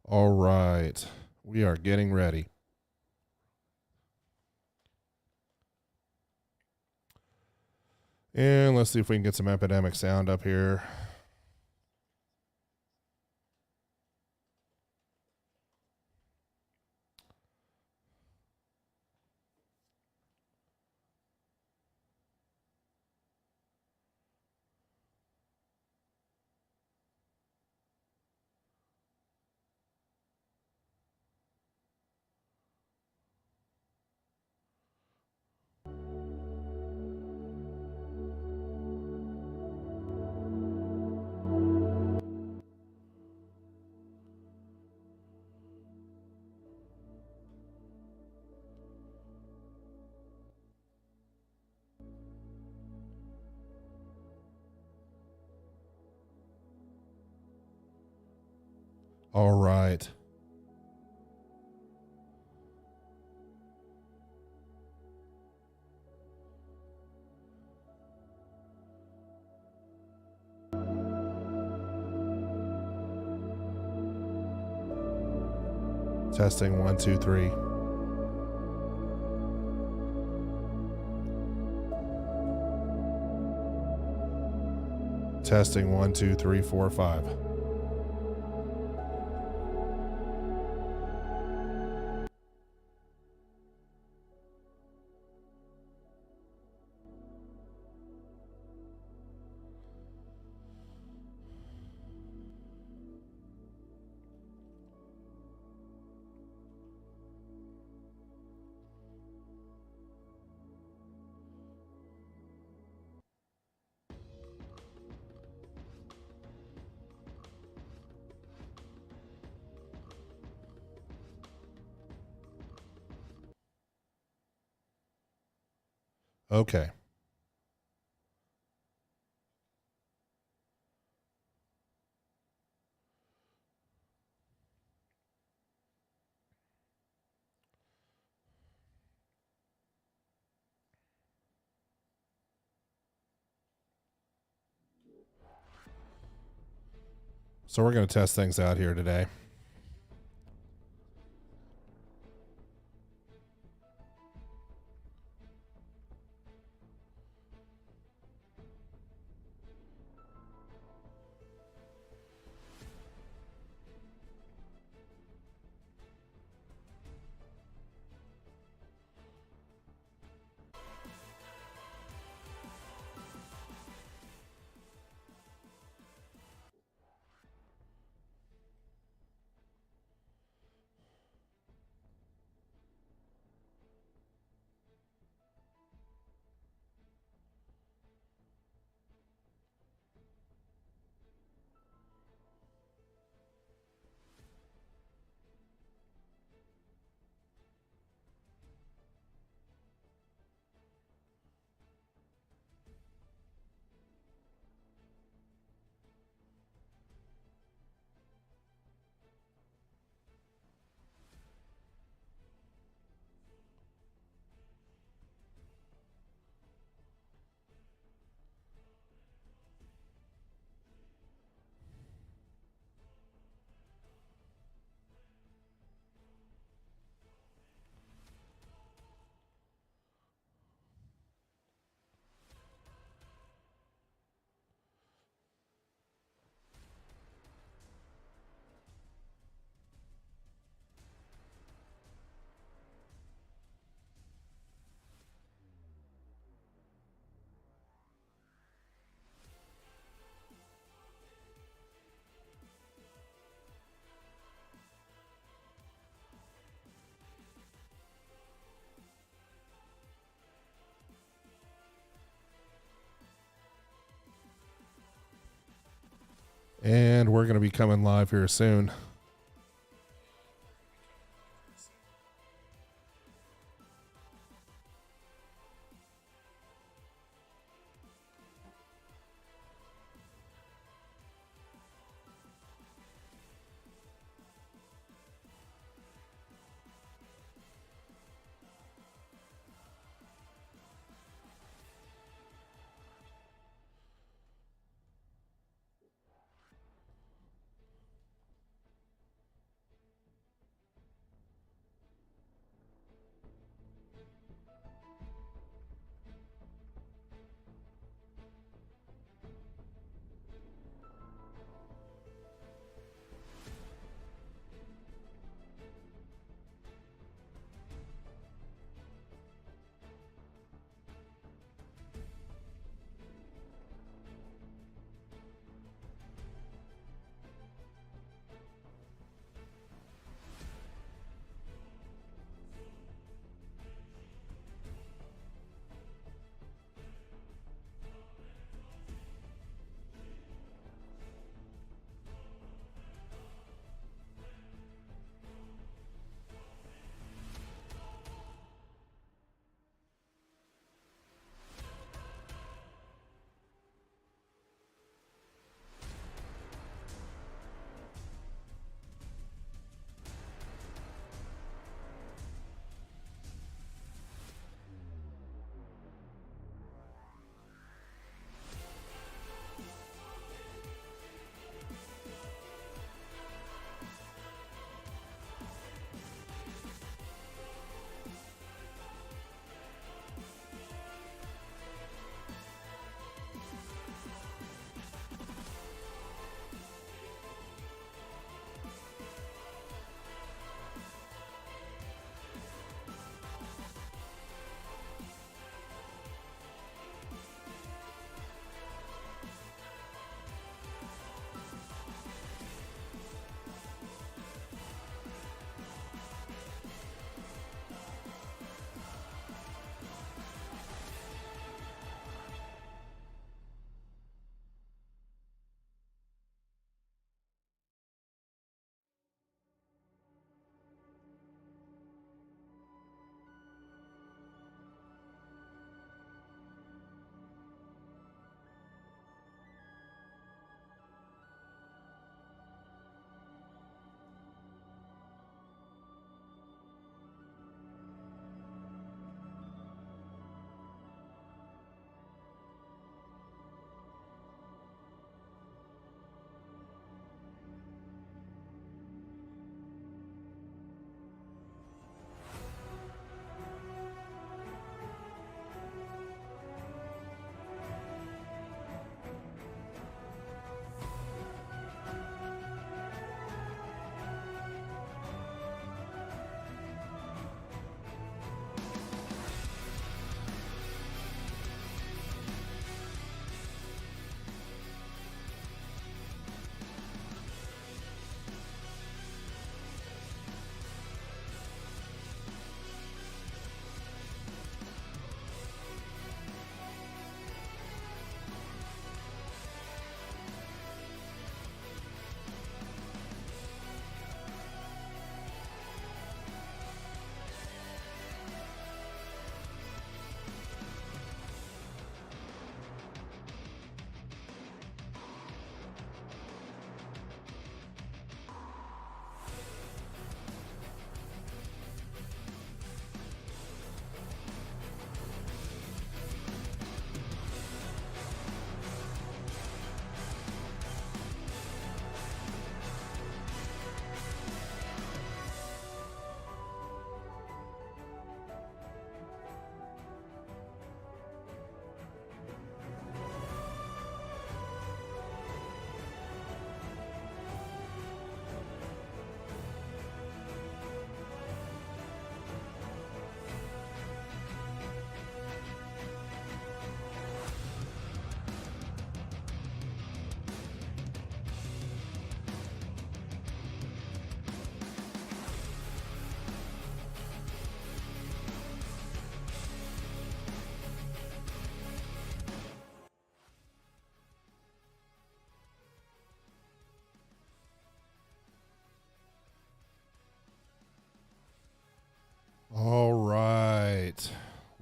All right. We are getting ready. And let's see if we can get some epidemic sound up here. All right. Testing 1, 2, 3. Testing 1, 2, 3, 4, 5. Okay. So we're going to test things out here today. And we're going to be coming live here soon.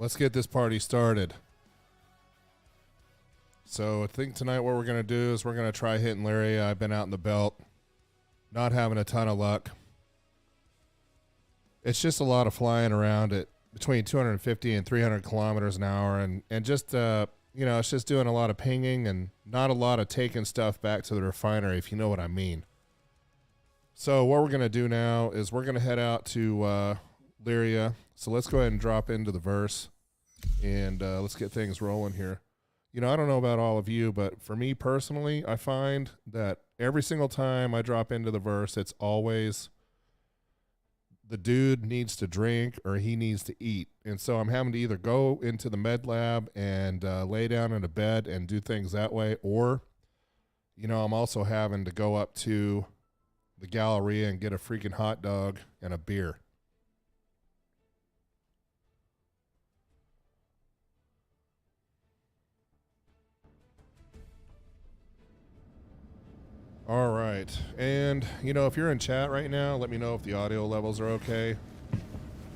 Let's get this party started. So I think tonight what we're going to do is we're going to try hitting Lyria. I've been out in the belt, not having a ton of luck. It's just a lot of flying around at between 250 and 300 kilometers an hour, and just, it's just doing a lot of pinging and not a lot of taking stuff back to the refinery, if you know what I mean. So what we're going to do now is we're going to head out to Lyria. So let's go ahead and drop into the verse, and let's get things rolling here. I don't know about all of you, but for me personally, I find that every single time I drop into the verse, it's always the dude needs to drink or he needs to eat. And so I'm having to either go into the med lab and lay down in a bed and do things that way, or, I'm also having to go up to the Galleria and get a freaking hot dog and a beer. All right. And, if you're in chat right now, let me know if the audio levels are okay.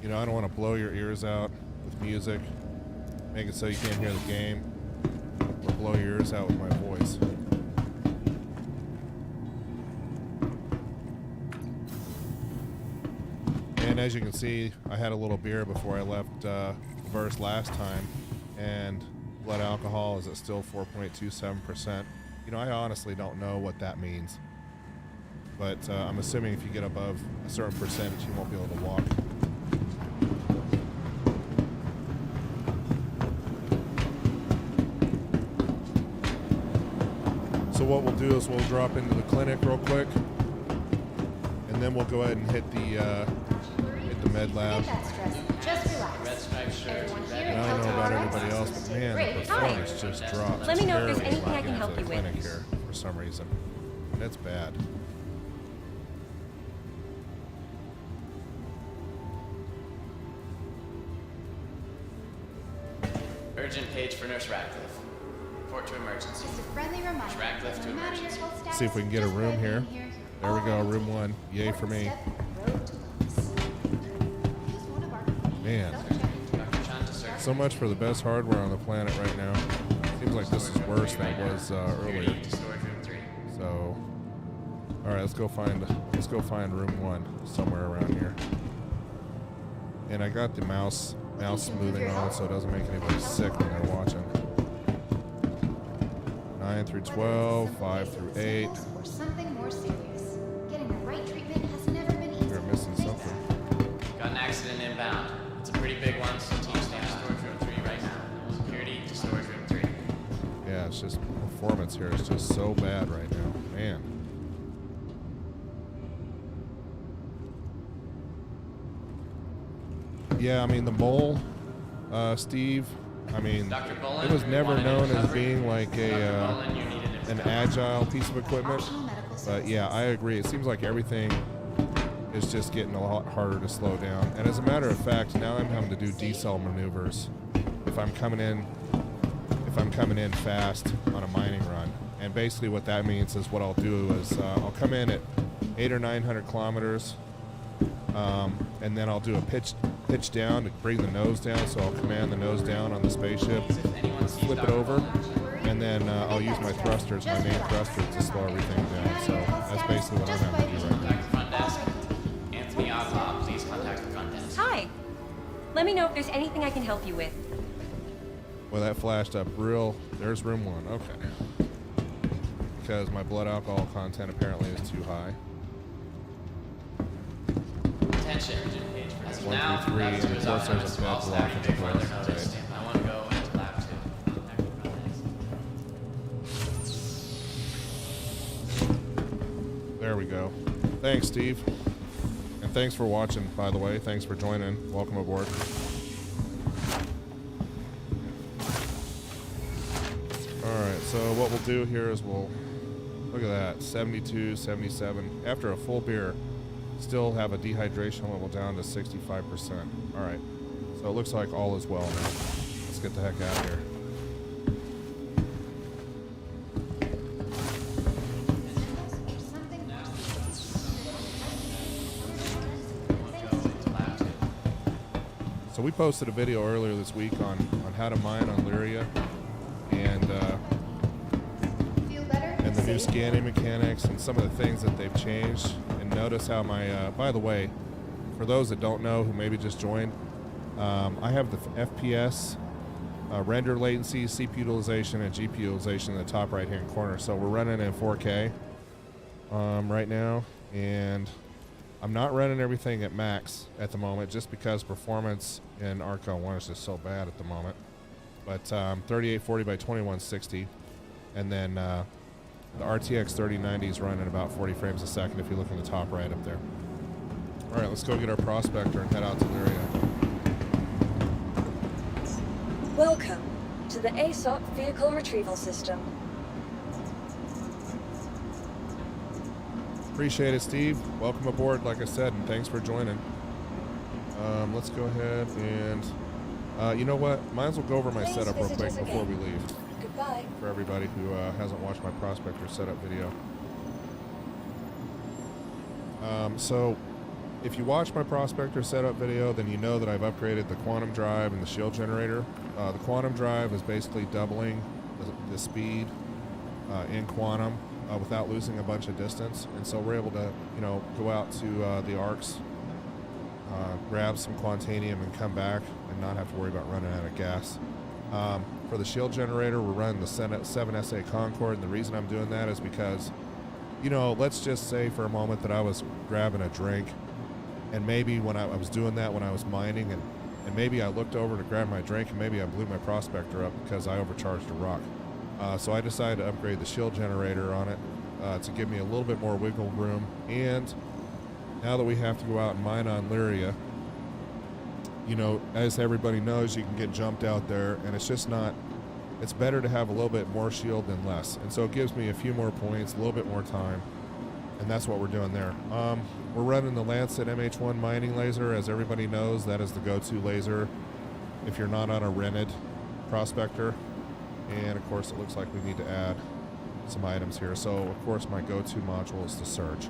I don't want to blow your ears out with music, make it so you can't hear the game, or blow your ears out with my voice. And as you can see, I had a little beer before I left verse last time, and blood alcohol is at still 4.27%. I honestly don't know what that means, but I'm assuming if you get above a certain percentage, you won't be able to walk. So what we'll do is we'll drop into the clinic real quick, and then we'll go ahead and hit the med lab. Just relax. And I don't know about everybody else, but man, the performance just drops. Let me know if there's anything I can help you with. Here for some reason. That's bad. Urgent page for Nurse Radcliffe. Report to emergency. Just a friendly reminder. Nurse Radcliffe to emergency. See if we can get a room here. There we go, room 1. Yay for me. Man. So much for the best hardware on the planet right now. Seems like this is worse than it was earlier. So, all right, let's go find room 1 somewhere around here. And I got the mouse smoothing on so it doesn't make anybody sick when they're watching. 9 through 12, 5 through 8. Or something more serious. Getting the right treatment has never been easy. We're missing something. Got an accident inbound. It's a pretty big one, so team stay in storage room 3 right now. Security to storage room 3. Yeah, it's just performance here is just so bad right now. Man. Yeah, I mean, the mole, Steve, it was never known as being like an agile piece of equipment. But yeah, I agree. It seems like everything is just getting a lot harder to slow down. And as a matter of fact, now I'm having to do decel maneuvers if I'm coming in fast on a mining run. And basically what that means is what I'll do is I'll come in at 800 or 900 kilometers, and then I'll do a pitch down to bring the nose down. So I'll command the nose down on the spaceship, flip it over, and then I'll use my thrusters, my main thrusters, to slow everything down. So that's basically what I'm having to do right now. Front desk. Anthony Oswald, please contact the front desk. Hi. Let me know if there's anything I can help you with. Well, that flashed up real. There's room 1. Okay. Because my blood alcohol content apparently is too high. Attention. As of 1 now, through 3, lab and 2 of is course off there's limits a to all bed staff block at and the big further front. notice. I want to go into lab 2. There we go. Thanks, Steve. And thanks for watching, by the way. Thanks for joining. Welcome aboard. Alright, so what we'll do here is we'll... Look at that. 72, 77. After a full beer, still have a dehydration level down to 65%. Alright. So it looks like all is well now. Let's get the heck out of here. So we posted a video earlier this week on how to mine on Lyria, and Feel better? the new scanning mechanics and some of the things that they've changed. And notice how my, by the way, for those that don't know who maybe just joined, I have the FPS, render latency, CPU utilization, and GPU utilization in the top right hand corner. So we're running in 4K right now, and I'm not running everything at max at the moment just because performance in Arco 1 is just so bad at the moment. But 3840 by 2160, and then the RTX 3090 is running about 40 frames a second if you look in the top right up there. All right, let's go get our Prospector and head out to Lyria. Welcome to the ASOP Vehicle Retrieval System. Appreciate it, Steve. Welcome aboard, like I said, and thanks for joining. Let's go ahead and, you know what? Might as well go over my Please setup real visit quick us before again. we leave. Goodbye. For everybody who hasn't watched my Prospector setup video. So, if you watch my Prospector setup video, then you know that I've upgraded the quantum drive and the shield generator. The quantum drive is basically doubling the speed in quantum without losing a bunch of distance, and so we're able to, you know, go out to the arcs, grab some Quantanium, and come back and not have to worry about running out of gas. For the shield generator, we're running the 7SA Concorde, and the reason I'm doing that is because, you know, let's just say for a moment that I was grabbing a drink, and maybe when I was doing that when I was mining, and maybe I looked over to grab my drink, and maybe I blew my Prospector up because I overcharged a rock. So I decided to upgrade the shield generator on it to give me a little bit more wiggle room, and now that we have to go out and mine on Lyria, you know, as everybody knows, you can get jumped out there, and it's just not, it's better to have a little bit more shield than less. And so it gives me a few more points, a little bit more time, and that's what we're doing there. We're running the Lancet MH1 mining laser. As everybody knows, that is the go-to laser if you're not on a rented Prospector. And of course, it looks like we need to add some items here. So of course, my go-to module is the Surge.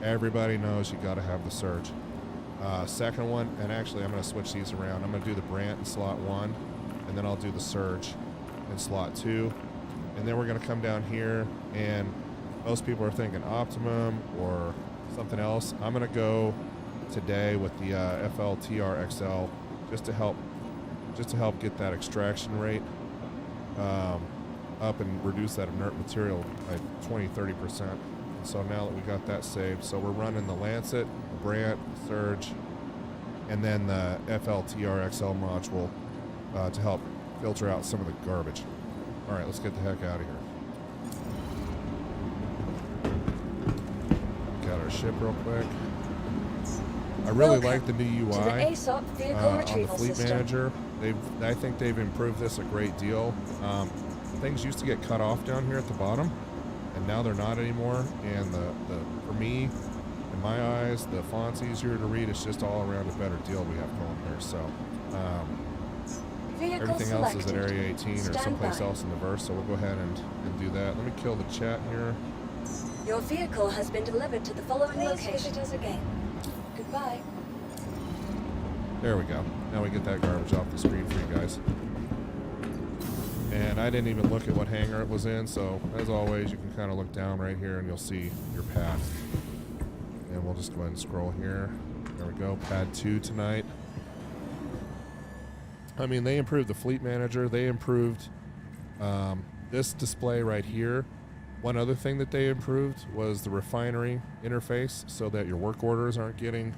Everybody knows you got to have the Surge. Second one, and actually I'm going to switch these around. I'm going to do the Brant in slot 1, and then I'll do the Surge in slot 2. And then we're going to come down here, and most people are thinking Optimum or something else. I'm going to go today with the FLTR XL just to help get that extraction rate up and reduce that inert material by 20-30%. So now that we got that saved, so we're running the Lancet, the Brant, Surge, and then the FLTR XL module to help filter out some of the garbage. All right, let's get the heck out of here. Got our ship real quick. I really like the new UI To the ASOP Vehicle on the Retrieval Fleet System. Manager. I think they've improved this a great deal. Things used to get cut off down here at the bottom, and now they're not anymore. And for me, in my eyes, the font's easier to read. It's just all around a better deal we have going here. So Vehicle everything else is at selected. Area 18 or Stand someplace by. else in the verse. So we'll go ahead and do that. Let me kill the chat here. Your vehicle has been delivered to the following Please location. visit us again. Goodbye. There we go. Now we get that garbage off the screen for you guys. And I didn't even look at what hangar it was in, so as always, you can kind of look down right here and you'll see your path. And we'll just go ahead and scroll here. There we go, pad 2 tonight. I mean, they improved the Fleet Manager. They improved this display right here. One other thing that they improved was the Refinery interface so that your work orders aren't getting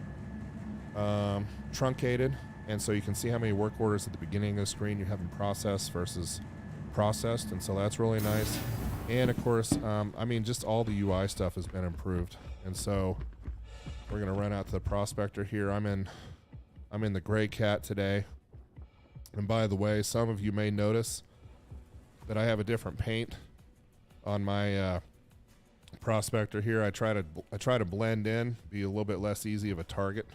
truncated. And so you can see how many work orders at the beginning of the screen you have in process versus processed. And so that's really nice. And of course, I mean, just all the UI stuff has been improved. And so we're going to run out to the Prospector here. I'm in the Gray Cat today. And by the way, some of you may notice that I have a different paint on my Prospector here. I try to blend in, be a little bit less easy of a target.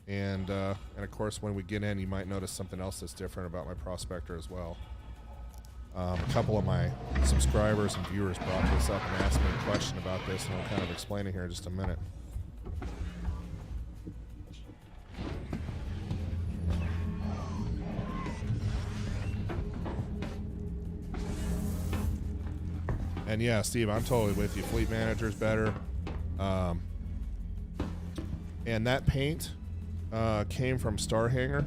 And of course, when we get in, you might notice something else that's different about my Prospector as well. A couple of my subscribers and viewers brought this up and asked me a question about this, and I'll kind of explain it here in just a minute. And yeah, Steve, I'm totally with you. Fleet Manager's better. And that paint came from Starhanger.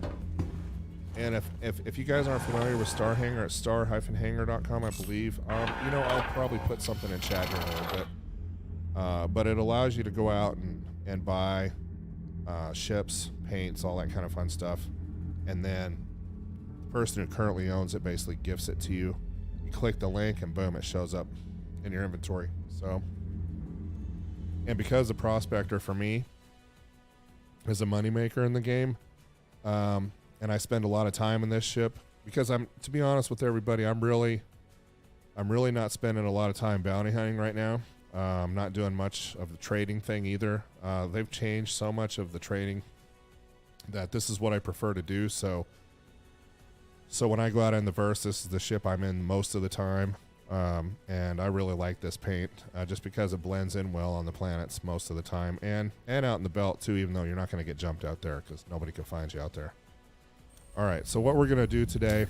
And if you guys aren't familiar with Starhanger, it's star-hanger.com, I believe. You know, I'll probably put something in chat here in a little bit. But it allows you to go out and buy ships, paints, all that kind of fun stuff. And then the person who currently owns it basically gifts it to you. You click the link and boom, it shows up in your inventory. So, and because the Prospector for me is a moneymaker in the game, and I spend a lot of time in this ship because to be honest with everybody, I'm really not spending a lot of time bounty hunting right now. I'm not doing much of the trading thing either. They've changed so much of the trading that this is what I prefer to do. So when I go out in the verse, this is the ship I'm in most of the time. And I really like this paint just because it blends in well on the planets most of the time and out in the belt too, even though you're not going to get jumped out there because nobody can find you out there. All right, so what we're going to do today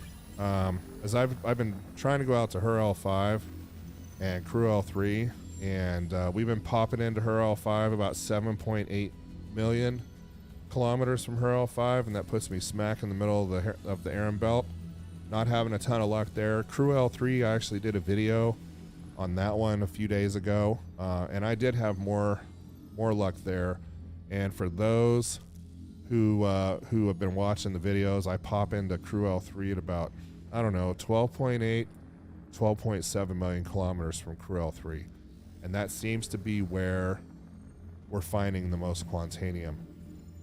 is I've been trying to go out to her L5 and Crew L3, and we've been popping into her L5 about 7.8 million kilometers from her L5, and that puts me smack in the middle of the Aram belt. Not having a ton of luck there. Crew L3, I actually did a video on that one a few days ago, and I did have more luck there. And for those who have been watching the videos, I pop into Crew L3 at about, I don't know, 12.8, 12.7 million kilometers from Crew L3. And that seems to be where we're finding the most Quantanium.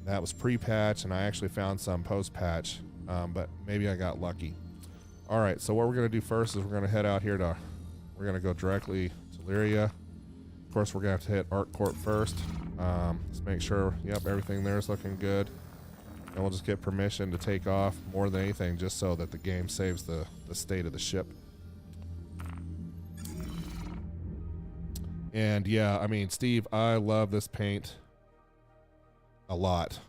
That was pre-patch, and I actually found some post-patch, but maybe I got lucky. All right, so what we're going to do first is we're going to head out here we're going to go directly to Lyria. Of course, we're going to have to hit ArcCorp first. Let's make sure, yep, everything there is looking good. And we'll just get permission to take off more than anything just so that the game saves the state of the ship. And yeah, I mean, Steve, I love this paint a lot.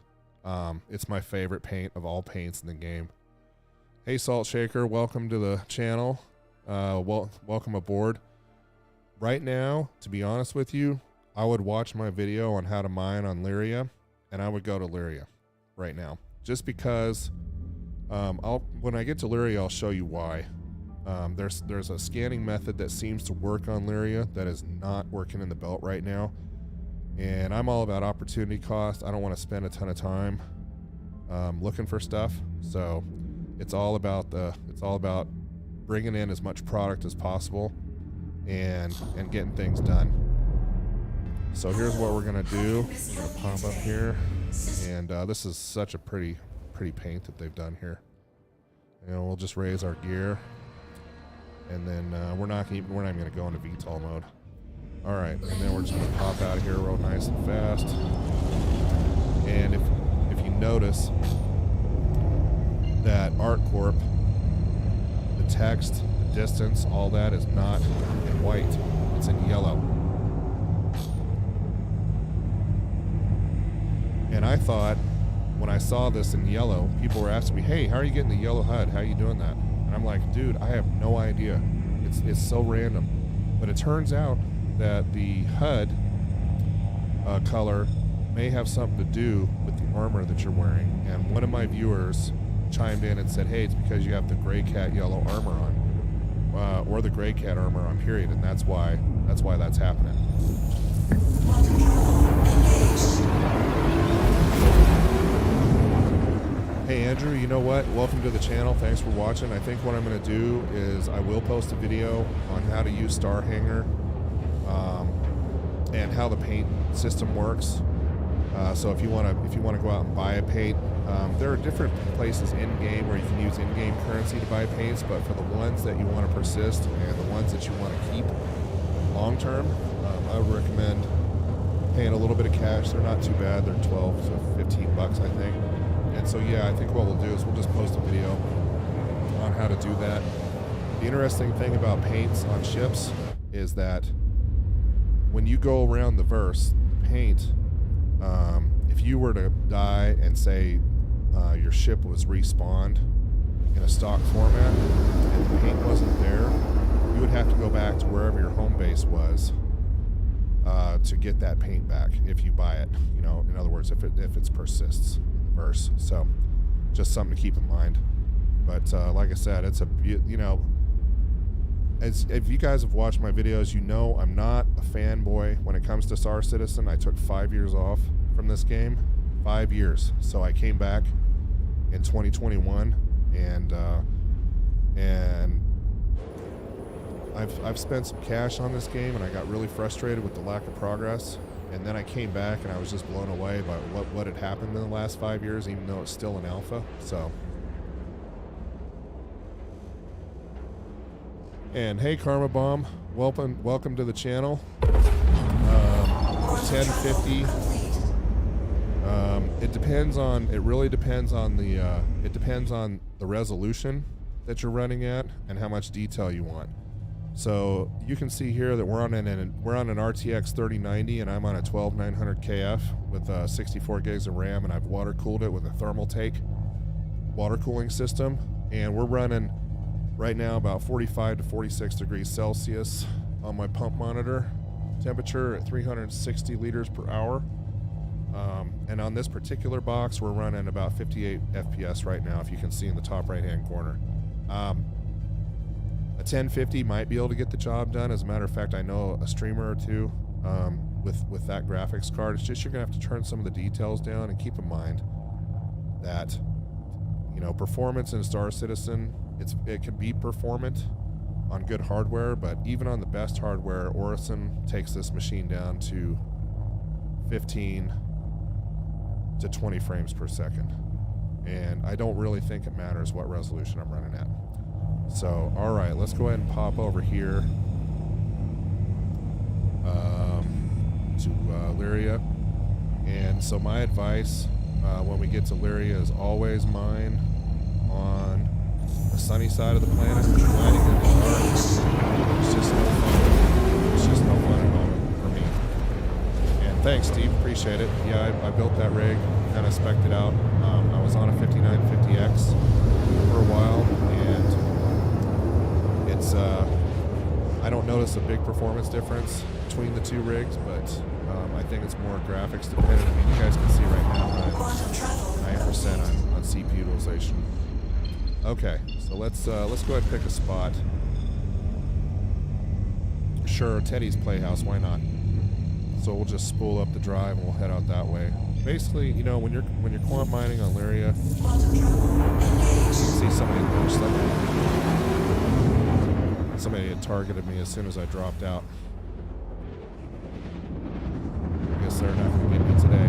It's my favorite paint of all paints in the game. Hey, Salt Shaker, welcome to the channel. Welcome aboard. Right now, to be honest with you, I would watch my video on how to mine on Lyria, and I would go to Lyria right now. Just because when I get to Lyria, I'll show you why. There's a scanning method that seems to work on Lyria that is not working in the belt right now. And I'm all about opportunity cost. I don't want to spend a ton of time looking for stuff. So it's all about bringing in as much product as possible and getting things done. So here's what we're gonna do. We're gonna pop up here, and this is such a pretty paint that they've done here. And we'll just raise our gear, and then we're not even gonna go into VTOL mode. All right, and then we're just gonna pop out of here real nice and fast. And if you notice that ArcCorp, the text, the distance, all that is not in white; it's in yellow. And I thought, when I saw this in yellow, people were asking me, hey, how are you getting the yellow HUD? How are you doing that? And I'm like, dude, I have no idea. It's so random. But it turns out that the HUD color may have something to do with the armor that you're wearing. And one of my viewers chimed in and said, hey, it's because you have the Gray Cat yellow armor on. Or the Gray Cat armor on, period. And that's why that's happening. Hey Andrew, you know what? Welcome to the channel. Thanks for watching. I think what I'm going to do is I will post a video on how to use Starhanger and how the paint system works. So if you want to go out and buy a paint, there are different places in game where you can use in-game currency to buy paints. But for the ones that you want to persist and the ones that you want to keep long term, I would recommend paying a little bit of cash. They're not too bad. They're 12 to 15 bucks, I think. And so, yeah, I think what we'll do is we'll just post a video on how to do that. The interesting thing about paints on ships is that when you go around the verse, paint, if you were to die and say your ship was respawned in a stock format and the paint wasn't there, you would have to go back to wherever your home base was to get that paint back if you buy it. You know, in other words, if it persists in the verse. So just something to keep in mind. But like I said, it's you know, as if you guys have watched my videos, you know I'm not a fanboy when it comes to Star Citizen. I took 5 years off from this game, 5 years. So I came back in 2021, and I've spent some cash on this game, and I got really frustrated with the lack of progress. And then I came back, and I was just blown away by what had happened in the last 5 years, even though it's still an alpha. So. And hey, Karma Bomb, welcome to the channel. 1050. It really depends on the resolution that you're running at and how much detail you want. So you can see here that we're on an RTX 3090, and I'm on a 12900 KF with 64 gigs of RAM, and I've water cooled it with a thermal take water cooling system, and we're running right now about 45 to 46 degrees Celsius on my pump monitor temperature at 360 liters per hour. And on this particular box, we're running about 58 FPS right now, if you can see in the top right-hand corner. A 1050 might be able to get the job done. As a matter of fact, I know a streamer or two with that graphics card. It's just you're going to have to turn some of the details down, and keep in mind that, you know, performance in Star Citizen, it can be performant on good hardware, but even on the best hardware, Orison takes this machine down to 15 to 20 frames per second. And I don't really think it matters what resolution I'm running at. So, all right, let's go ahead and pop over here to Lyria. And so my advice when we get to Lyria is always mine on the sunny side of the planet. Mining in the dark, it's just no fun. It's just no fun at all for me. And thanks, Steve. Appreciate it. Yeah, I built that rig, kind of spec'd it out. I was on a 5950X for a while, and it's I don't notice a big performance difference between the two rigs, but I think it's more graphics dependent. I mean, you guys can see right now I'm 9% on CPU utilization. Okay, so let's go ahead and pick a spot. Sure, Teddy's Playhouse, why not? So we'll just spool up the drive and we'll head out that way. Basically, you know, when you're quant mining on Lyria, you see somebody had targeted me as soon as I dropped out. I guess they're not going to get me today.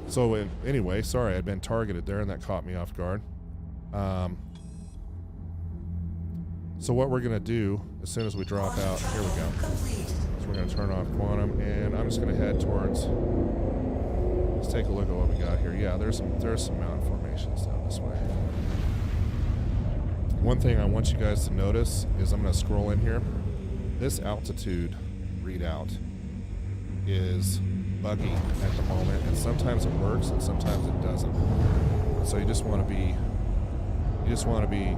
So anyway, sorry, I'd been targeted there, and that caught me off guard. So what we're going to do as soon as we drop out, here we go. So we're going to turn off Quantum, and I'm just going to head towards, let's take a look at what we got here. Yeah, there's some mountain formations down this way. One thing I want you guys to notice is I'm going to scroll in here. This altitude readout is buggy at the moment, and sometimes it works and sometimes it doesn't. So you just want to be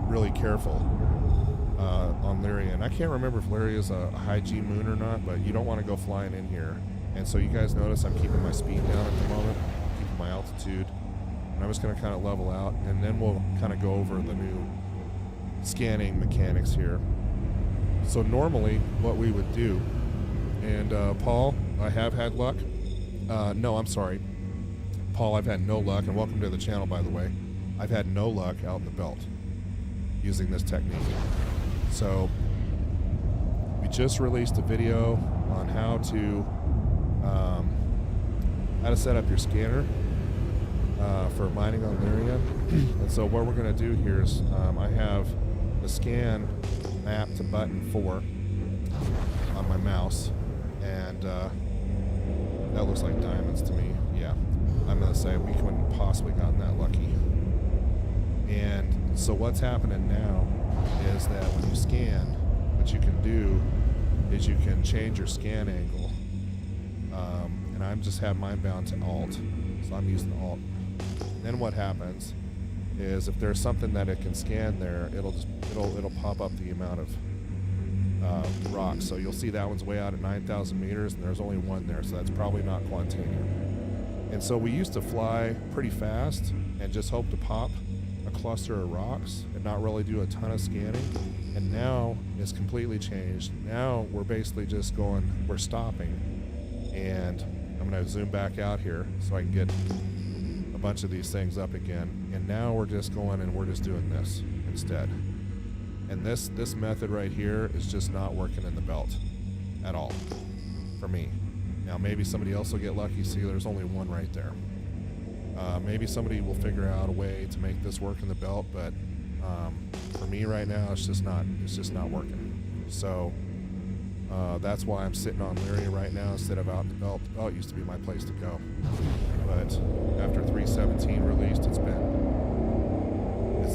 really careful on Lyria. And I can't remember if Lyria is a high G moon or not, but you don't want to go flying in here. And so you guys notice I'm keeping my speed down at the moment, keeping my altitude, and I'm just going to kind of level out, and then we'll kind of go over the new scanning mechanics here. So normally what we would do, and Paul, I have had luck. No, I'm sorry. Paul, I've had no luck, and welcome to the channel, by the way. I've had no luck out in the belt using this technique. So we just released a video on how to set up your scanner for mining on Lyria. And so what we're going to do here is I have the scan mapped to button 4 on my mouse, and that looks like diamonds to me. Yeah, I'm going to say we couldn't have possibly gotten that lucky. And so what's happening now is that when you scan, what you can do is you can change your scan angle. And I just have mine bound to Alt, so I'm using Alt. then what happens is if there's something that it can scan there, it'll pop up the amount of rocks. So you'll see that one's way out at 9,000 meters, and there's only one there, so that's probably not Quantanium. And so we used to fly pretty fast and just hope to pop a cluster of rocks and not really do a ton of scanning. And now it's completely changed. Now we're basically just we're stopping, and I'm going to zoom back out here so I can get a bunch of these things up again. And now we're just going and we're just doing this instead. And this method right here is just not working in the belt at all for me. Now maybe somebody else will get lucky. See, there's only one right there. Maybe somebody will figure out a way to make this work in the belt, but for me right now, it's just not working. So that's why I'm sitting on Lyria right now instead of out in the belt. The belt used to be my place to go, but after 317 released,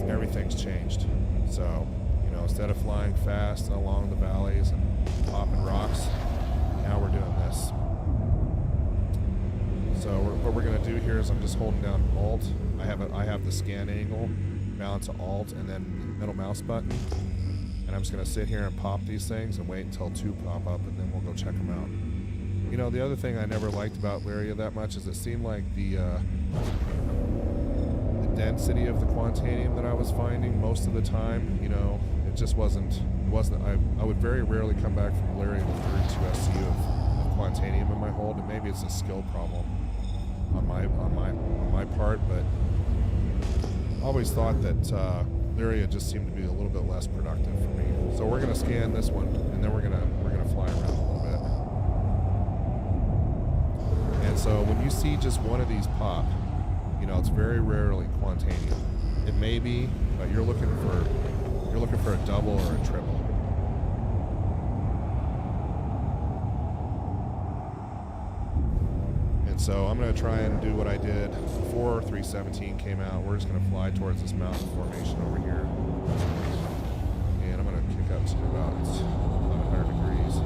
everything's changed. So instead of flying fast along the valleys and popping rocks, now we're doing this. So what we're going to do here is I'm just holding down Alt. I have the scan angle, balance to Alt, and then middle mouse button. And I'm just going to sit here and pop these things and wait until 2 pop up, and then we'll go check them out. The other thing I never liked about Lyria that much is it seemed like the density of the Quantanium that I was finding most of the time, it just wasn't. I would very rarely come back from Lyria with 32 SCU of Quantanium in my hold, and maybe it's a skill problem on my part, but I always thought that Lyria just seemed to be a little bit less productive for me. So we're gonna scan this one, and then we're gonna fly around a little bit. And so when you see just one of these pop, it's very rarely Quantanium. It may be, but you're looking for a double or a triple. So I'm going to try and do what I did before 317 came out. We're just going to fly towards this mountain formation over here. And I'm going to kick up to about 1100 degrees.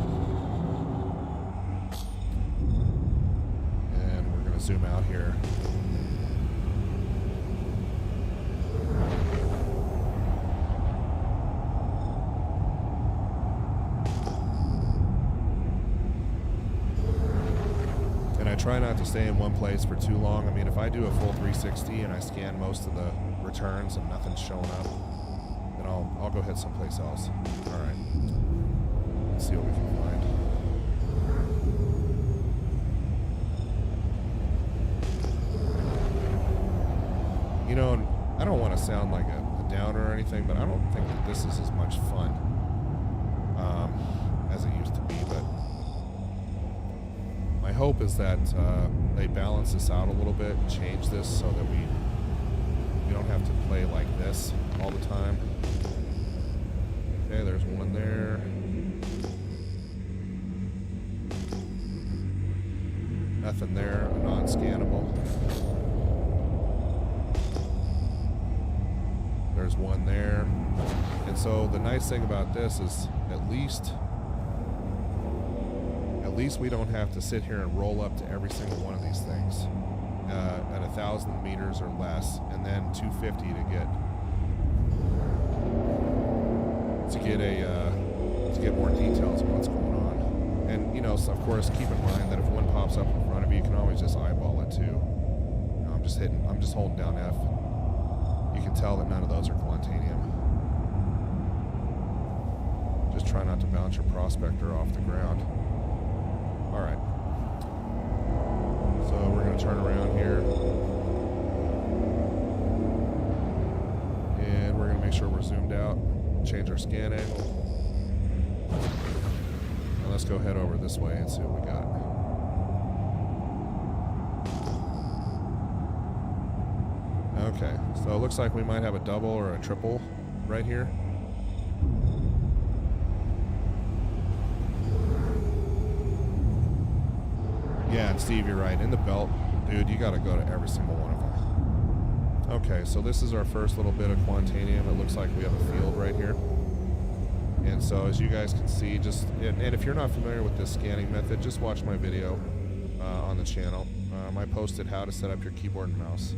And we're going to zoom out here. Try not to stay in one place for too long. I mean, if I do a full 360 and I scan most of the returns and nothing's showing up, then I'll go hit someplace else. All right, let's see what we can find. I don't want to sound like a downer or anything, but I don't think that this is as much fun as it used to be. But my hope is that they balance this out a little bit and change this so that we don't have to play like this all the time. Okay, there's one there. Nothing there, non-scannable. There's one there. And so the nice thing about this is at least we don't have to sit here and roll up to every single one of these things at 1,000 meters or less, and then 250 to get more details of what's going on. And so of course, keep in mind that if one pops up in front of you, you can always just eyeball it too. I'm just holding down F. You can tell that none of those are Quantanium. Just try not to bounce your Prospector off the ground. All right. So we're going to turn around here. And we're going to make sure we're zoomed out. Change our scan angle. Now let's go head over this way and see what we got. Okay, so it looks like we might have a double or a triple right here. Yeah, and Steve, you're right. In the belt, dude, you got to go to every single one of them. Okay, so this is our first little bit of Quantanium. It looks like we have a field right here. And so as you guys can see, and if you're not familiar with this scanning method, just watch my video on the channel. I posted how to set up your keyboard and mouse.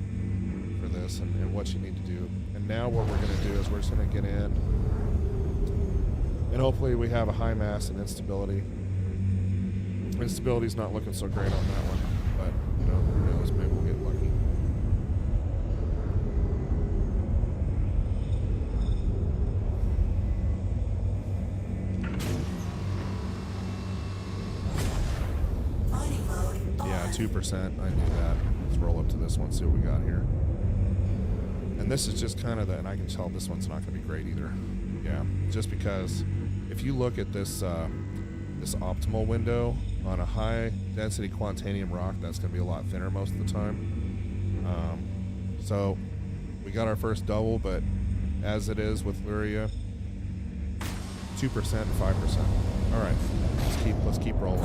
for this and what you need to do. And now what we're going to do is we're just going to get in, and hopefully we have a high mass and instability. Instability's not looking so great on that one, but you know, who knows, maybe we'll get lucky. Yeah, 2%, I knew that. Let's roll up to this one, see what we got here. And this is just kind of the, and I can tell this one's not going to be great either. Yeah, just because if you look at this this optimal window on a high density Quantanium rock, that's going to be a lot thinner most of the time. So we got our first double, but as it is with Lyria, 2% and 5%. All right, let's keep rolling.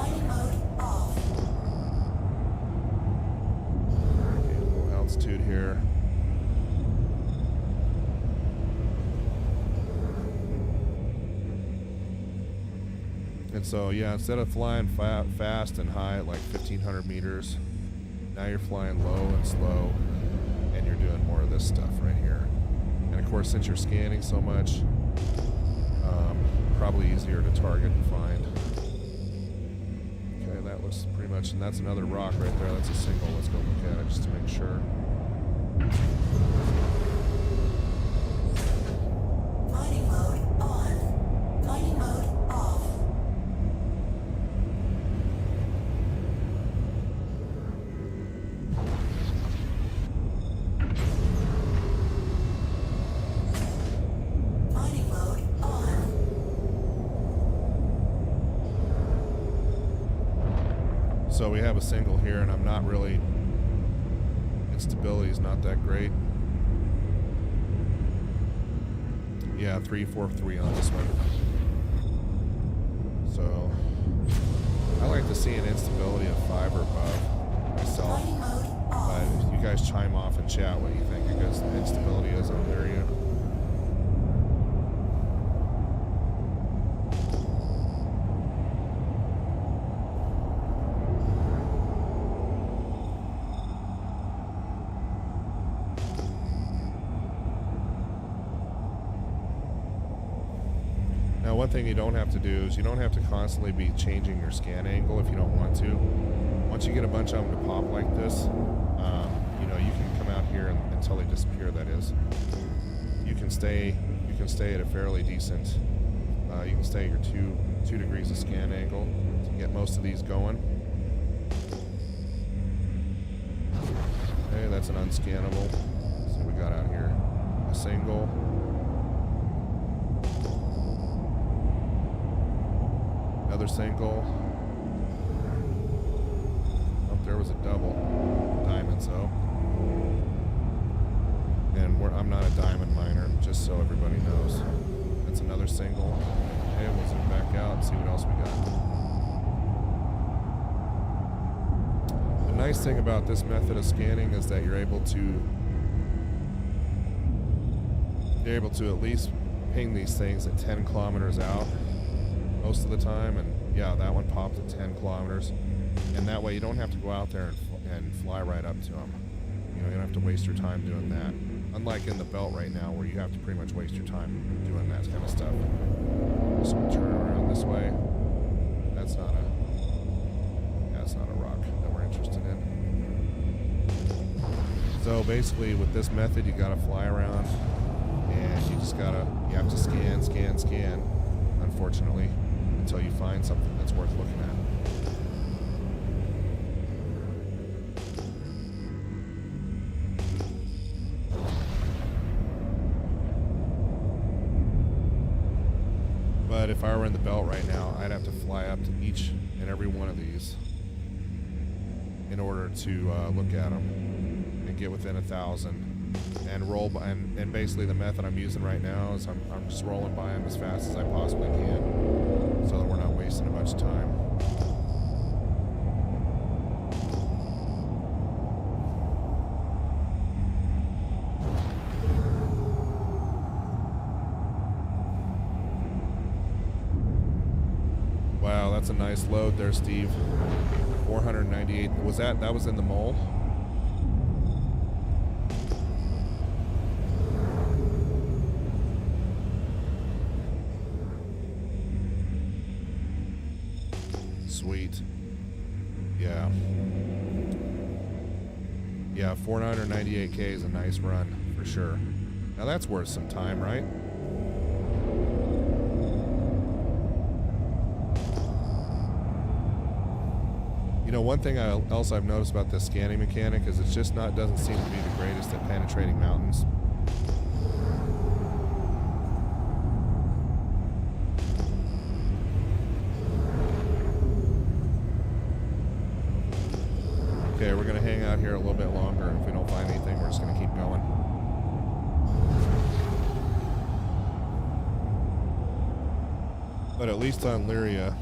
Okay, a little altitude here. And so, yeah, instead of flying fast and high at like 1,500 meters, now you're flying low and slow, and you're doing more of this stuff right here. And of course, since you're scanning so much, probably easier to target and find. Okay, that looks pretty much, and that's another rock right there. That's a single. Let's go look at it just to make sure. Mining mode on. Mining mode off. Mining mode on. So we have a single here, and I'm not really, instability is not that great. Yeah, 343 on this one. So I like to see an instability of 5 or above myself. Mining mode off. But if you guys chime off and chat what you think a good instability is on Lyria. Now, one thing you don't have to do is you don't have to constantly be changing your scan angle if you don't want to. Once you get a bunch of them to pop like this, you know, you can come out here until they disappear. That is, you can stay at a fairly decent. You can stay at your two degrees of scan angle to get most of these going. Okay, that's an unscannable. Let's see what we got out here. A single. Another single. Oh, there was a double. Diamonds, though. And I'm not a diamond miner, just so everybody knows. That's another single. Okay, we'll zoom back out and see what else we got. The nice thing about this method of scanning is that you're able to at least ping these things at 10 kilometers out most of the time. And yeah, that one popped at 10 kilometers. And that way you don't have to go out there and fly right up to them. You know, you don't have to waste your time doing that. Unlike in the belt right now, where you have to pretty much waste your time doing that kind of stuff. So we'll turn around this way. That's not a rock that we're interested in. So basically, with this method, you gotta fly around, and you have to scan, unfortunately, until you find something that's worth looking at. But if I were in the belt right now, I'd have to fly up to each and every one of these in order to look at them and get within 1,000 and roll by. And basically the method I'm using right now is I'm just rolling by them as fast as I possibly can so that we're not wasting a bunch of time. Wow, that's a nice load there, Steve. 498. That was in the mole? Yeah, 498K is a nice run for sure. Now that's worth some time, right? You know, one thing else I've noticed about this scanning mechanic is it's just not doesn't seem to be the greatest at penetrating mountains. Okay, we're gonna hang out here a little bit longer. If we don't find anything, we're just gonna keep going. But at least on Lyria,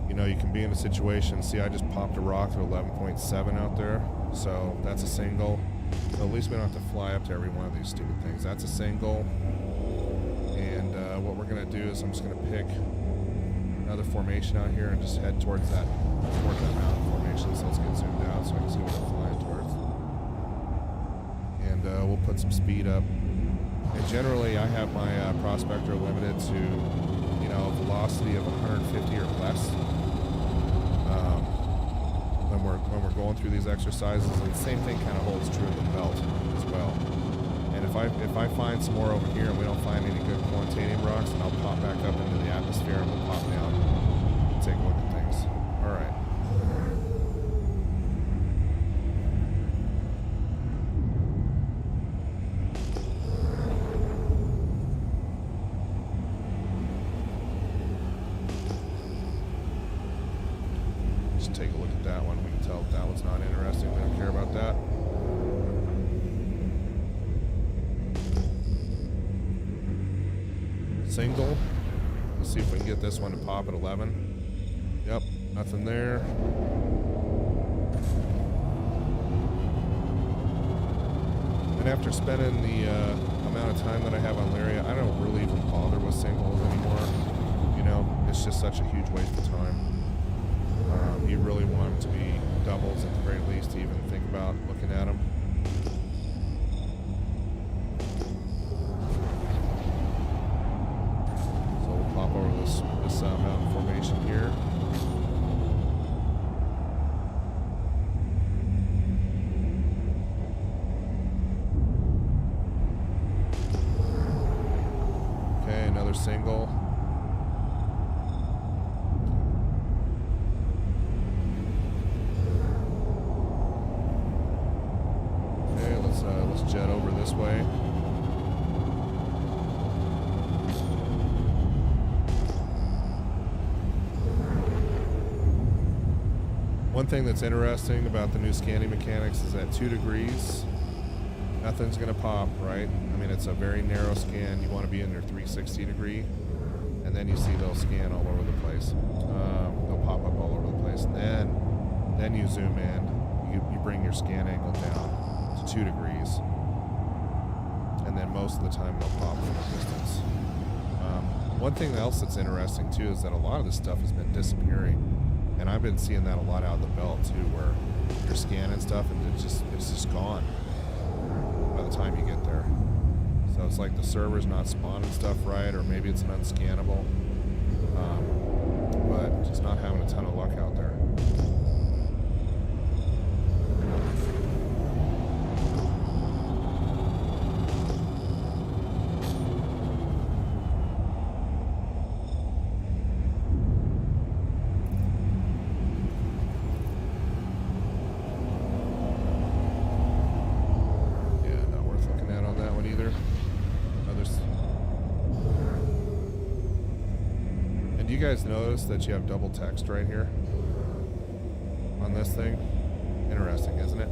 you know, you can be in a situation. See, I just popped a rock to 11.7 out there, so that's a single. So at least we don't have to fly up to every one of these stupid things. That's a single. And what we're gonna do is I'm just gonna pick another formation out here and just head towards that mountain formation. So let's get zoomed out so I can see what I'm flying towards. And we'll put some speed up. And generally, I have my Prospector limited to, you know, velocity of 150 or less. When we're going through these exercises, and the same thing kind of holds true in the belt as well. And if I find some more over here and we don't find any good Quantanium rocks, then I'll pop back up into the atmosphere and we'll pop down and take a look at things. All right. Just take a look at that one. We can tell that one's not interesting. We don't care about that. Single. Let's see if we can get this one to pop at 11. Yep, nothing there. And after spending the amount of time that I have on Lyria, I don't really even bother with singles anymore. You know, it's just such a huge waste of time. You really want them to be doubles at the very least to even think about looking at them. So we'll pop over this mountain formation here. Okay, another single. Let's jet over this way. One thing that's interesting about the new scanning mechanics is at 2 degrees, nothing's going to pop, right? I mean, it's a very narrow scan. You want to be in your 360 degree, and then you see they'll scan all over the place. They'll pop up all over the place. And then you zoom in, you bring your scan angle down to 2 degrees, and then most of the time they'll pop from a distance. One thing else that's interesting too is that a lot of this stuff has been disappearing, and I've been seeing that a lot out in the belt too, where you're scanning stuff and it's just gone by the time you get there. So it's like the server's not spawning stuff right, or maybe it's an unscannable, but just not having a ton of luck out there. You guys notice that you have double text right here on this thing? Interesting, isn't it?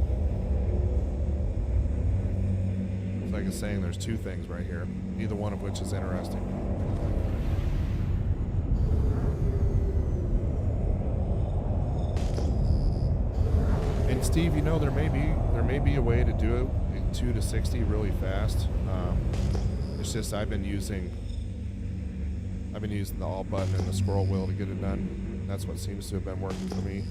It's like it's saying there's two things right here, neither one of which is interesting. And Steve, you know, there may be a way to do it 2 to 60 really fast. It's just I've been using the alt button and the scroll wheel to get it done. That's what seems to have been working for me.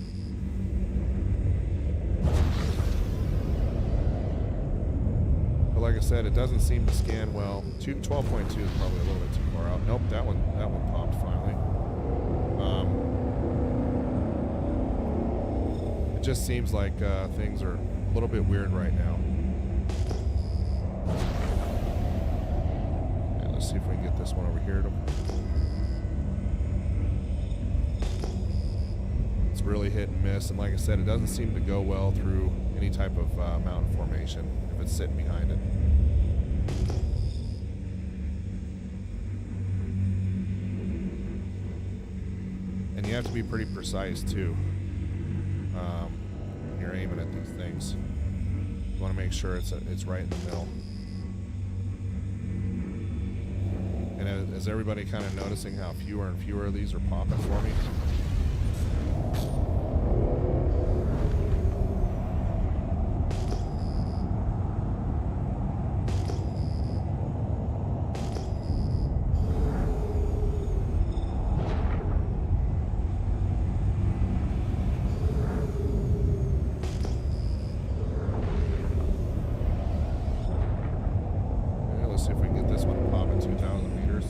But like I said, it doesn't seem to scan well. 12.2 is probably a little bit too far out. Nope, that one popped finally. It just seems like things are a little bit weird right now. get this one over here. It's really hit and miss, and like I said, it doesn't seem to go well through any type of mountain formation if it's sitting behind it. And you have to be pretty precise too when you're aiming at these things. You want to make sure it's right in the middle. And is everybody kind of noticing how fewer and fewer of these are popping for me? Let's see if we can get this one to pop at 2,000 meters.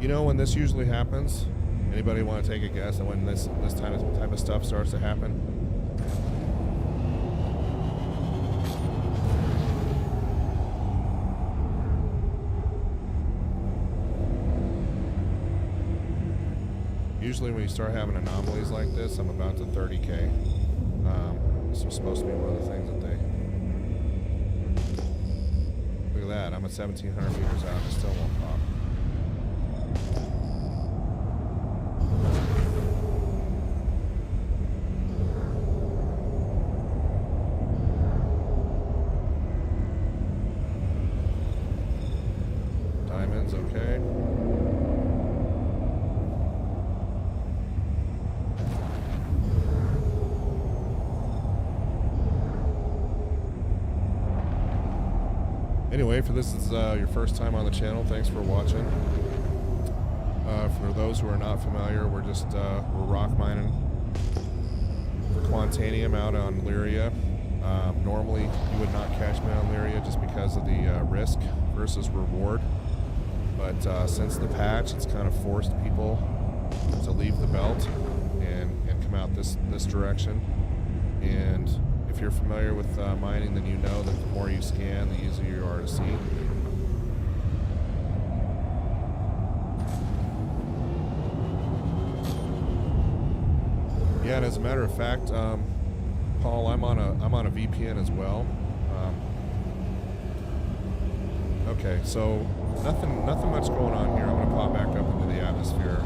You know when this usually happens? Anybody want to take a guess at when this type of stuff starts to happen? Usually when you start having anomalies like this, I'm about to 30K. This was supposed to be one of the things that they... Look at that, I'm at 1,700 meters out and it still won't pop. Diamonds, okay. Anyway, if this is your first time on the channel, thanks for watching. For those who are not familiar, we're rock mining for Quantanium out on Lyria. Normally, you would not catch me on Lyria just because of the risk versus reward. But since the patch, it's kind of forced people to leave the belt and come out this direction. And if you're familiar with mining, then you know that the more you scan, the easier you are to see. Yeah, and as a matter of fact, Paul, I'm on a VPN as well. Okay, so nothing much going on here. I'm gonna pop back up into the atmosphere,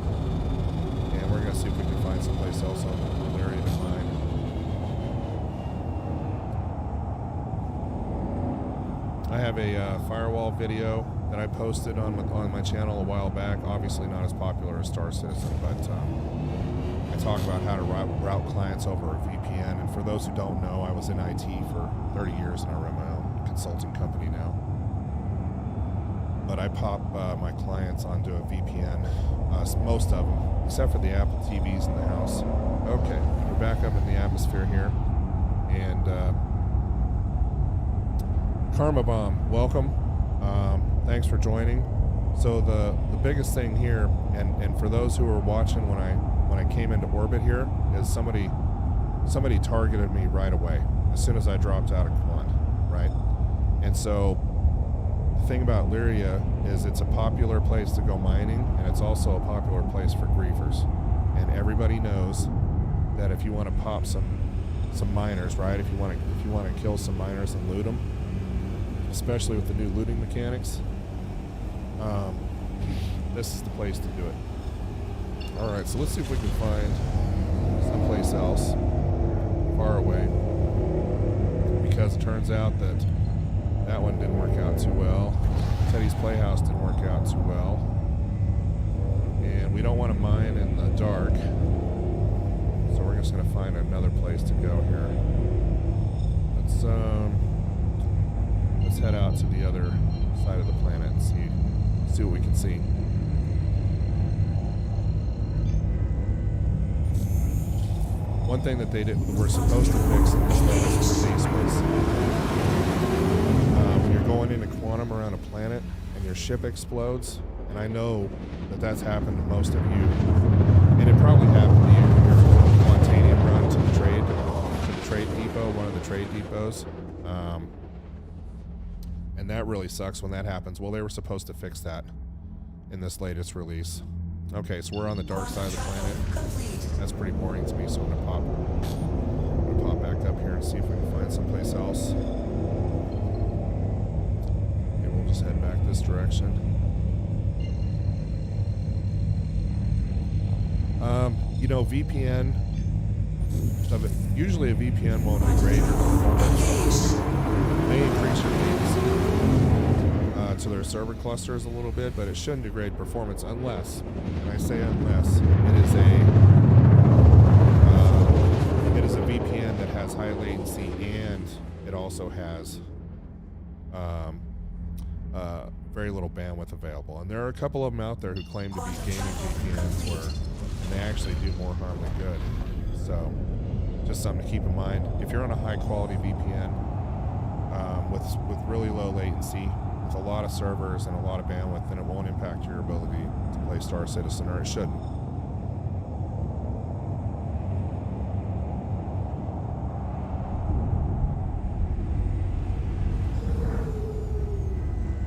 and we're gonna see if we can find someplace else on the area to mine. I have a firewall video that I posted on my channel a while back. Obviously not as popular as Star Citizen, but I talk about how to route clients over a VPN. And for those who don't know, I was in IT for 30 years and I run my own consulting company now. But I pop my clients onto a VPN, most of them, except for the Apple TVs in the house. Okay, we're back up in the atmosphere here, and Karma Bomb, welcome. Thanks for joining. So the biggest thing here, and for those who were watching when I came into orbit here, is somebody targeted me right away as soon as I dropped out of Quant, right? And so the thing about Lyria is it's a popular place to go mining, and it's also a popular place for griefers. And everybody knows that if you want to pop some miners, right? If you want to kill some miners and loot them, especially with the new looting mechanics, this is the place to do it. All right, so let's see if we can find someplace else far away, because it turns out that one didn't work out too well. Teddy's Playhouse didn't work out too well, and we don't want to mine in the dark, so we're just going to find another place to go here. Let's head out to the other side of the planet and see what we can see. One thing that we're supposed to fix in this latest release was when you're going into quantum around a planet and your ship explodes, and I know that that's happened to most of you, and it probably happened to you when you're doing a Quantanium run to the trade depot, one of the trade depots. And that really sucks when that happens. Well, they were supposed to fix that in this latest release. Okay, so we're on the dark side of the planet. That's pretty boring to me, so I'm gonna pop back up here and see if we can find someplace else. Maybe we'll just head back this direction. You know, VPN. Usually a VPN won't degrade your performance. They increase your latency to their server clusters a little bit, but it shouldn't degrade performance unless, and I say unless, it is a VPN that has high latency and it also has very little bandwidth available. And there are a couple of them out there who claim to be gaming VPNs and they actually do more harm than good. So just something to keep in mind. If you're on a high quality VPN with really low latency, with a lot of servers and a lot of bandwidth, then it won't impact your ability to play Star Citizen, or it shouldn't.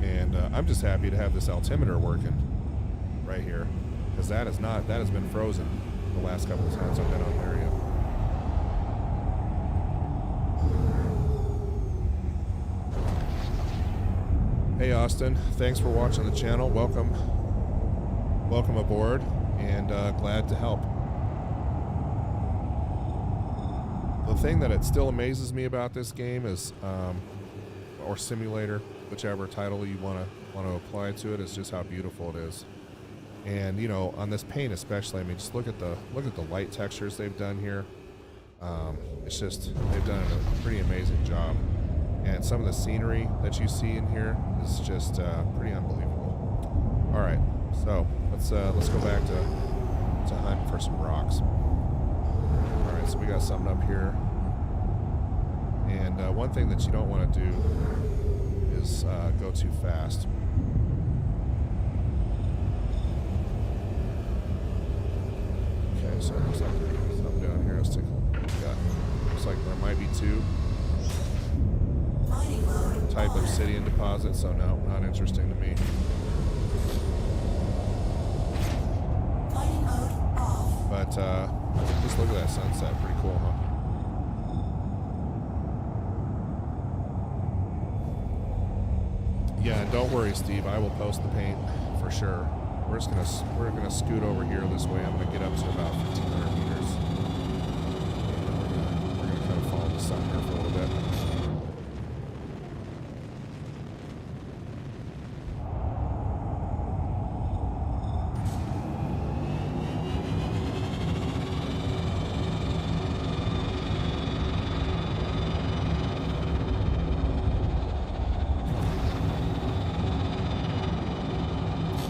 And I'm just happy to have this altimeter working right here, because that has been frozen the last couple of times I've been on Lyria. Hey Austin, thanks for watching the channel. Welcome aboard, and glad to help. The thing that it still amazes me about this game is, or simulator, whichever title you want to apply to it, is just how beautiful it is. And you know, on this paint especially, I mean, just look at the light textures they've done here. It's just, they've done a pretty amazing job. And some of the scenery that you see in here is just pretty unbelievable. All right, so let's go back to hunt for some rocks. All right, so we got something up here. And one thing that you don't want to do is go too fast. Okay, so it looks like there's something down here. Let's take a look. Looks like there might be two. Type obsidian deposit, so no, not interesting to me. But just look at that sunset, pretty cool, huh? Yeah, and don't worry, Steve, I will post the paint for sure. We're gonna scoot over here this way. I'm gonna get up to about 1,500 meters. We're gonna kind of follow the sun here for a little bit.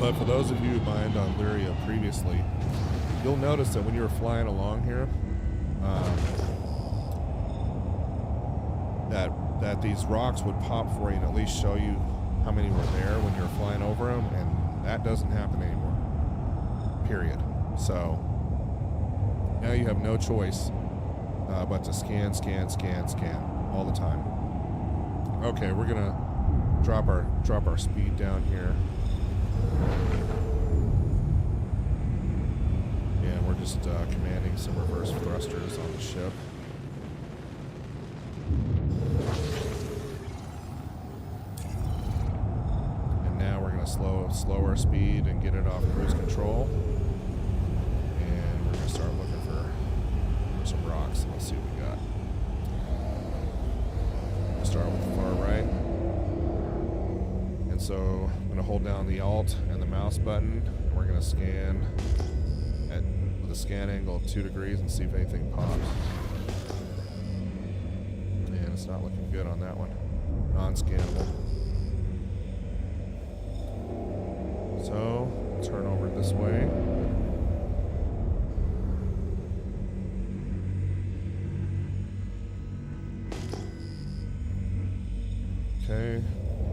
But for those of you who mined on Lyria previously, you'll notice that when you were flying along here, that these rocks would pop for you and at least show you how many were there when you were flying over them, and that doesn't happen anymore. Period. So now you have no choice but to scan all the time. Okay, we're gonna drop our speed down here. And we're just commanding some reverse thrusters on the ship. And now we're going to slow our speed and get it off cruise control. And we're going to start looking for some rocks. Let's see what we got. We'll start with the far right. So I'm going to hold down the Alt and the mouse button. And we're going to scan with a scan angle of 2 degrees and see if anything pops. And it's not looking good on that one. Non-scannable. So turn over this way. Okay.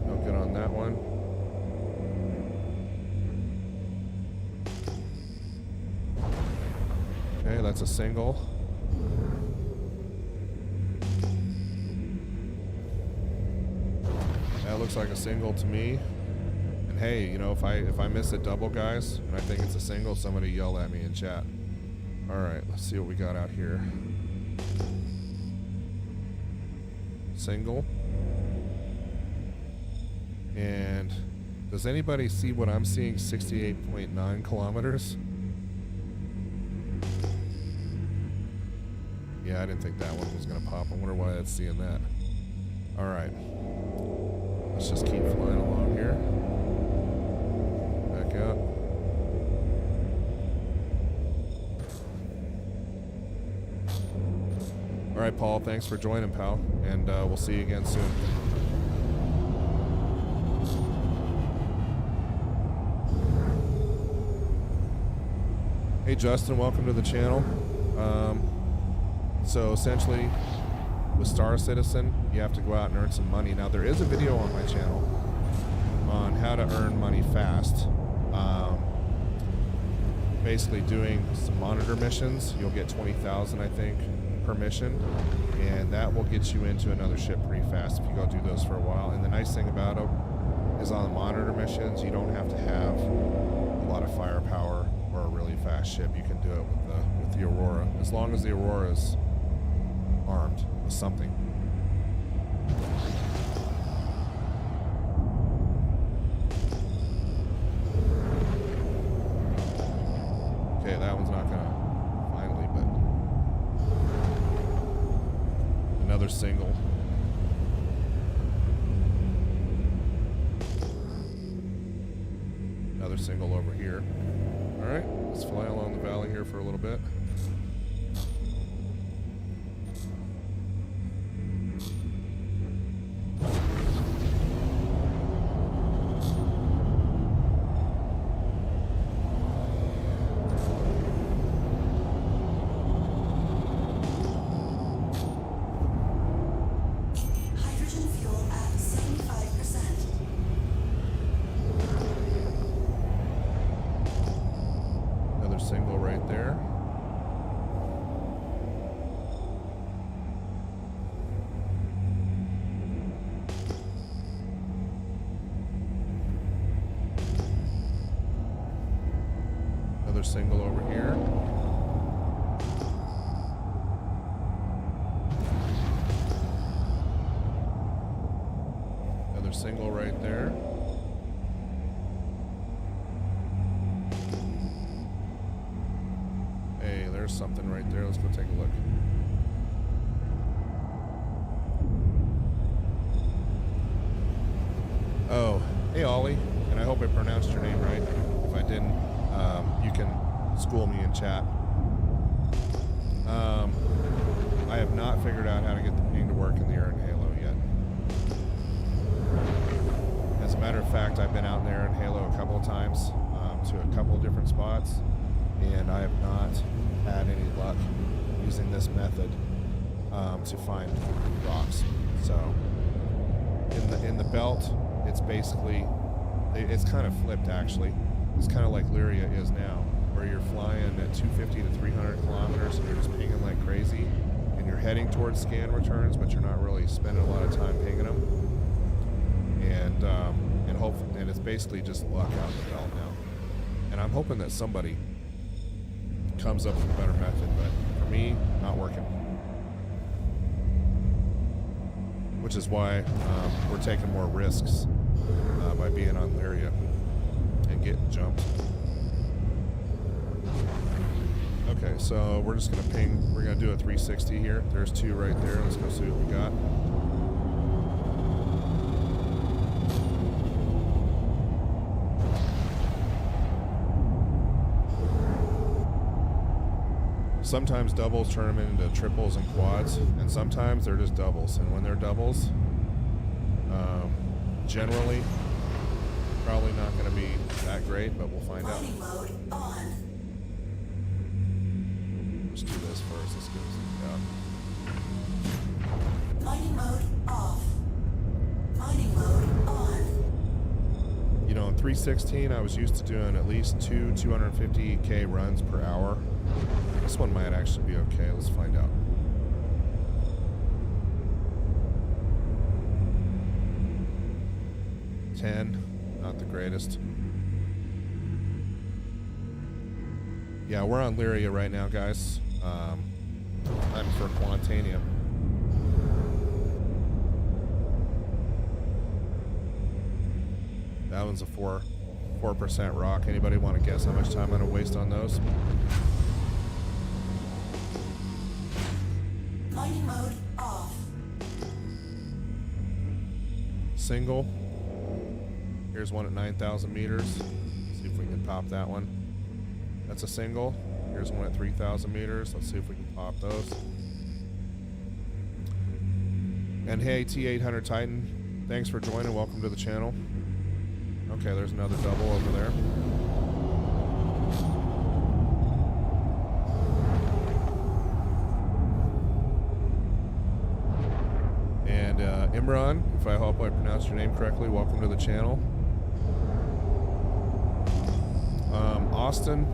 No good on that one. Okay, that's a single. That looks like a single to me. And hey, you know, if I miss a double, guys, and I think it's a single, somebody yell at me in chat. All right, let's see what we got out here. Single. And does anybody see what I'm seeing? 68.9 kilometers. Yeah, I didn't think that one was gonna pop. I wonder why it's seeing that. All right, let's just keep flying along here. Back out. All right, Paul, thanks for joining, pal, and we'll see you again soon. Hey, Justin, welcome to the channel. So essentially, with Star Citizen, you have to go out and earn some money. Now, there is a video on my channel on how to earn money fast. Basically doing some monitor missions. You'll get 20,000, I think, per mission, and that will get you into another ship pretty fast if you go do those for a while. And the nice thing about them is on the monitor missions, you don't have to have a lot of firepower or a really fast ship. You can do it with the Aurora, as long as the Aurora is armed with something. Okay, that one's not gonna finally, but another single. Another single over here. All right, let's fly along the valley here for a little bit. Hydrogen fuel at 75%. Another single right there. Another single over here. Another single right there. Hey, there's something right there. Let's go take a look. Oh, hey Ollie, and I hope I pronounced your name right. If I didn't, you can school me in chat. I have not figured out how to get the ping to work in the air in Halo yet. As a matter of fact, I've been out there in Halo a couple of times to a couple of different spots, and I have not had any luck using this method to find rocks. So in the belt, it's basically, it's kind of flipped actually. It's kind of like Lyria is now, where you're flying at 250 to 300 kilometers and you're just pinging like crazy, and you're heading towards scan returns, but you're not really spending a lot of time pinging them. And it's basically just luck out the belt now. And I'm hoping that somebody comes up with a better method, but for me, not working. Which is why we're taking more risks by being on Lyria and getting jumped. Okay, so we're just gonna ping. We're gonna do a 360 here. There's two right there. Let's go see what we got. Sometimes doubles turn them into triples and quads, and sometimes they're just doubles. And when they're doubles, generally, probably not going to be that great, but we'll find out. Mining mode on. Let's do this first. Let's get this out. Mining mode off. Mining mode on. You know, in 316, I was used to doing at least two 250K runs per hour. This one might actually be okay. Let's find out. 10. Not the greatest. Yeah, we're on Lyria right now, guys. I'm for Quantanium. That one's a 4% rock. Anybody want to guess how much time I'm gonna waste on those? Mining mode off. Single. Here's one at 9,000 meters. See if we can pop that one. That's a single. Here's one at 3,000 meters. Let's see if we can pop those. And hey, T800 Titan, thanks for joining. Welcome to the channel. Okay, there's another double over there. And Imran, if I hope I pronounced your name correctly, welcome to the channel. Austin,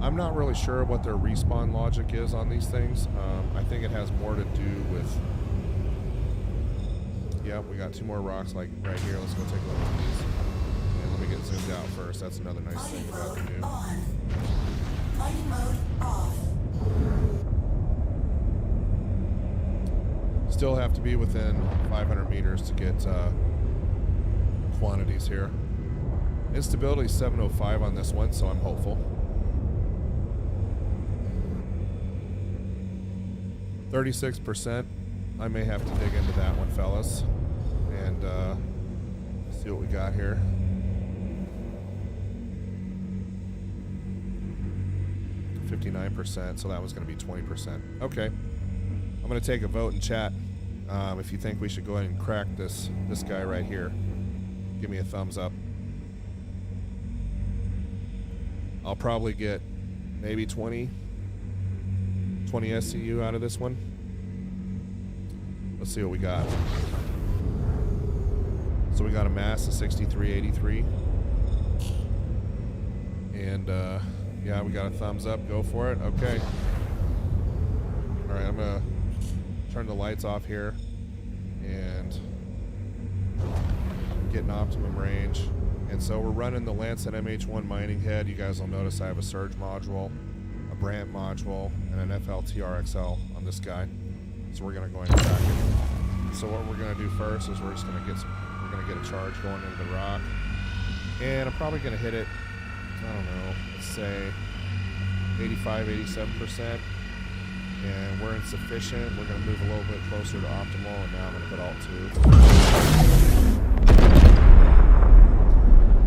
I'm not really sure what their respawn logic is on these things. I think it has more to do with... Yep, we got 2 more rocks like right here. Let's go take a look at these. And let me get zoomed out first. That's another nice thing about the new. Mining mode off. Still have to be within 500 meters to get quantities here. Instability is 705 on this one, so I'm hopeful. 36%. I may have to dig into that one, fellas, and see what we got here. %, so that was going to be 20%. Okay, I'm going to take a vote in chat. If you think we should go ahead and crack this guy right here, give me a thumbs up. I'll probably get maybe 20 SCU out of this one. Let's see what we got. So we got a mass of 6383. And yeah, we got a thumbs up. Go for it. Okay. All right, I'm gonna turn the lights off here and get an optimum range. And so we're running the Lancet MH1 mining head. You guys will notice I have a surge module, a Brant module, and an FLTRXL on this guy. So we're gonna go ahead and crack it. So what we're gonna do first is we're just gonna get a charge going into the rock. And I'm probably gonna hit it, I don't know, let's say 85, 87%. And we're insufficient. We're gonna move a little bit closer to optimal, and now I'm gonna hit alt 2.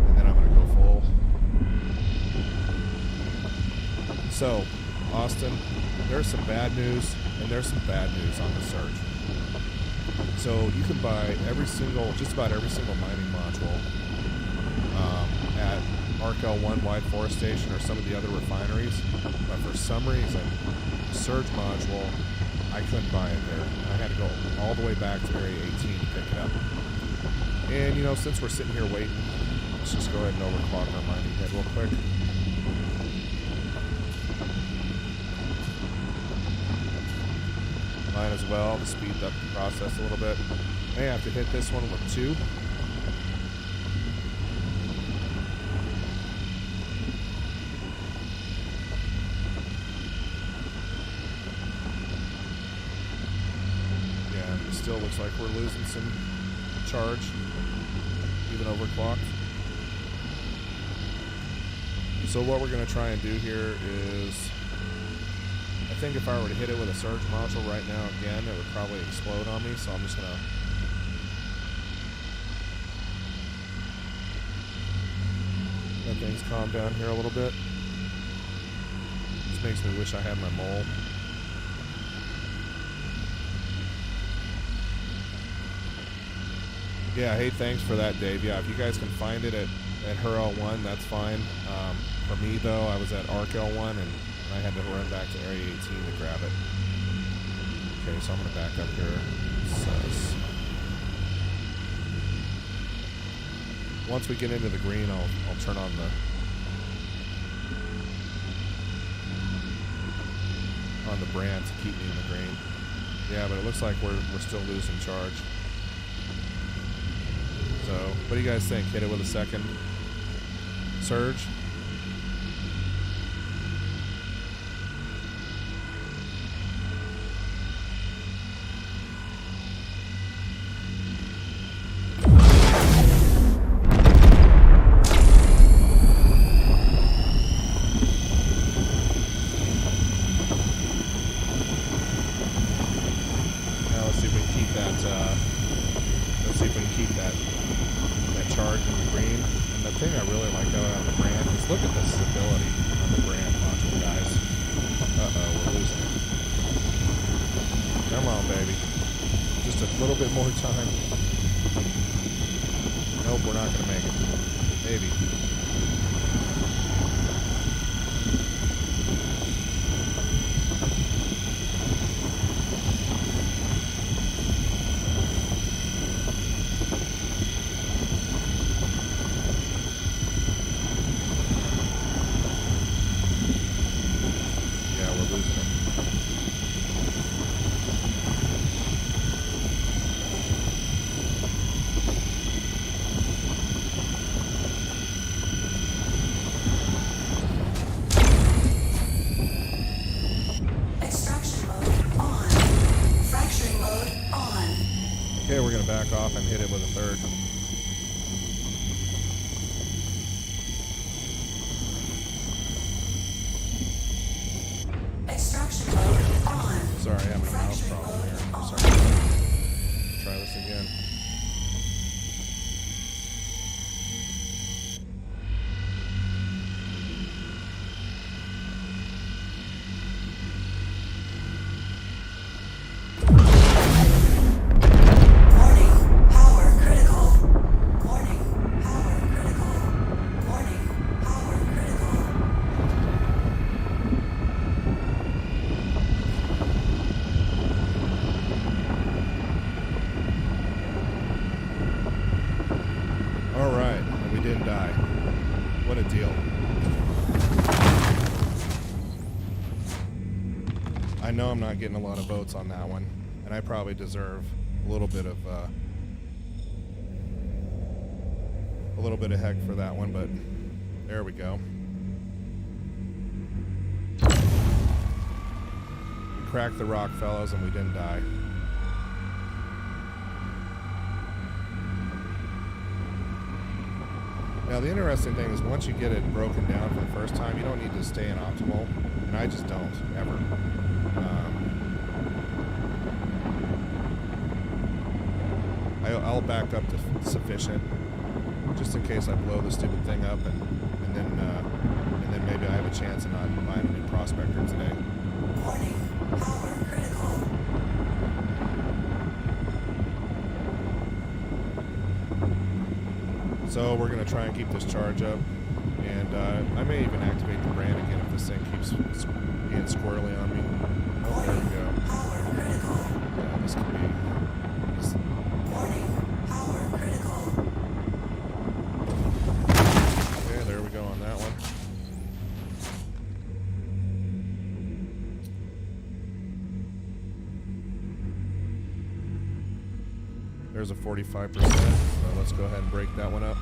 And then I'm gonna go full. So, Austin, there's some bad news and there's some bad news on the surge. So you can buy just about every single mining module at ArcL1 Wide Forest Station or some of the other refineries, but for some reason, the surge module, I couldn't buy it there. I had to go all the way back to Area 18 to pick it up. And you know, since we're sitting here waiting, let's just go ahead and overclock our mining head real quick. Might as well to speed up the process a little bit. May have to hit this one with 2. Yeah, it still looks like we're losing some charge, even overclocked. So what we're going to try and do here is, I think if I were to hit it with a surge module right now again, it would probably explode on me, so I'm just gonna let things calm down here a little bit. This makes me wish I had my mole. Yeah, hey, thanks for that, Dave. Yeah, if you guys can find it at her L1, that's fine. For me, though, I was at ARC L1, and I had to run back to Area 18 to grab it. Okay, so I'm going to back up here. Once we get into the green, I'll turn on the brand to keep me in the green. Yeah, but it looks like we're still losing charge. So, what do you guys think? Hit it with a second surge? Okay, we're going to back off and hit it with a third. Extraction mode on. Sorry, I'm having a mouse problem here. Sorry. Try this again. I know I'm not getting a lot of votes on that one, and I probably deserve a little bit of heck for that one, but there we go. We cracked the rock, fellows, and we didn't die. Now the interesting thing is once you get it broken down for the first time, you don't need to stay in optimal, and I just don't, ever. I'll back up to sufficient, just in case I blow the stupid thing up, and then maybe I have a chance of not buying a new Prospector today. Warning, power critical. So we're gonna try and keep this charge up, and I may even activate the brand again if this thing keeps being squirrely on me. Oh, there we go. Power critical. Yeah, this could be. Warning, power critical. Okay, there we go on that one. There's a 45%, so let's go ahead and break that one up.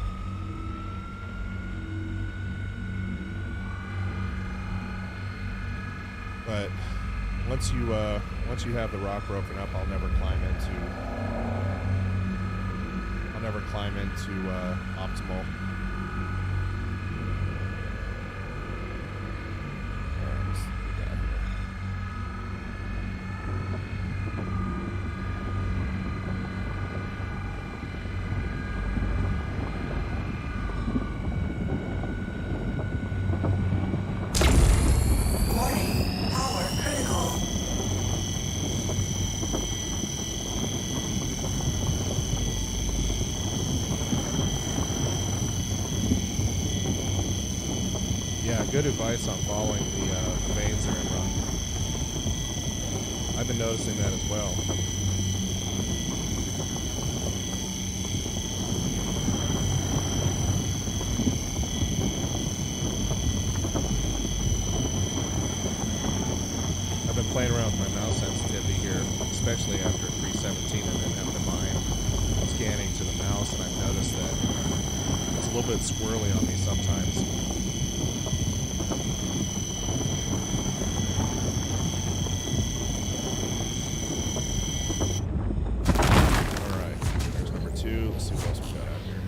But once you have the rock broken up, I'll never climb into optimal. Alright, let's do that here. Warning, power critical. Yeah, good advice on following the veins they're in, Ron. I've been noticing that as well. I've been playing around with my mouse sensitivity here, especially after 317 and then having to mine. It's scanning to the mouse, and I've noticed that it's a little bit squirrely on me sometimes. Alright, there's number 2. Let's see what else we got out here.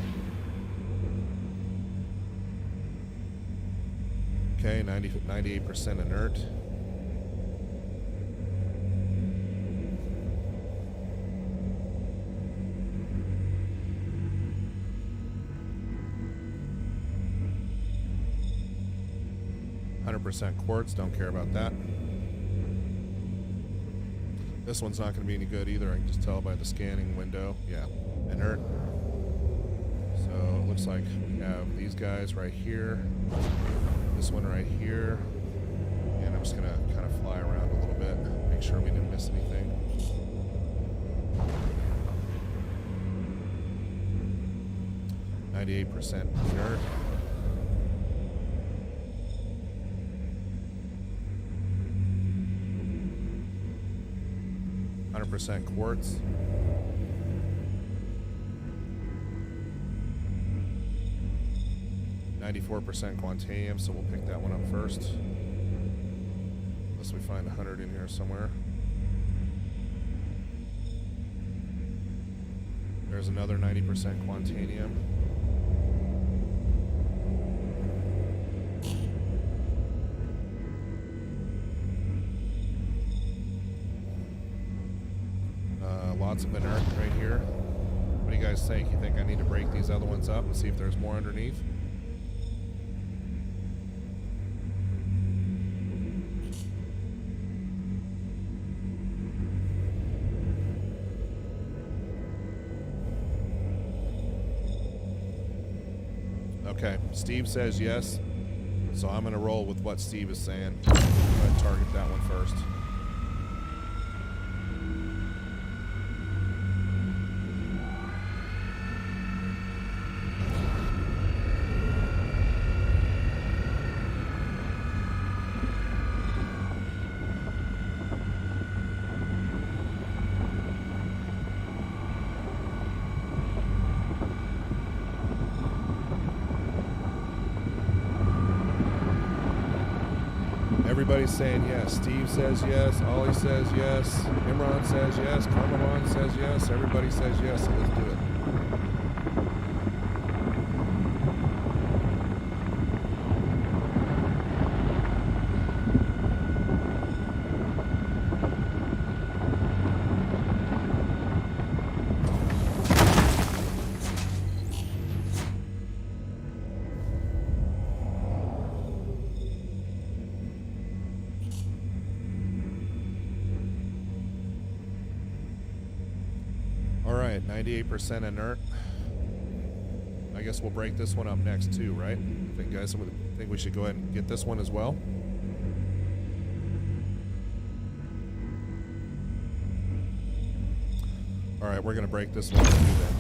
Okay, 98% inert. Quartz, don't care about that. This one's not going to be any good either. I can just tell by the scanning window. Yeah, inert. So it looks like we have these guys right here, this one right here, and I'm just going to kind of fly around a little bit, make sure we didn't miss anything. %, inert. 100% quartz. %, Quantanium, so we'll pick that one up first. Unless we find 100 in here somewhere. There's another 90% Quantanium. Lots of inert right here. What do you guys think? You think I need to break these other ones up and see if there's more underneath? Okay, Steve says yes, so I'm going to roll with what Steve is saying. Go ahead and target that one first. Everybody's saying yes. Steve says yes. Ollie says yes. Imran says yes. Karmavan says yes. Everybody says yes, so let's do it. Alright, 98% inert. I guess we'll break this one up next too, right? I think guys think we should go ahead and get this one as well. Alright, we're gonna break this one too then.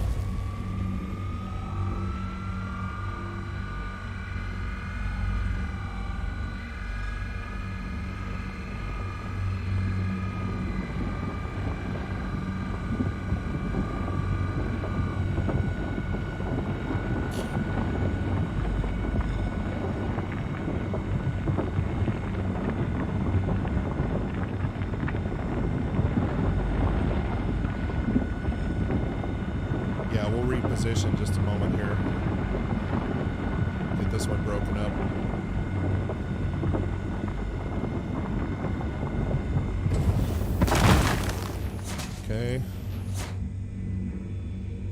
Reposition just a moment here. Get this one broken up. Okay.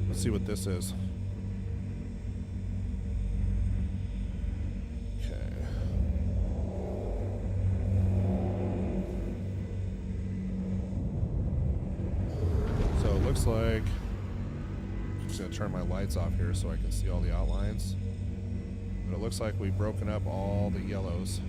Let's see what this is. Okay. So it looks like going to turn my lights off here so I can see all the outlines, but it looks like we've broken up all the yellows,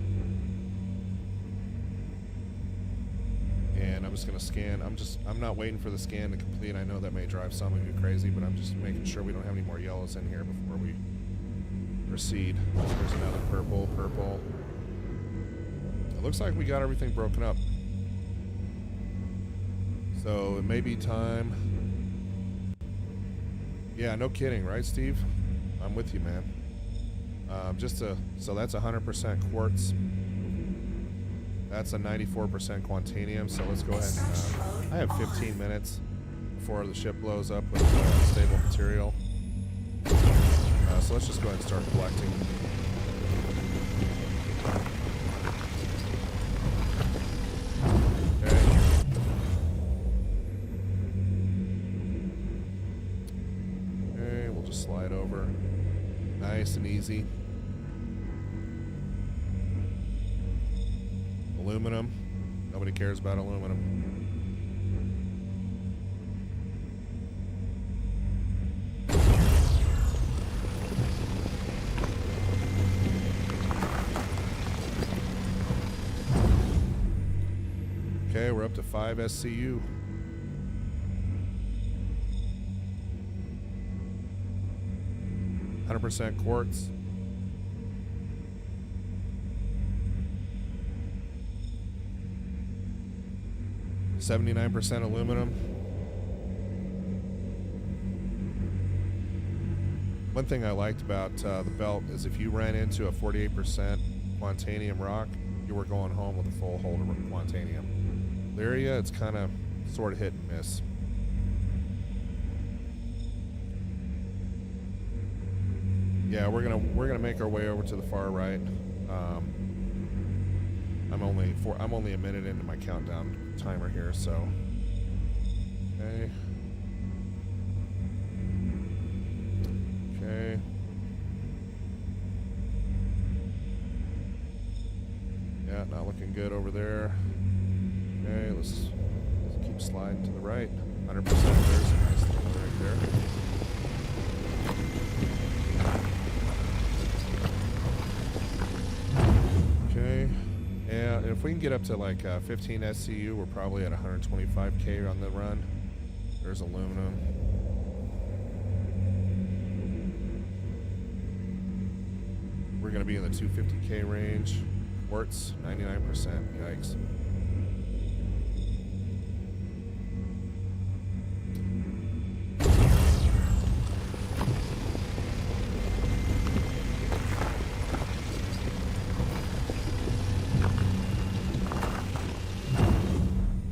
and I'm just going to scan. I'm not waiting for the scan to complete. I know that may drive some of you crazy, but I'm just making sure we don't have any more yellows in here before we proceed. There's another purple. It looks like we got everything broken up, so it may be time Yeah, no kidding, right, Steve? I'm with you, man. So that's 100% quartz. That's a 94% Quantanium. So let's go ahead and I have 15 minutes before the ship blows up with stable material. So let's just go ahead and start collecting. Okay, we'll just slide over. Nice and easy. Aluminum. Nobody cares about aluminum. Okay, we're up to 5 SCU. %, quartz. %, aluminum. One thing I liked about the belt is if you ran into a 48% Quantanium rock, you were going home with a full hold of Quantanium. Lyria, it's kind of sort of hit and miss. Yeah, we're gonna make our way over to the far right. I'm only a minute into my countdown timer here, so okay. Okay. Yeah, not looking good over there. Okay, let's keep sliding to the right. 100%. There's a nice little right there. Okay. Yeah, and if we can get up to like 15 SCU, we're probably at 125K on the run. There's aluminum. We're going to be in the 250K range. Quartz, 99%. Yikes.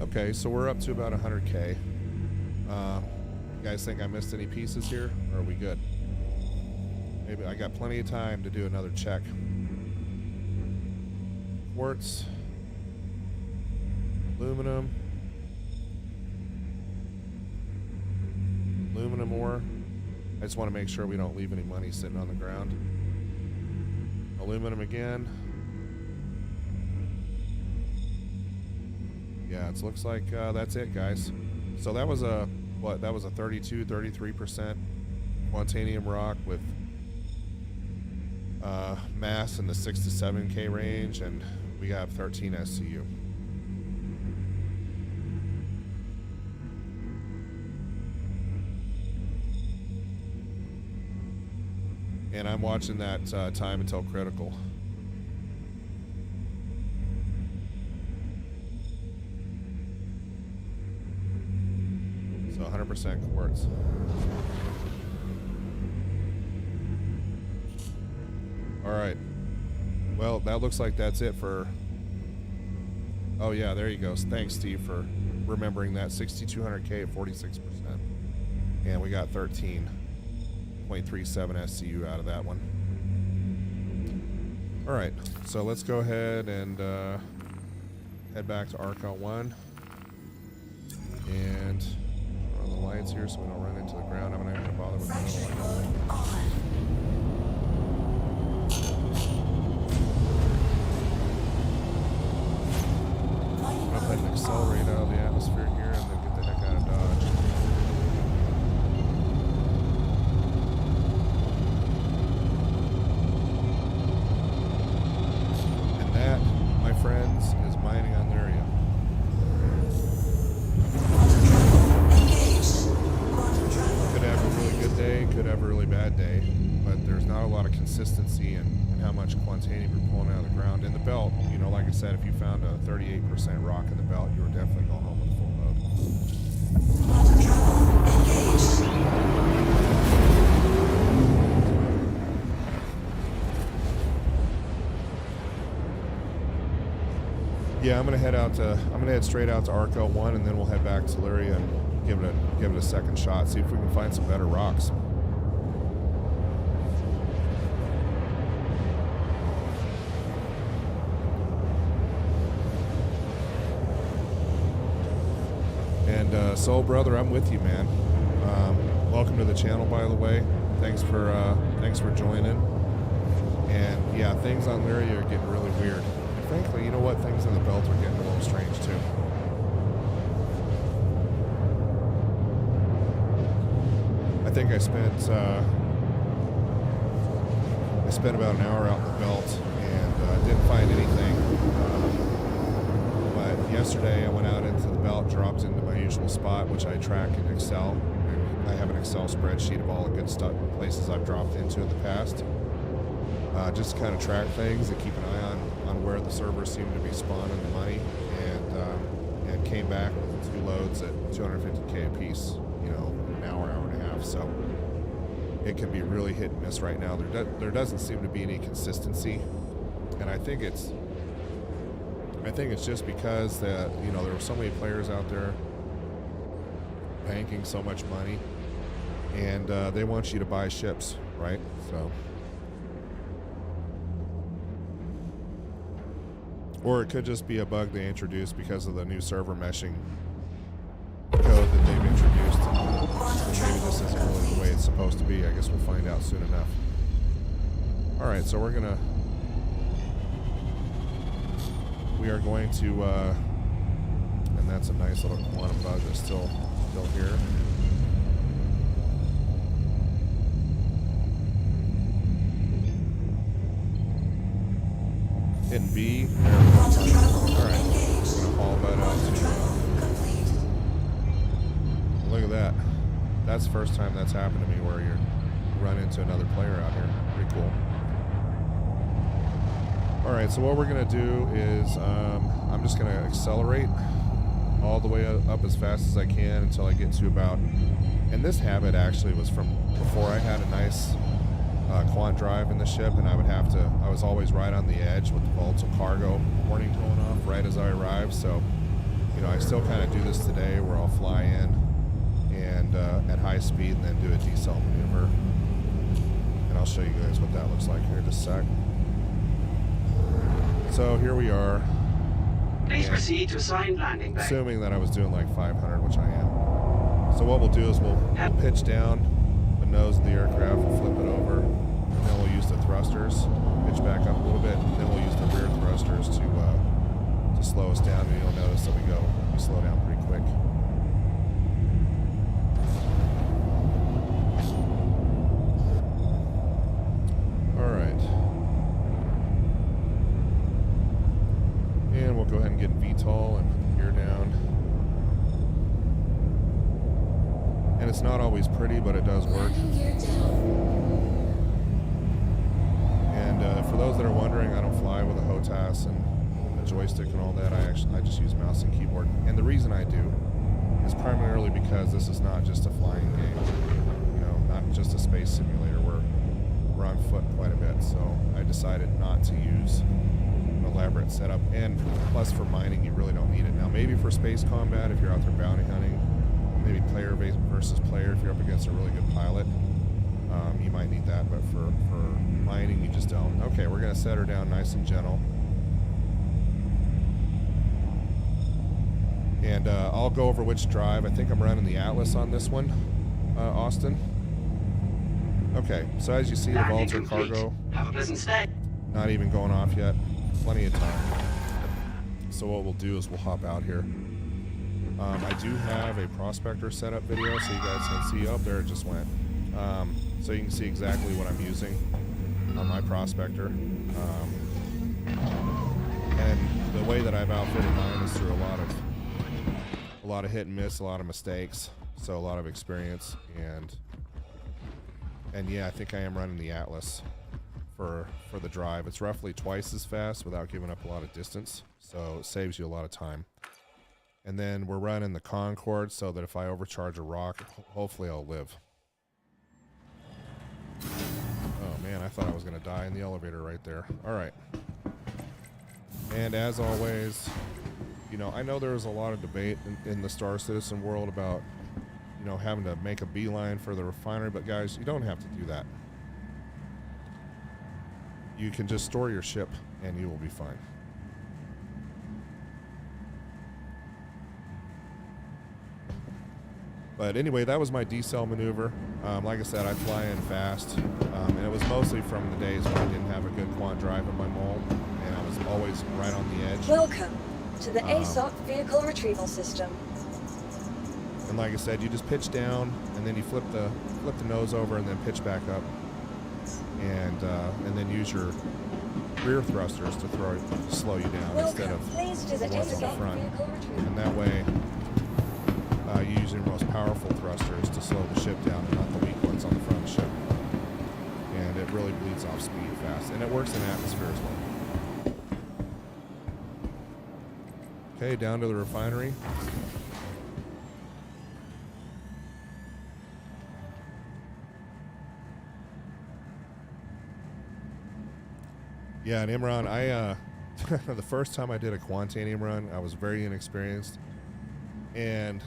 Okay, so we're up to about 100K. You guys think I missed any pieces here? Or are we good? Maybe I got plenty of time to do another check. Quartz. Aluminum. Aluminum ore. I just want to make sure we don't leave any money sitting on the ground. Aluminum again. Yeah, it looks like that's it, guys. So that was a, what, that was a 32, 33% Quantanium rock with mass in the 6 to 7K range, and we got 13 SCU. And I'm watching that time until critical. So 100% quartz. All right. Well, that looks like that's it for... Oh, yeah, there you go. Thanks, Steve, for remembering that. 6,200K at 46%. And we got 13.37 SCU out of that one. All right. So let's go ahead and head back to Archon 1. And turn on the lights here so we don't run into the ground. I'm not even going to bother with the lights. I'm going to accelerate out of the atmosphere here and then get the heck out of Dodge. And that, my friends, is mining on Lyria. Could have a really good day, could have a really bad day, but there's not a lot of consistency in how much Quantanium you're pulling out of the ground. In the belt, you know, like I said, if you found a 38% rock in the belt, you were definitely going home with a full load. Yeah, I'm gonna head straight out to Arc L1, and then we'll head back to Lyria and give it a second shot. See if we can find some better rocks. And Soul Brother, I'm with you, man. Welcome to the channel, by the way. Thanks for joining. And yeah, things on Lyria are getting really weird. And frankly, you know what? Things in the belt are getting a little strange too. I think I spent about an hour out in the belt and didn't find anything. But yesterday I went out into the belt, dropped into my usual spot, which I track in Excel. And I have an Excel spreadsheet of all the good stuff, places I've dropped into in the past. Just to kind of track things and keep an eye on where the servers seem to be spawning the money, and came back with 2 loads at 250K a piece, you know, an hour and a half. So it can be really hit and miss right now. There doesn't seem to be any consistency, and I think it's just because that, you know, there were so many players out there banking so much money, and they want you to buy ships, right? So. Or it could just be a bug they introduced because of the new server meshing code that they've introduced. And maybe this isn't really the way it's supposed to be. I guess we'll find out soon enough. Alright, so we are going to, and that's a nice little quantum bug that's still here. Hitting B. Alright, we're gonna haul that out too. Look at that. That's the first time that's happened to me where you run into another player out here. Pretty cool. Alright, so what we're gonna do is I'm just gonna accelerate all the way up as fast as I can until I get to about, and this habit actually was from before I had a nice quant drive in the ship, and I was always right on the edge with the volatile cargo warning going off right as I arrived. So, you know, I still kind of do this today where I'll fly in and at high speed and then do a decel maneuver. And I'll show you guys what that looks like here in just a sec. So here we are. Please proceed to assigned landing bay. Assuming that I was doing like 500, which I am. So what we'll do is we'll pitch down the nose of the aircraft, we'll flip it over, and then we'll use the thrusters, pitch back up a little bit, and then we'll use the rear thrusters to slow us down, and you'll notice that we slow down pretty quick. Alright. And we'll go ahead and get VTOL and put the gear down. And it's not always pretty, but it does work. And for those that are wondering, I don't fly with a HOTAS and a joystick and all that. I just use mouse and keyboard. And the reason I do is primarily because this is not just a flying game. You know, not just a space simulator. We're on foot quite a bit. So I decided not to use an elaborate setup. And plus for mining, you really don't need it. Now maybe for space combat, if you're out there bounty hunting, maybe player versus player, if you're up against a really good pilot, you might need that, but for mining, you just don't. Okay, we're going to set her down nice and gentle. And I'll go over which drive. I think I'm running the Atlas on this one, Austin. Okay, so as you see, the Vulture cargo, have a pleasant stay. Not even going off yet. Plenty of time. So what we'll do is we'll hop out here. I do have a Prospector setup video, so you guys can see. Oh, there it just went. So you can see exactly what I'm using on my Prospector. And the way that I've outfitted mine is through a lot of hit and miss, a lot of mistakes, so a lot of experience, and yeah, I think I am running the Atlas for the drive. It's roughly twice as fast without giving up a lot of distance, so it saves you a lot of time. And then we're running the Concorde so that if I overcharge a rock, hopefully I'll live. Oh man, I thought I was going to die in the elevator right there. All right. And as always, you know, I know there was a lot of debate in the Star Citizen world about, you know, having to make a beeline for the refinery, but guys, you don't have to do that. You can just store your ship and you will be fine. But anyway, that was my decel maneuver. Like I said, I fly in fast, and it was mostly from the days when I didn't have a good quant drive in my mold, and I was always right on the edge. Welcome to the ASOC vehicle retrieval system. And like I said, you just pitch down, and then you flip the nose over, and then pitch back up, and then use your rear thrusters to slow you down instead of Please do the the ones on the ASOC front. vehicle retrieval. And that way, you use your most powerful thrusters to slow the ship down, and not the weak ones on the front of the ship. And it really bleeds off speed fast, and it works in atmosphere as well. Okay, down to the refinery. Yeah, and Imran, I the first time I did a Quantanium run, I was very inexperienced, and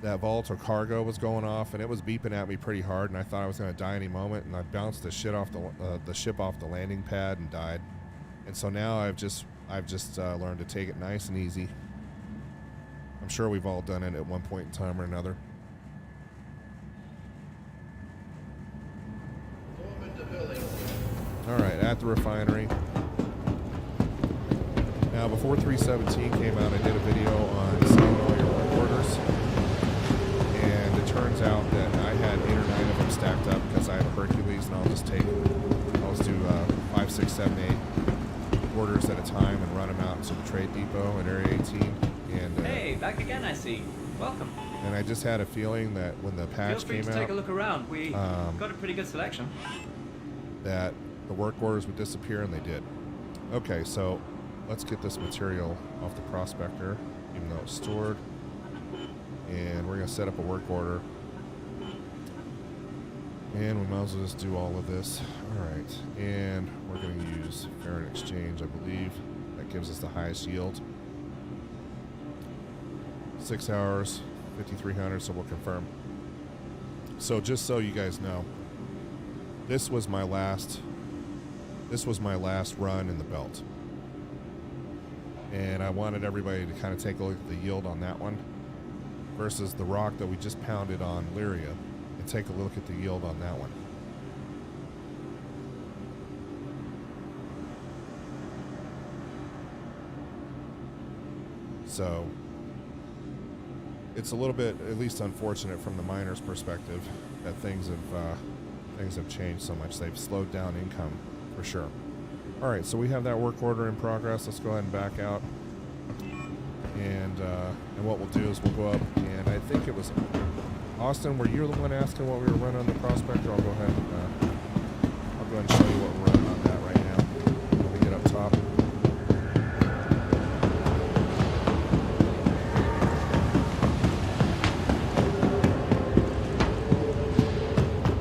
that vault or cargo was going off, and it was beeping at me pretty hard, and I thought I was going to die any moment, and I bounced the ship off the landing pad and died. And so now I've just learned to take it nice and easy. I'm sure we've all done it at one point in time or another. All right, at the refinery. Now, before 317 came out, I did a video on selling all your work orders. And it turns out that I had 8 or 9 of them stacked up because I have a Hercules, and I'll just do 5, 6, 7, 8 orders at a time and run them out to the trade depot at Area 18. And Hey, back again, I see. Welcome. And I just had a feeling that when the patch Feel free came to out, take a look around. We got a pretty good selection. that the work orders would disappear, and they did. Okay, so let's get this material off the Prospector, even though it's stored. And we're going to set up a work order. And we might as well just do all of this. Alright, and we're going to use Fair and Exchange, I believe. That gives us the highest yield. 6 hours, 5,300, so we'll confirm. So just so you guys know, this was my last run in the belt. And I wanted everybody to kind of take a look at the yield on that one versus the rock that we just pounded on Lyria, and take a look at the yield on that one. So it's a little bit, at least unfortunate from the miner's perspective, that things have changed so much. They've slowed down income for sure. All right, so we have that work order in progress. Let's go ahead and back out. And what we'll do is we'll go up, and I think it was Austin, were you the one asking what we were running on the Prospector? I'll go ahead and show you what we're running on that right now. Let me get up top.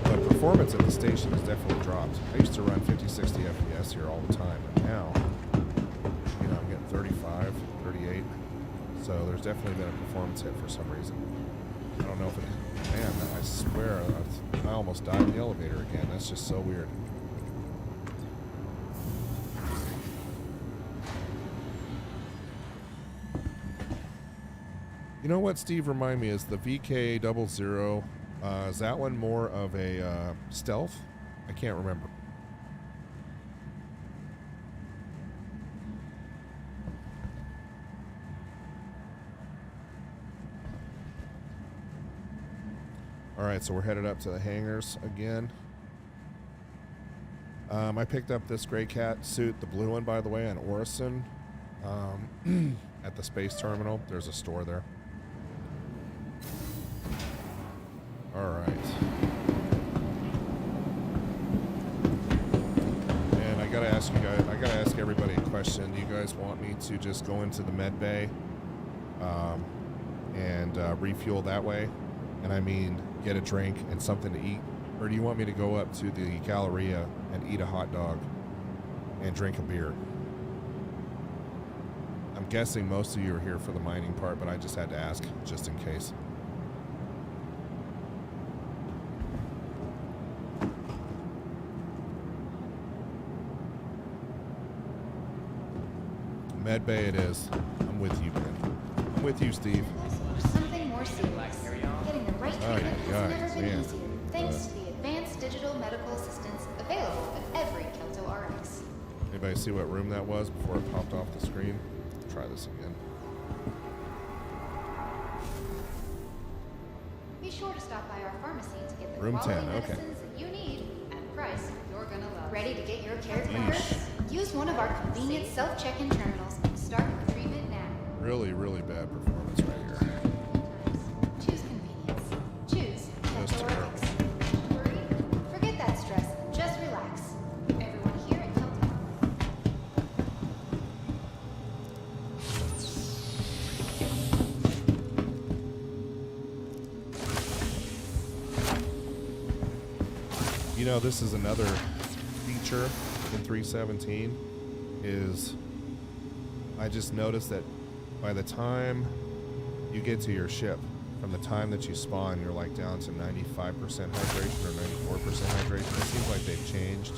But performance at the station has definitely dropped. I used to run 50, 60 FPS here all the time, and now, you know, I'm getting 35, 38. So there's definitely been a performance hit for some reason. I don't know if it... Man, I swear, I almost died in the elevator again. That's just so weird. You know what, Steve, remind me, is the VK00, is that one more of a stealth? I can't remember. Alright, so we're headed up to the hangars again. I picked up this Grey Cat suit, the blue one, by the way, on Orison, at the space terminal. There's a store there. Alright. And I gotta ask you guys, I gotta ask everybody a question. Do you guys want me to just go into the med bay and refuel that way? And I mean, get a drink and something to eat? Or do you want me to go up to the Galleria and eat a hot dog and drink a beer? guessing most of you are here for the mining part, but I just had to ask just in case. Med Bay it is. I'm with you, man. I'm with you, Steve. Something more serious. Getting the right treatment has never been easier, thanks to the advanced digital medical assistance available at every Kelto RX. Anybody see what room that was before it popped off the screen? Try this again. Be sure to stop by our pharmacy to get the Room quality 10, okay. medicines that you need at a price you're gonna love. Ready to get your care quicker? Use one of our convenient self-check-in terminals and start your treatment now. Really, really bad performance right here. Choose convenience. Choose That's Kelto terrible. RX. Don't worry. Forget that stress. Just relax. Everyone here at Kelto. You know, this is another feature in 317 is I just noticed that by the time you get to your ship, from the time that you spawn, you're like down to 95% hydration or 94% hydration. It seems like they've changed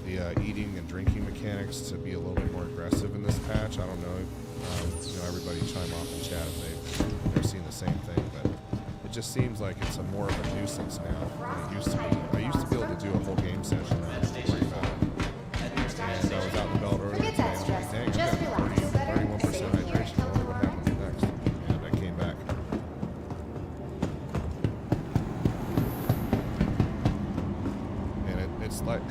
the eating and drinking mechanics to be a little bit more aggressive in this patch. I don't know. You know, everybody chime off in chat if they're seeing the same thing, but it just seems like it's a more of a nuisance now than it used to be. I used to be able to do a whole game session and not have to worry about it. And I was out in the belt earlier Forget today, that and I'm stress. like, dang, Just I've got relax. 31% Safe here at hydration. I wonder what Kelto happens next. And I came back. And it's like,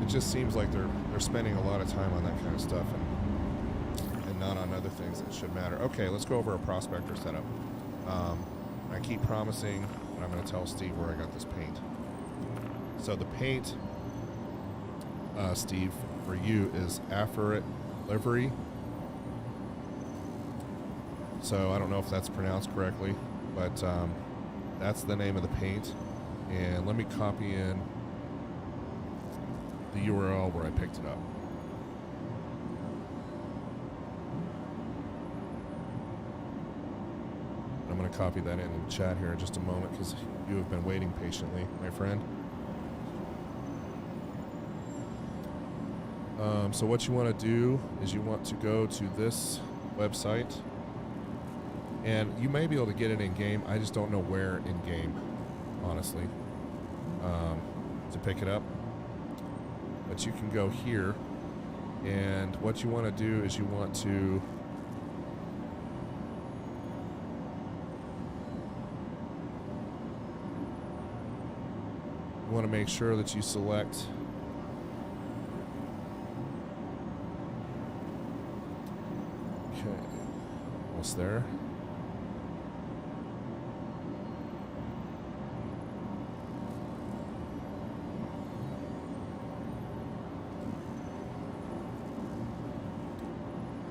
it just seems like they're spending a lot of time on that kind of stuff and not on other things that should matter. Okay, let's go over a prospector setup. I keep promising, and I'm going to tell Steve where I got this paint. So the paint, Steve, for you is Afferent Livery. So I don't know if that's pronounced correctly, but that's the name of the paint. And let me copy in the URL where I picked it up. I'm going to copy that in the chat here in just a moment because you have been waiting patiently, my friend. So what you want to do is you want to go to this website, and you may be able to get it in game. I just don't know where in game, honestly, to pick it up. But you can go here, and what you want to do is you want to make sure that you select almost there.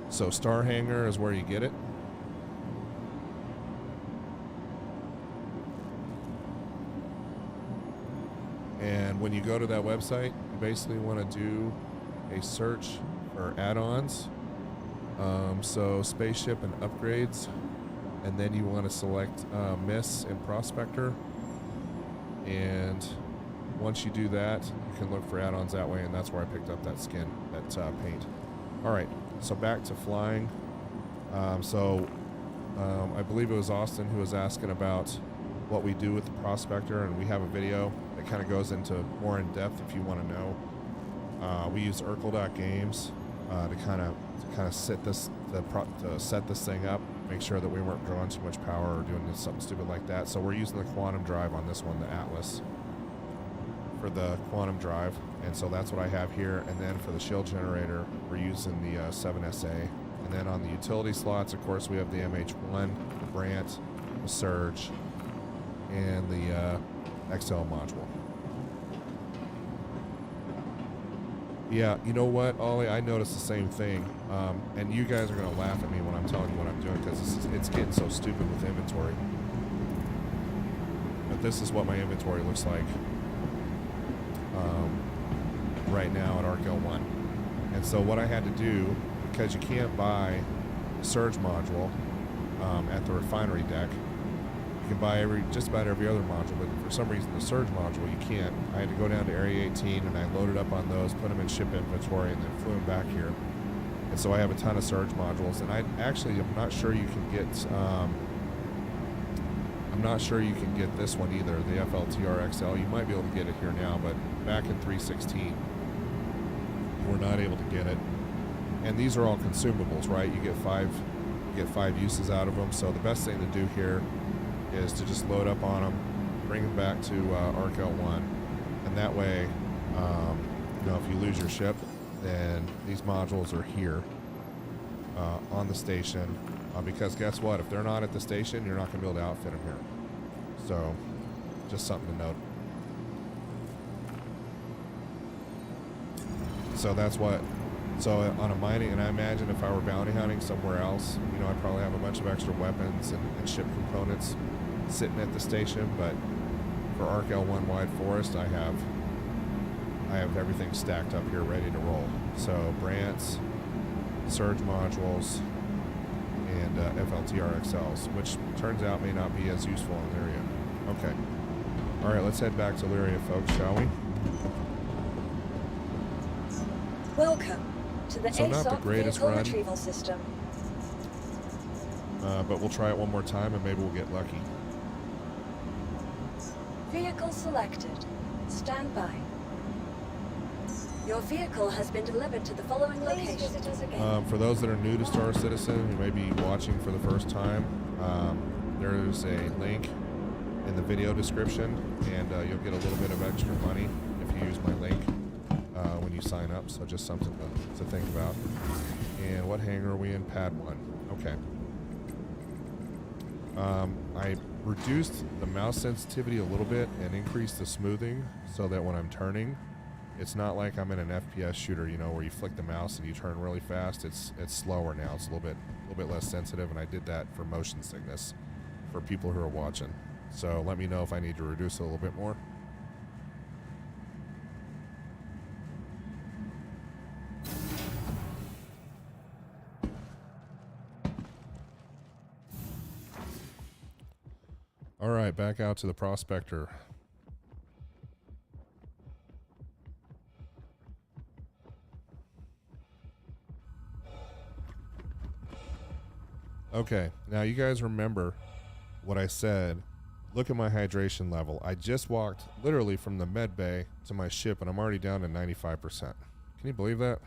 So Star Hangar is where you get it. And when you go to that website, you basically want to do a search for add-ons. So spaceship and upgrades, and then you want to select Miss and Prospector. And once you do that, you can look for add-ons that way, and that's where I picked up that skin, that paint. All right, so back to flying. I believe it was Austin who was asking about what we do with the Prospector, and we have a video that kind of goes into more in depth if you want to know. We use Urkel.games to kind of set this thing up, make sure that we weren't drawing too much power or doing something stupid like that. So we're using the quantum drive on this one, the Atlas, for the quantum drive, and so that's what I have here. And then for the shield generator, we're using the 7SA. And then on the utility slots, of course, we have the MH1, the Brant, the Surge, and the XL module. Yeah, you know what, Ollie? I noticed the same thing, and you guys are going to laugh at me when I'm telling you what I'm doing because it's getting so stupid with inventory. But this is what my inventory looks like right now at ArcL1. And so what I had to do, because you can't buy a surge module at the refinery deck. You can buy just about every other module, but for some reason the surge module you can't. I had to go down to Area 18 and I loaded up on those, put them in ship inventory, and then flew them back here. And so I have a ton of surge modules, and I'm not sure you can get. I'm not sure you can get this one either, the FLTR XL. You might be able to get it here now, but back in 3.16, we're not able to get it. And these are all consumables, right? You get five uses out of them. So the best thing to do here is to just load up on them, bring them back to ARC-L1, and that way, if you lose your ship, then these modules are here on the station. Because guess what? If they're not at the station, you're not going to be able to outfit them here. So, just something to note. So that's what. So on a mining, and I imagine if I were bounty hunting somewhere else, I'd probably have a bunch of extra weapons and ship components sitting at the station. But for ARC-L1 Wide Forest, I have everything stacked up here, ready to roll. So Brants, surge modules, and FLTR XLs, which turns out may not be as useful in Lyria. Okay. All right, let's head back to Lyria, folks, shall we? Welcome to the So not the ASOP greatest vehicle run. retrieval system. But we'll try it one more time, and maybe we'll get lucky. Vehicle selected. Stand by. Your vehicle has been delivered to the following location. Visit us again. For those that are new to Star Citizen, who may be watching for the first time, there's a link in the video description, and you'll get a little bit of extra money if you use my link when you sign up. So just something to think about. And what hangar are we in? Pad 1. Okay. I reduced the mouse sensitivity a little bit and increased the smoothing so that when I'm turning, it's not like I'm in an FPS shooter, where you flick the mouse and you turn really fast. It's slower now. It's a little bit less sensitive, and I did that for motion sickness for people who are watching. So let me know if I need to reduce it a little bit more. All right, back out to the Prospector. Okay, now you guys remember what I said. Look at my hydration level. I just walked literally from the med bay to my ship, and I'm already down to 95%. Can you believe that?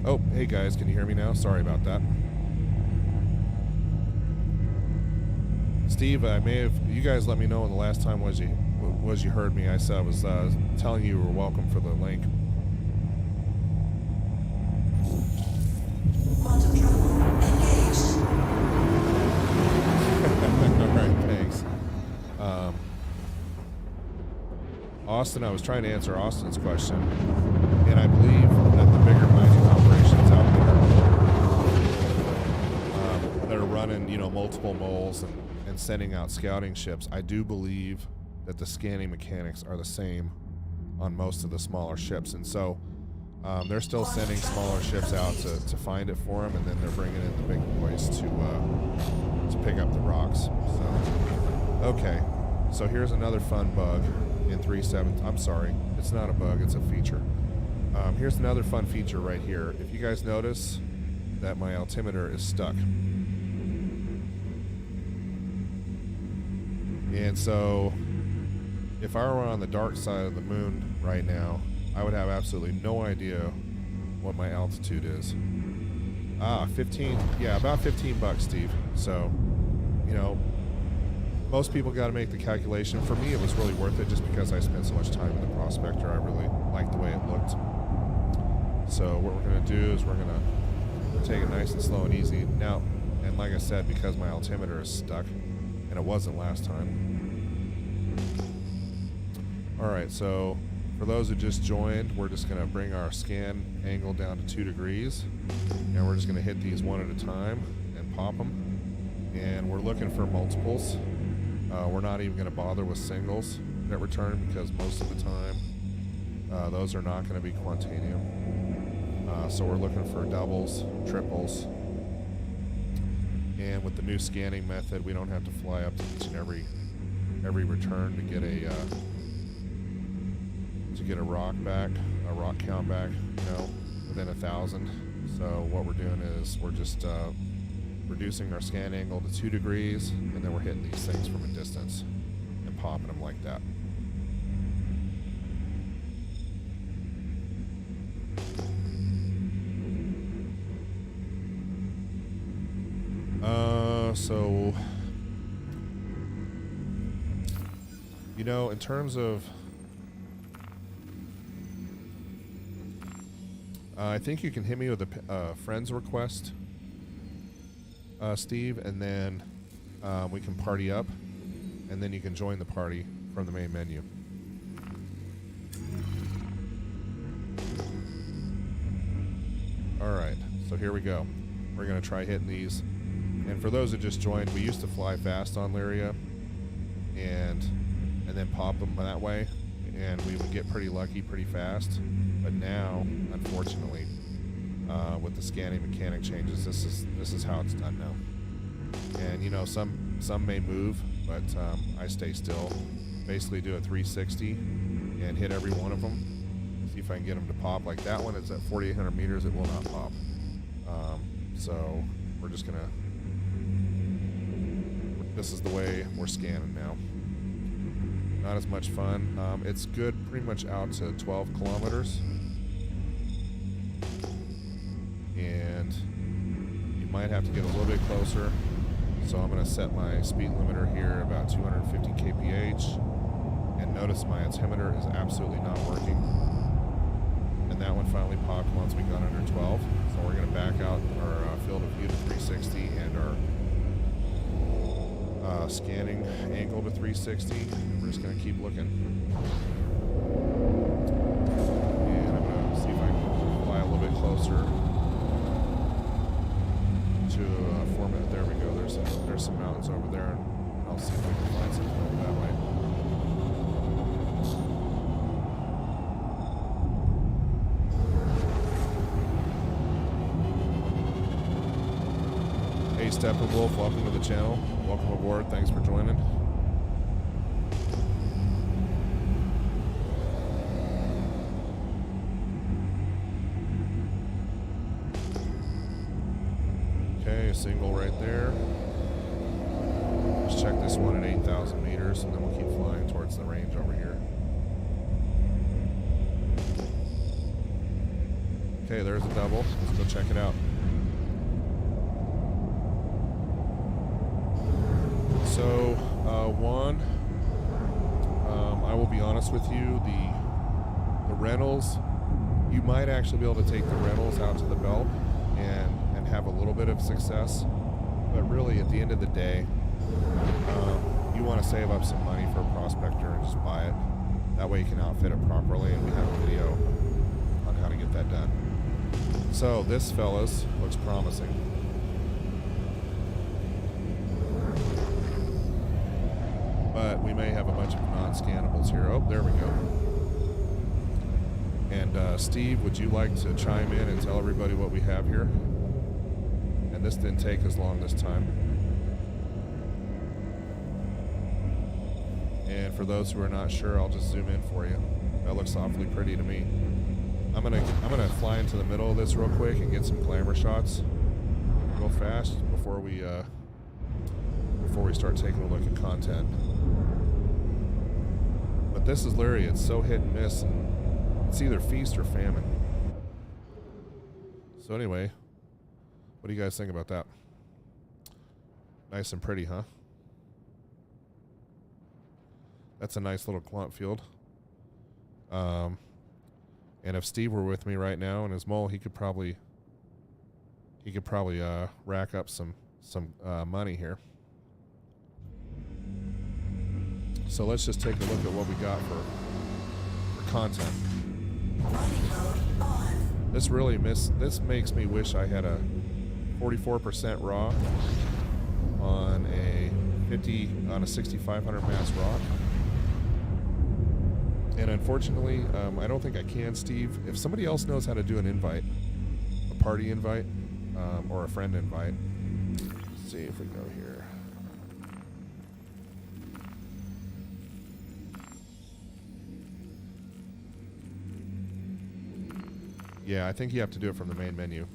Oh, hey guys, can you hear me now? Sorry about that. Steve, I may have, you guys let me know when the last time was you heard me. I said I was telling you were welcome for the link. Quantum travel engaged. All right, thanks. Austin, I was trying to answer Austin's question, and I believe that the bigger mining operations out there that are running, you know, multiple moles and sending out scouting ships, I do believe that the scanning mechanics are the same on most of the smaller ships, and so they're still sending smaller ships out to find it for them, and then they're bringing in the big boys to pick up the rocks. So, okay, so here's another fun bug in 3.7. I'm sorry, it's not a bug, it's a feature. Here's another fun feature right here. If you guys notice that my altimeter is stuck. And so if I were on the dark side of the moon right now, I would have absolutely no idea what my altitude is. 15, yeah, about $15, Steve. So, you know, most people got to make the calculation. For me, it was really worth it just because I spent so much time in the Prospector. I really liked the way it looked. So what we're going to do is we're going to take it nice and slow and easy. Now, and like I said, because my altimeter is stuck, and it wasn't last time. All right, so for those who just joined, we're just going to bring our scan angle down to 2 degrees, and we're just going to hit these one at a time and pop them. And we're looking for multiples. We're not even going to bother with singles that return because most of the time those are not going to be Quantanium. So we're looking for doubles, triples, and with the new scanning method, we don't have to fly up to each and every return to get a rock back, a rock count back, you know, within 1,000. So what we're doing is we're just reducing our scan angle to 2 degrees, and then we're hitting these things from a distance and popping them like that. So, you know, in terms of, I think you can hit me with a friend's request, Steve, and then we can party up, and then you can join the party from the main menu. Alright, so here we go. We're going to try hitting these. And for those who just joined, we used to fly fast on Lyria and then pop them that way, and we would get pretty lucky pretty fast. But now, unfortunately, with the scanning mechanic changes, this is how it's done now. And you know, some may move, but I stay still. Basically, do a 360 and hit every one of them. See if I can get them to pop. Like that one, it's at 4,800 meters. It will not pop. So we're just gonna. This is the way we're scanning now. Not as much fun. It's good pretty much out to 12 kilometers. And you might have to get a little bit closer. So I'm going to set my speed limiter here about 250 kph. And notice my altimeter is absolutely not working. And that one finally popped once we got under 12. So we're going to back out our field of view to 360 and our scanning angle to 360. We're just going to keep looking. And I'm going to see if I can fly a little bit closer to format. There we go. There's some mountains over there, and I'll see if I can find something over that way. Hey Steppenwolf, welcome to the channel. Welcome aboard. Thanks for joining. Okay, a single right there. Let's check this one at 8,000 meters, and then we'll keep flying towards the range over here. Okay, there's a double. Let's go check it out. So, Juan, I will be honest with you, the rentals, you might actually be able to take the rentals out to the belt and have a little bit of success. But really, at the end of the day, you want to save up some money for a Prospector and just buy it. That way you can outfit it properly, and we have a video on how to get that done. So this, fellas, looks promising. But we may have a bunch of non-scannables here. Oh, there we go. And Steve, would you like to chime in and tell everybody what we have here? And this didn't take as long this time. And for those who are not sure, I'll just zoom in for you. That looks awfully pretty to me. I'm gonna fly into the middle of this real quick and get some glamour shots real fast before we start taking a look at content. But this is Lyria. It's so hit and miss, and it's either feast or famine. So anyway, what do you guys think about that? Nice and pretty, huh? That's a nice little quant field. And if Steve were with me right now in his mole, he could probably rack up some money here. So let's just take a look at what we got for content. This makes me wish I had a 44% raw on a 6500 mass rock. And unfortunately, I don't think I can, Steve. If somebody else knows how to do an invite, a party invite, or a friend invite, let's see if we go here. Yeah, I think you have to do it from the main menu.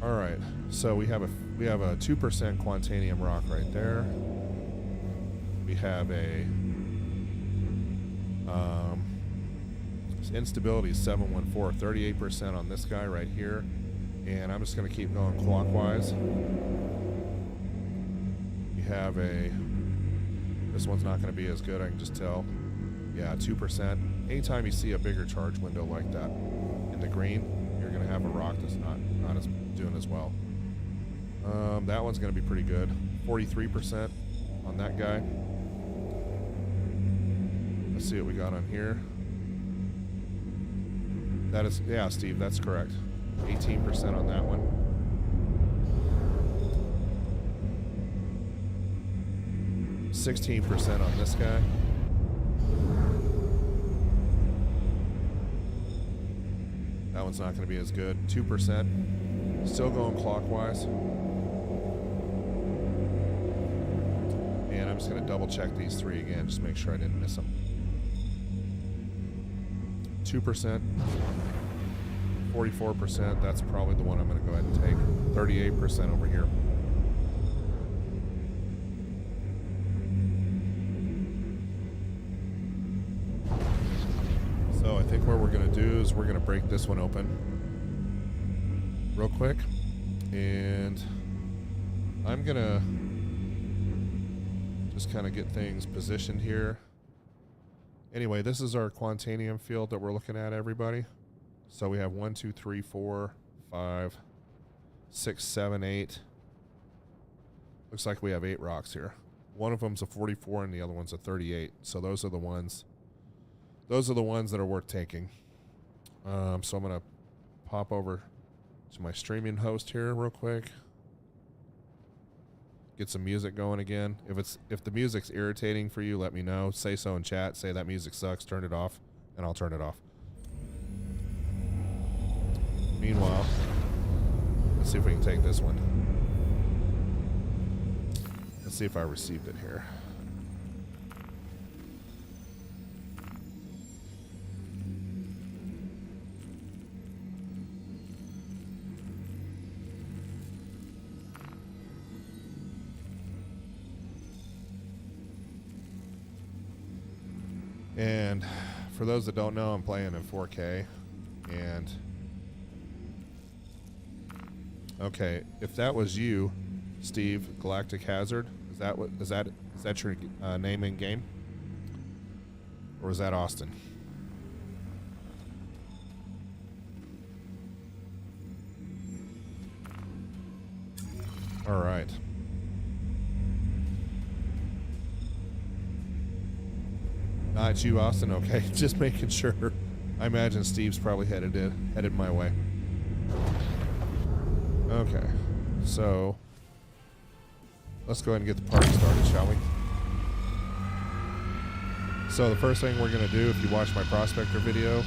All right, so we have a 2% Quantanium rock right there. We have a instability is 714, 38% on this guy right here, and I'm just going to keep going clockwise. We have this one's not going to be as good, I can just tell. Yeah, 2%. Anytime you see a bigger charge window like that in the green, you're going to have a rock that's not as doing as well. That one's going to be pretty good. 43% on that guy. Let's see what we got on here. That is, yeah, Steve, that's correct. 18% on that one. %16 on this guy. That one's not going to be as good. 2%. Still going clockwise. And I'm just going to double check these three again, just to make sure I didn't miss them. 2%. 44%. That's probably the one I'm going to go ahead and take. 38% over here. So I think what we're going to do is we're going to break this one open real quick, and I'm going to just kind of get things positioned here. Anyway, this is our Quantanium field that we're looking at, everybody. So we have 1, 2, 3, 4, 5, 6, 7, 8. Looks like we have 8 rocks here. One of them's a 44 and the other one's a 38. So those are the ones that are worth taking. So I'm going to pop over to my streaming host here real quick. Get some music going again. If the music's irritating for you, let me know. Say so in chat. Say that music sucks. Turn it off, and I'll turn it off. Meanwhile, let's see if we can take this one. Let's see if I received it here. And for those that don't know, I'm playing in 4K. And okay, if that was you, Steve, Galactic Hazard, is that your name in game, or is that Austin? All right. Not you, Austin. Okay, just making sure. I imagine Steve's probably headed my way. Okay, so let's go ahead and get the party started, shall we? So the first thing we're gonna do, if you watch my Prospector video,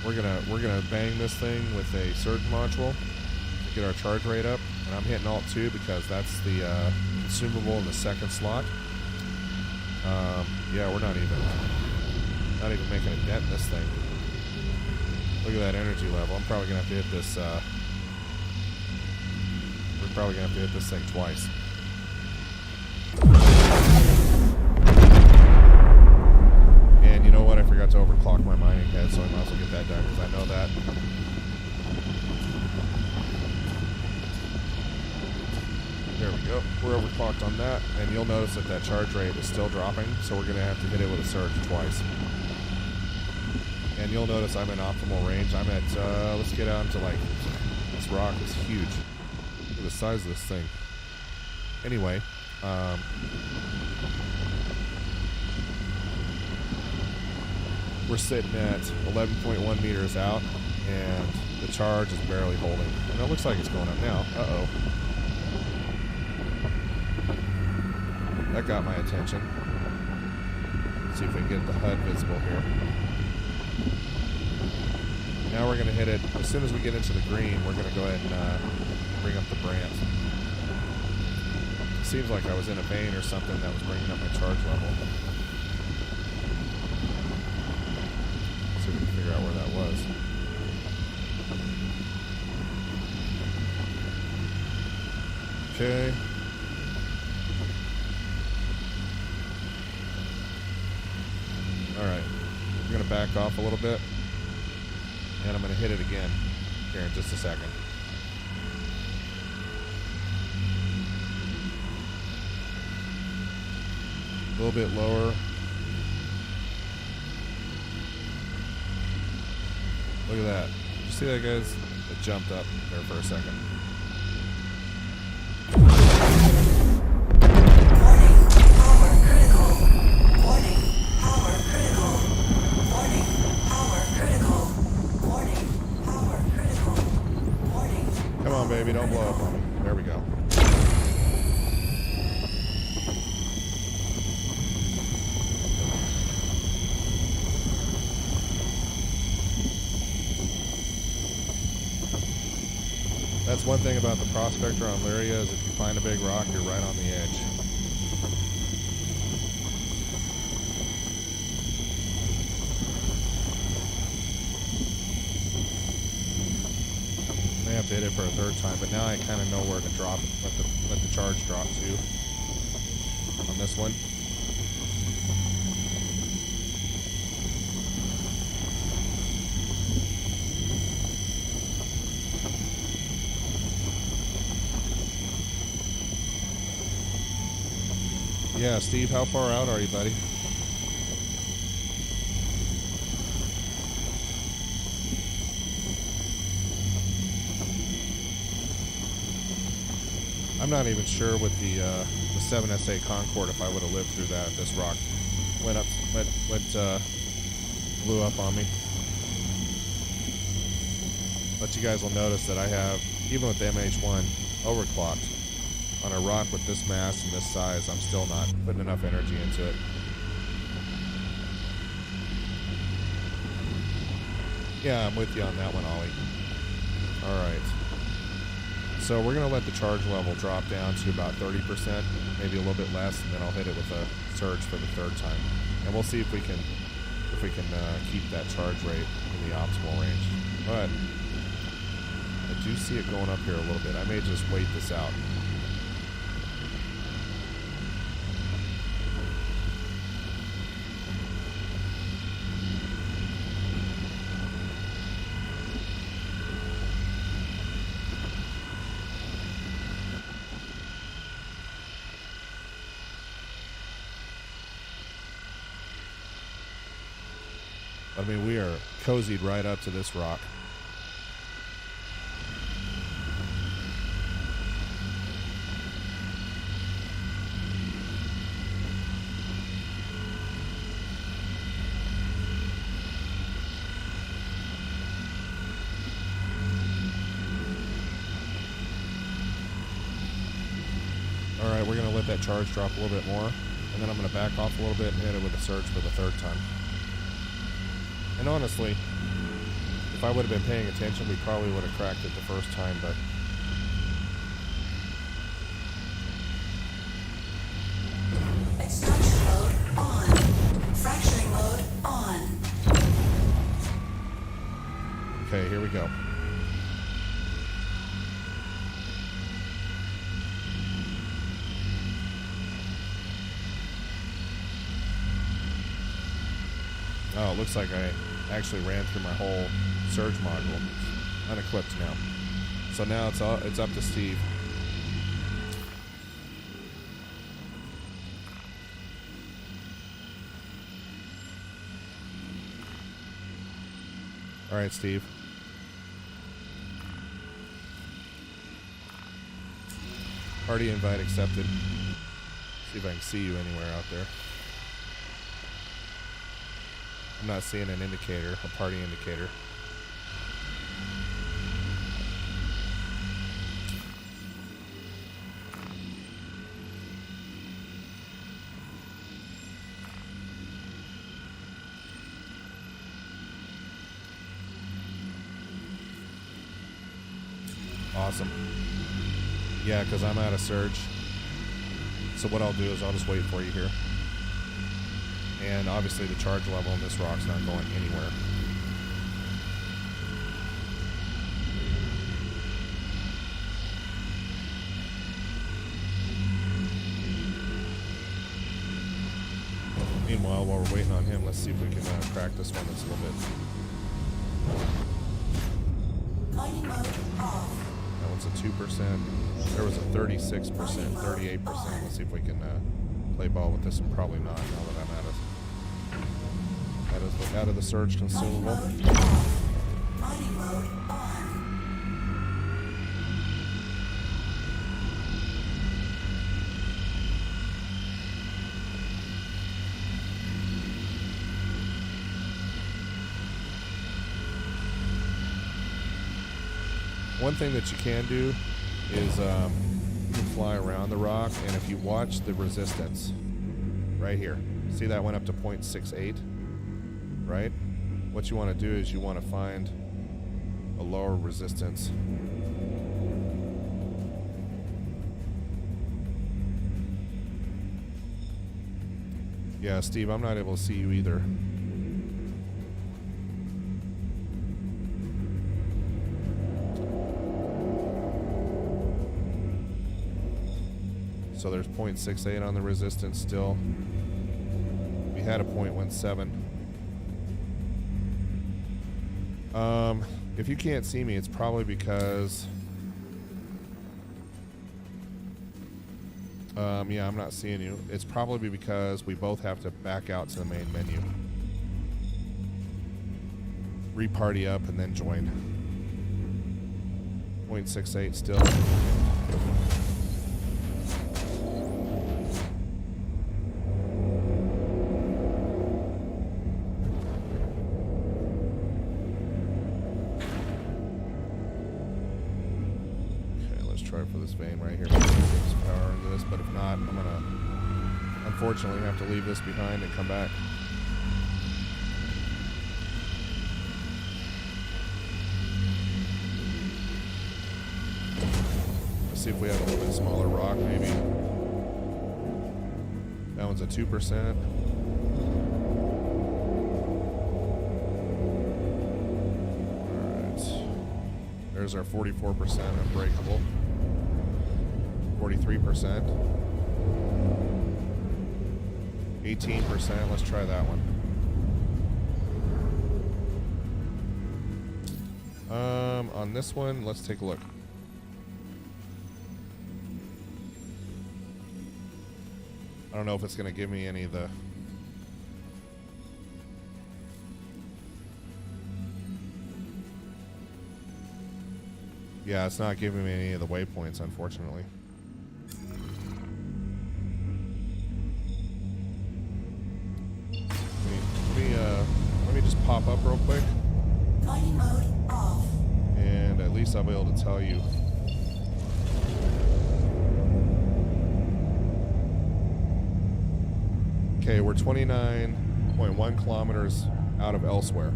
we're gonna bang this thing with a surge module to get our charge rate up, and I'm hitting Alt 2 because that's the consumable in the second slot. Yeah, we're not even making a dent in this thing. Look at that energy level. I'm probably gonna have to hit this. We're probably gonna have to hit this thing twice. And you know what? I forgot to overclock my mining head, so I might as well get that done because I know that. There we go. We're overclocked on that, and you'll notice that that charge rate is still dropping, so we're gonna have to hit it with a surge twice. And you'll notice I'm in optimal range. I'm at, let's get out into, like, this rock is huge. Look at the size of this thing. Anyway, we're sitting at 11.1 meters out, and the charge is barely holding. And it looks like it's going up now. Uh-oh. That got my attention. Let's see if we can get the HUD visible here. Now we're going to hit it. As soon as we get into the green, we're going to go ahead and bring up the brand. Seems like I was in a vein or something that was bringing up my charge level. Let's see if we can figure out where that was. Okay. Alright. We're going to back off a little bit. And I'm going to hit it again here in just a second. A little bit lower. Look at that. You see that, guys? It jumped up there for a second. Come on, baby, don't blow up on me. There we go. That's one thing about the Prospector on Lyria is if you find a big rock, you're right on the edge. I have to hit it for a third time, but now I kind of know where to drop it, let the charge drop to on this one. Yeah, Steve, how far out are you, buddy? I'm not even sure with the 7SA Concorde if I would have lived through that. This rock blew up on me. But you guys will notice that I have, even with the MH1 overclocked, on a rock with this mass and this size, I'm still not putting enough energy into it. Yeah, I'm with you on that one, Ollie. Alright. So we're going to let the charge level drop down to about 30%, maybe a little bit less, and then I'll hit it with a surge for the third time. And we'll see if we can keep that charge rate in the optimal range. But I do see it going up here a little bit. I may just wait this out. I mean, we are cozied right up to this rock. Alright, we're going to let that charge drop a little bit more, and then I'm going to back off a little bit and hit it with a surge for the third time. And honestly, if I would have been paying attention, we probably would have cracked it the first time, but... Extraction mode on. Fracturing mode on. Okay, here we go. Oh, it looks like I actually ran through my whole surge module. Unequipped now. So now it's up to Steve. All right, Steve. Party invite accepted. See if I can see you anywhere out there. I'm not seeing an indicator, a party indicator. Awesome. Yeah, because I'm out of surge. So what I'll do is I'll just wait for you here. And obviously the charge level in this rock's not going anywhere. Meanwhile, while we're waiting on him, let's see if we can crack this one that's a little bit... Mining mode off. That one's a 2%. There was a 36%, 38%. Let's see if we can play ball with this one. Probably not, now that I'm out of the surge consumable. Mining mode off. Mining mode on. One thing that you can do is you can fly around the rock, and if you watch the resistance right here, see that went up to 0.68, right? What you want to do is you want to find a lower resistance. Yeah, Steve, I'm not able to see you either. So there's 0.68 on the resistance still. We had a 0.17. If you can't see me, it's probably because... yeah, I'm not seeing you. It's probably because we both have to back out to the main menu. Reparty up and then join. 0.68 still. For this vein right here, get some power into this, but if not, I'm gonna unfortunately have to leave this behind and come back. Let's see if we have a little bit smaller rock, maybe. That one's a 2%. Alright. There's our 44% unbreakable. 43%. 18%. Let's try that one. On this one, let's take a look. I don't know if it's going to give me any of the... Yeah, it's not giving me any of the waypoints, unfortunately. Let me just pop up real quick. Mining mode off. And at least I'll be able to tell you. Okay, we're 29.1 kilometers out of elsewhere.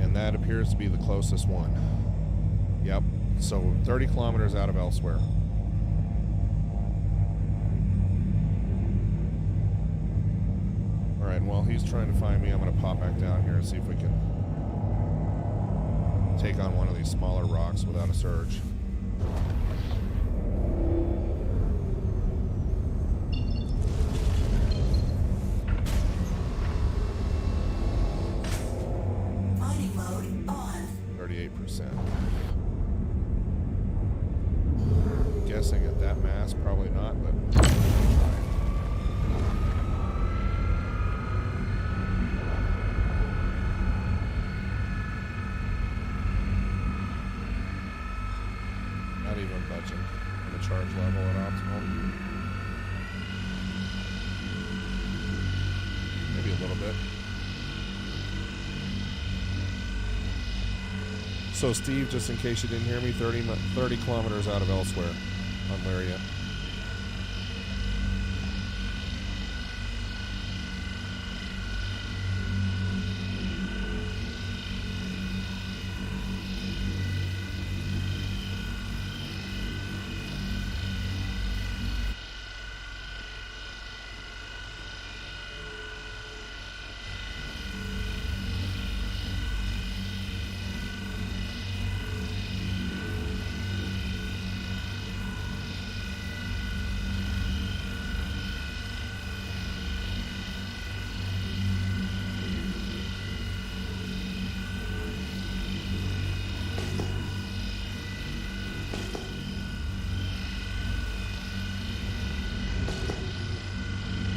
And that appears to be the closest one. Yep, so 30 kilometers out of elsewhere. Alright, and while he's trying to find me, I'm going to pop back down here and see if we can take on one of these smaller rocks without a surge. Mining mode on. 38%. Guessing at that mass, probably not, but not even budging on the charge level at optimal. Maybe a little bit. So Steve, just in case you didn't hear me, 30 kilometers out of elsewhere on Lyria.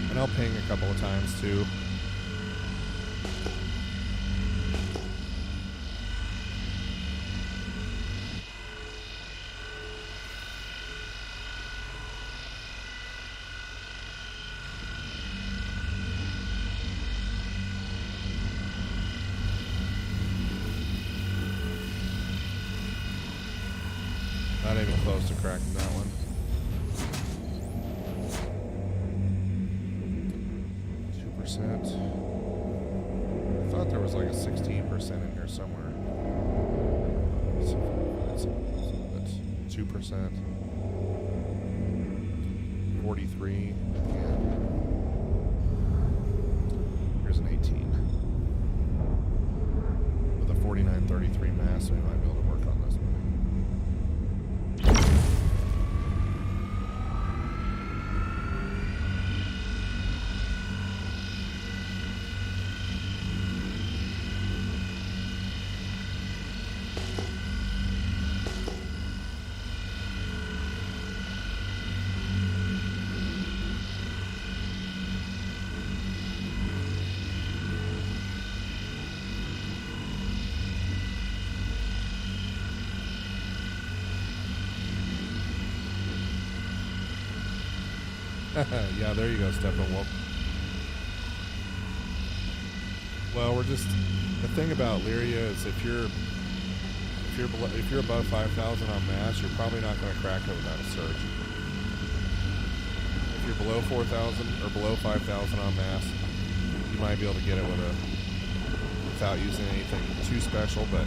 And I'll ping a couple of times too. Not even close to cracking that one. 2%. I thought there was like a 16% in here somewhere. Let's see if I can find some of it. 2%. 43. And here's an 18. With a 4933 mass, we might be able to work on this one. Yeah, there you go, Steppenwolf. Well, we're just the thing about Lyria is if you're above 5,000 on mass, you're probably not going to crack it without a surge. If you're below 4,000 or below 5,000 on mass, you might be able to get it without using anything too special, but.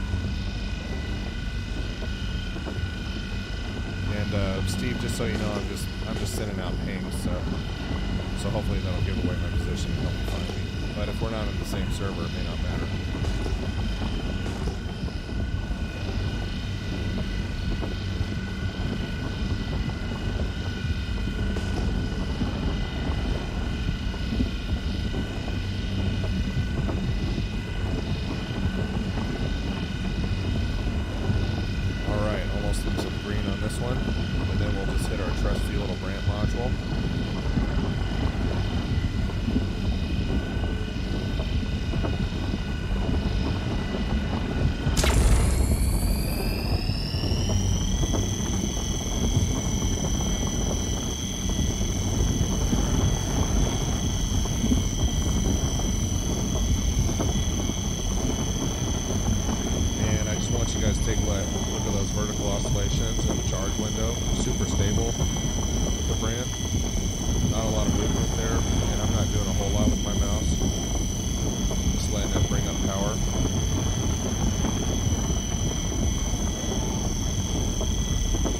And Steve, just so you know, I'm just sending out pings, so hopefully that'll give away my position and help you find me. But if we're not in the same server, it may not matter. One, and then we'll just hit our trusty little ramp module. charge window. Super stable, the brand. Not a lot of movement there, and I'm not doing a whole lot with my mouse. Just letting it bring up power.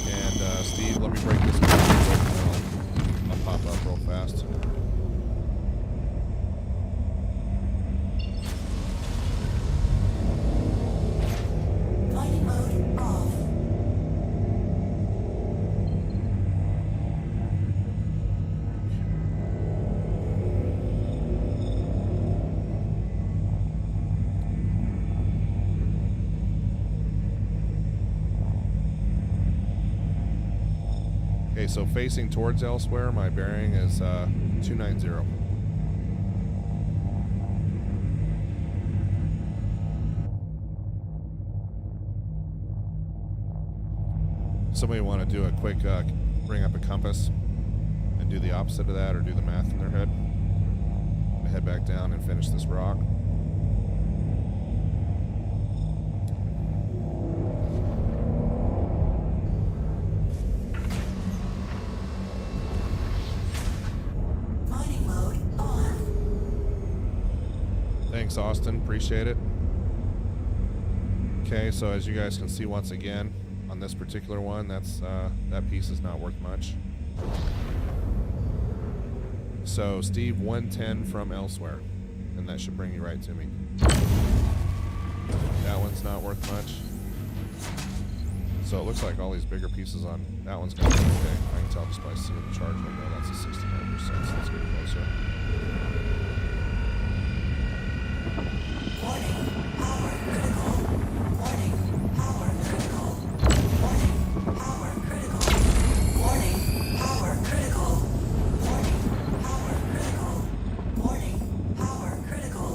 And Steve, let me break this down real quick, and then I'll pop up real fast. Mining mode off. Okay, so facing towards elsewhere, my bearing is 290. Somebody want to do a quick bring up a compass and do the opposite of that, or do the math in their head? I'm gonna head back down and finish this rock. Mining mode on. Thanks, Austin. Appreciate it. Okay, so as you guys can see once again, on this particular one, that's that piece is not worth much. So Steve, 110 from elsewhere, and that should bring you right to me. That one's not worth much. So it looks like all these bigger pieces on that one's gonna be okay. I can tell just by seeing the charge window. That's a 69%. So let's get closer. Warning. Power critical. Warning. Power critical. Warning. Power critical. Warning. Power critical. Warning. Power critical. Warning. Power critical.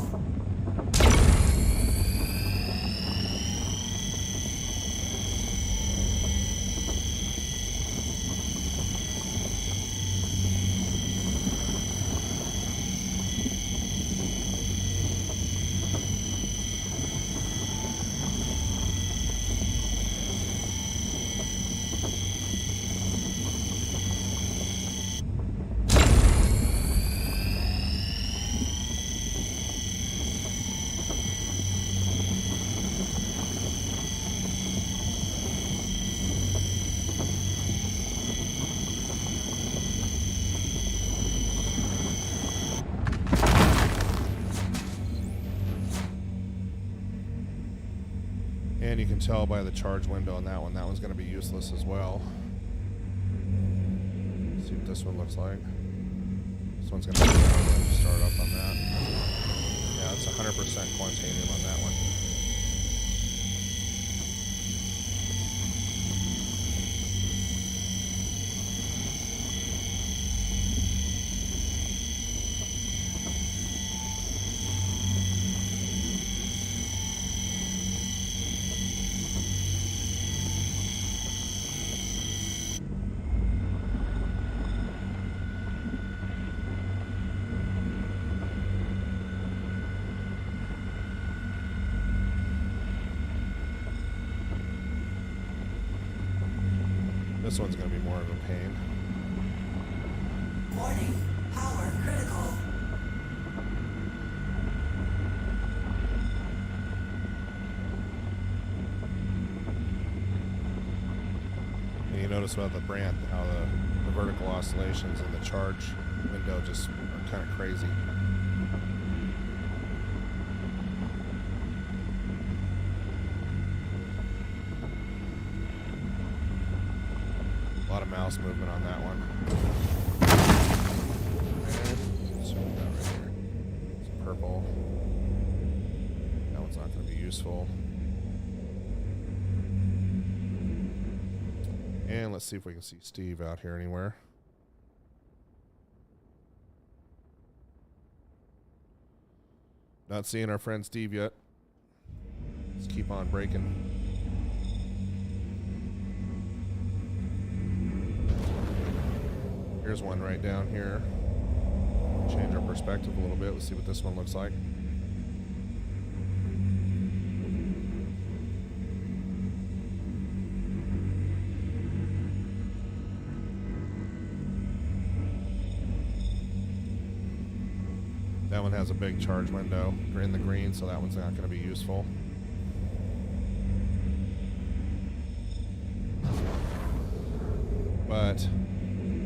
And you can tell by the charge window on that one's going to be useless as well. Let's see what this one looks like. This one's going to be start up on that. Yeah, it's 100% Quantanium on that one. This one's going to be more of a pain. Warning. Power critical. And you notice about the brand, how the vertical oscillations in the charge window just are kind of crazy. A lot of mouse movement on that one. And so we got right here. Some purple. That one's not going to be useful. And let's see if we can see Steve out here anywhere. Not seeing our friend Steve yet. Let's keep on breaking. Here's one right down here. Change our perspective a little bit. Let's see what this one looks like. one has a big charge window. We're in the green, so that one's not going to be useful. But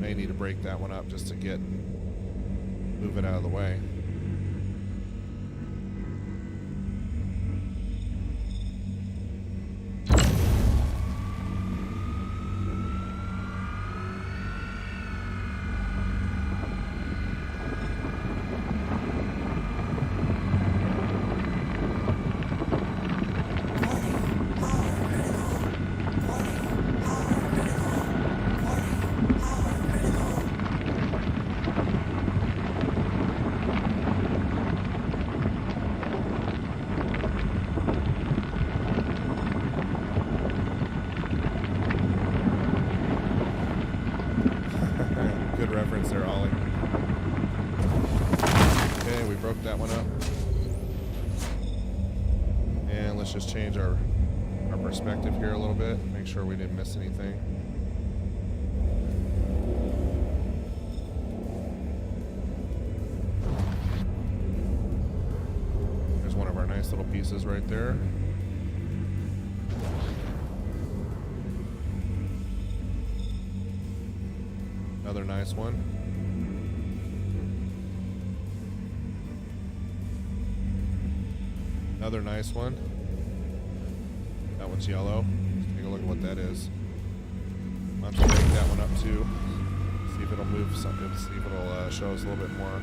may need to break that one up just to move it out of the way. Just change our perspective here a little bit, make sure we didn't miss anything. There's one of our nice little pieces right there. Another nice one. Another nice one. That one's yellow. Let's take a look at what that is. I'll have to break that one up too. See if it'll move something. See if it'll show us a little bit more.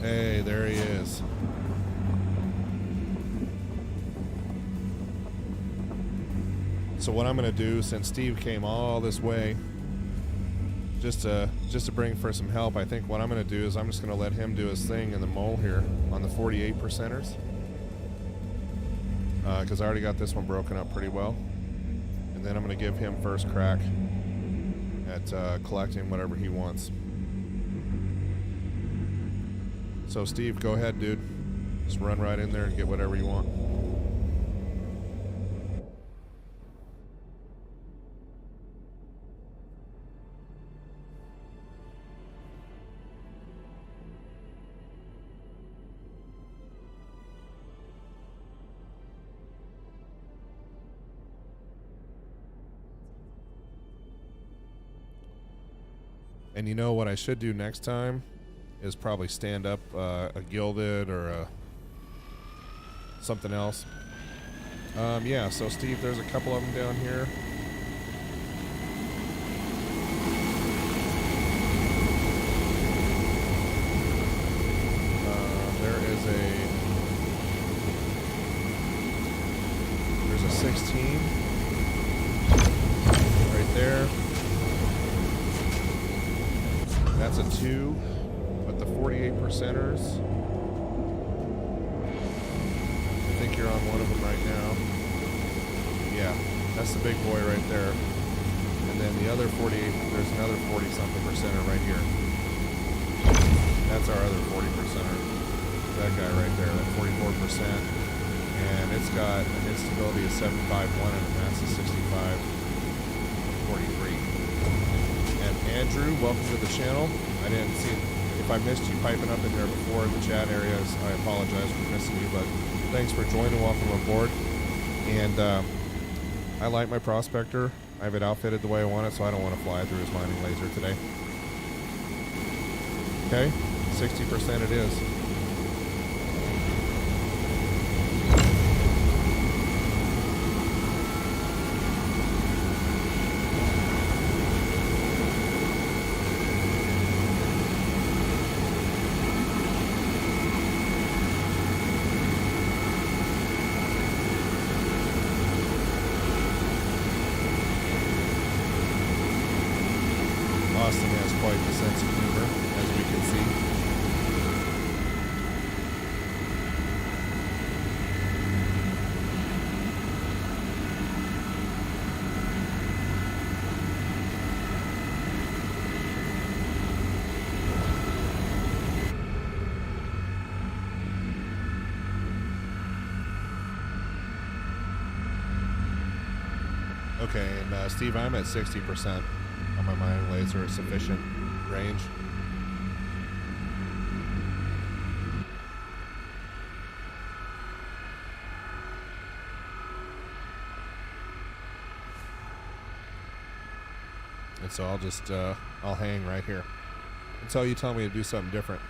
Hey, there he is. So what I'm going to do, since Steve came all this way, just to bring for some help, I think what I'm going to do is I'm just going to let him do his thing in the mole here on the 48 percenters. Because I already got this one broken up pretty well. And then I'm going to give him first crack at collecting whatever he wants. So Steve, go ahead, dude. Just run right in there and get whatever you want. And you know what I should do next time is probably stand up a gilded or something else. Yeah, so Steve, there's a couple of them down here. There's a 16 right there. That's a 2, but the 48 percenters, I think you're on one of them right now. Yeah, that's the big boy right there. And then the other 48, there's another 40-something percenter right here. That's our other 40 percenter. That guy right there, that 44%. And it's got an instability of 751 and a mass of 6543. And Andrew, welcome to the channel. I didn't see if I missed you piping up in there before in the chat areas. I apologize for missing you, but thanks for joining. Welcome aboard. And I like my Prospector. I have it outfitted the way I want it, so I don't want to fly through his mining laser today. Okay, 60% it is. Austin has quite the sense of humor, as we can see. Okay, and Steve, I'm at 60% on my mining laser, sufficient range. And so I'll just, I'll hang right here until you tell me to do something different.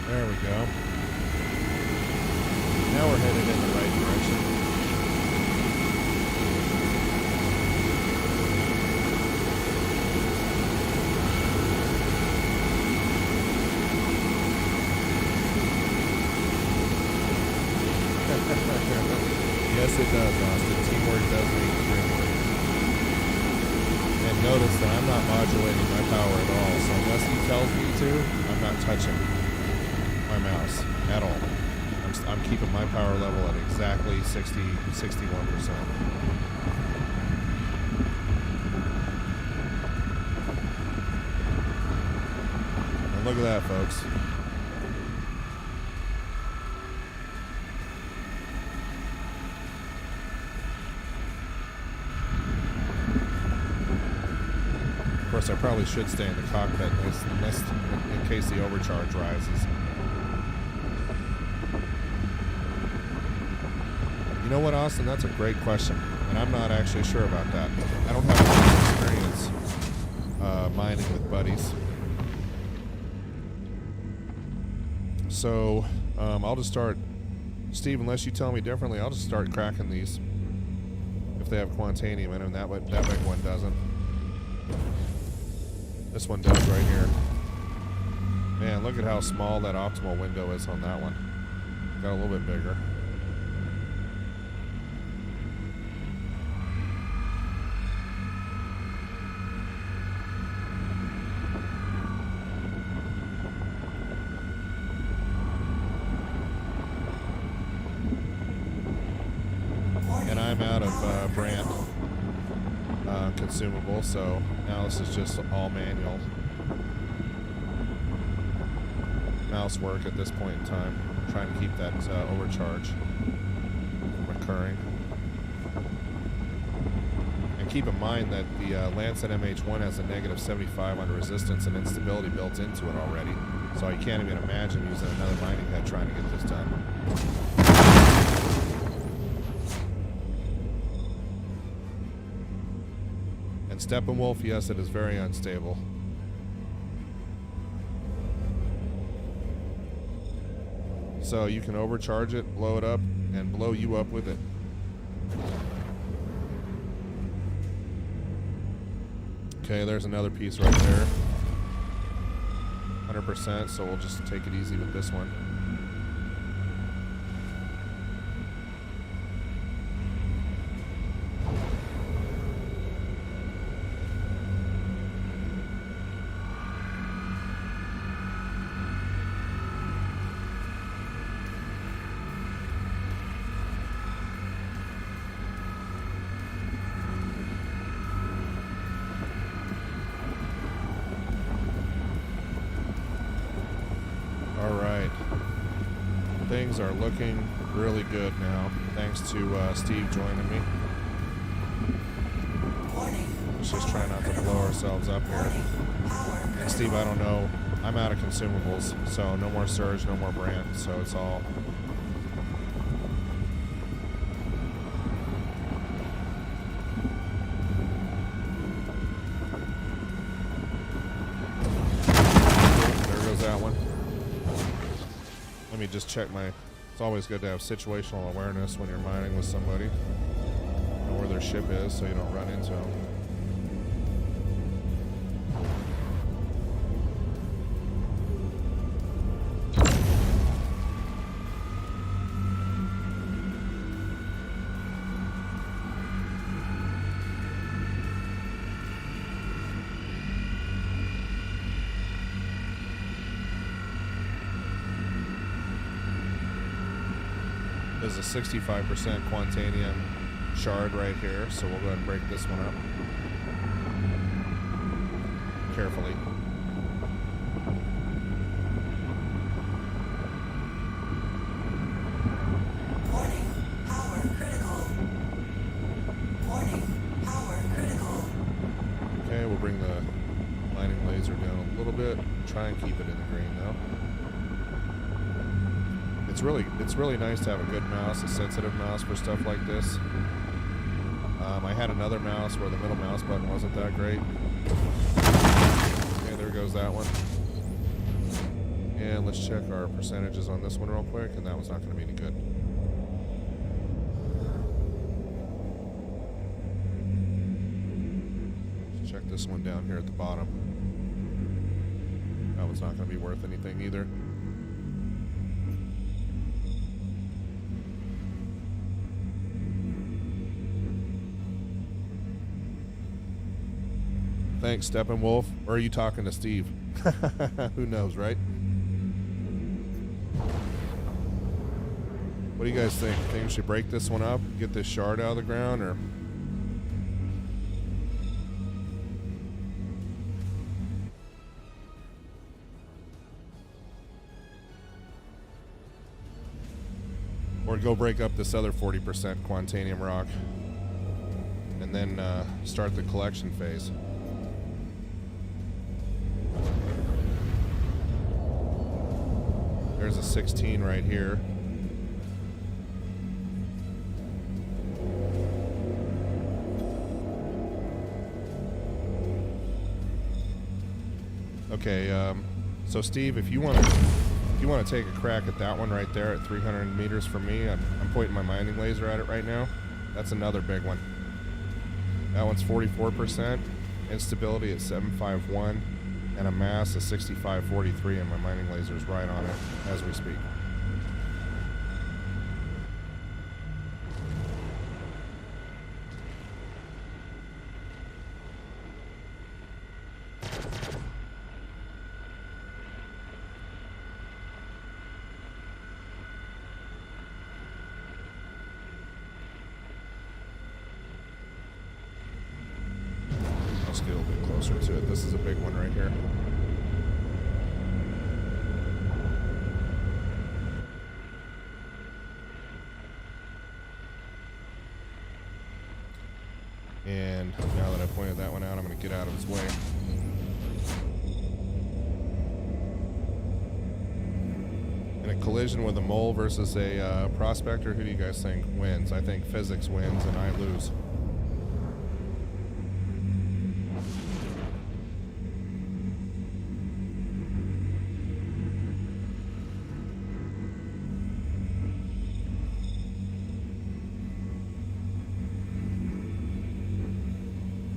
There we go. Now we're headed in the right direction. Yes, it does, Austin. Teamwork does make the dream work. And notice that I'm not modulating my power at all, so unless he tells me to, I'm not touching my mouse at all. I'm keeping my power level at exactly 61%. And look at that, folks. Of course, I probably should stay in the cockpit in case the overcharge rises. You know what, Austin? That's a great question, and I'm not actually sure about that. I don't have much experience mining with buddies. So I'll just start, Steve, unless you tell me differently, I'll just start cracking these if they have Quantanium in them. That big one doesn't. This one does right here. Man, look at how small that optimal window is on that one. Got a little bit bigger. And I'm out of brand consumable, so now this is just all manual mouse work at this point in time, trying to keep that overcharge from occurring. And keep in mind that the Lancet MH1 has a negative 75 on resistance and instability built into it already, so I can't even imagine using another mining head trying to get this done. Steppenwolf, yes, it is very unstable. So you can overcharge it, blow it up, and blow you up with it. Okay, there's another piece right there. 100%, so we'll just take it easy with this one. Things are looking really good now, thanks to Steve joining me. Let's just try not to blow ourselves up here. And Steve, I don't know, I'm out of consumables, so no more surge, no more brand, so it's all Let me just check my... It's always good to have situational awareness when you're mining with somebody. Know where their ship is so you don't run into them. There's a 65% Quantanium shard right here, so we'll go ahead and break this one up carefully. Warning, power critical. Warning, power critical. Okay, we'll bring the mining laser down a little bit. Try and keep it in the green though. It's really nice to have a good mouse, a sensitive mouse for stuff like this. I had another mouse where the middle mouse button wasn't that great. Okay, there goes that one. And let's check our percentages on this one real quick, and that one's not going to be any good. Let's check this one down here at the bottom. That one's not going to be worth anything either. Thanks, Steppenwolf. Or are you talking to Steve? Who knows, right? What do you guys think? Think we should break this one up, get this shard out of the ground, or... Or go break up this other 40% Quantanium rock and then start the collection phase. There's a 16 right here. Okay, so Steve, if you want to take a crack at that one right there at 300 meters from me, I'm pointing my mining laser at it right now. That's another big one. That one's 44%, instability at 751, and a mass of 6543, and my mining laser is right on it as we speak. Let's get a little bit closer to it. This is a big one right here. And now that I pointed that one out, I'm going to get out of his way. In a collision with a mole versus a prospector, who do you guys think wins? I think physics wins and I lose.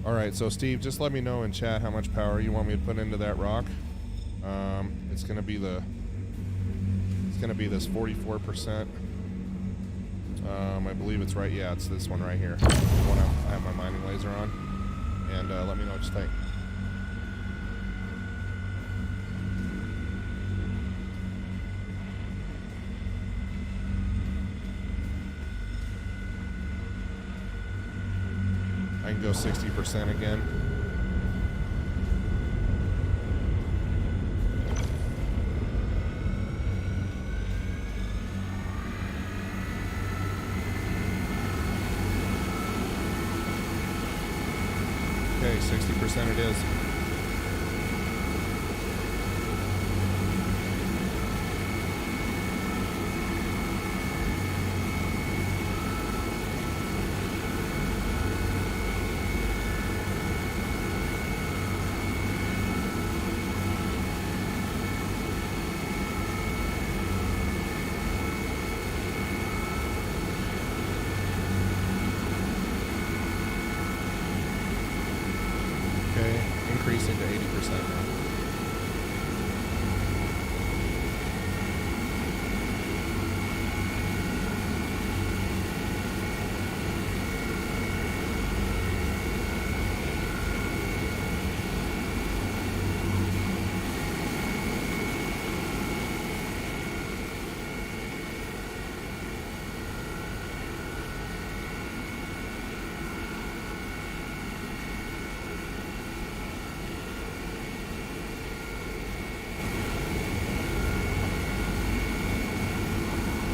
Alright, so Steve, just let me know in chat how much power you want me to put into that rock. It's gonna be this 44%. I believe it's right, yeah, it's this one right here. The one I have my mining laser on. And let me know what you think. I can go 60% again. Okay, 60% it is. increasing to 80% now.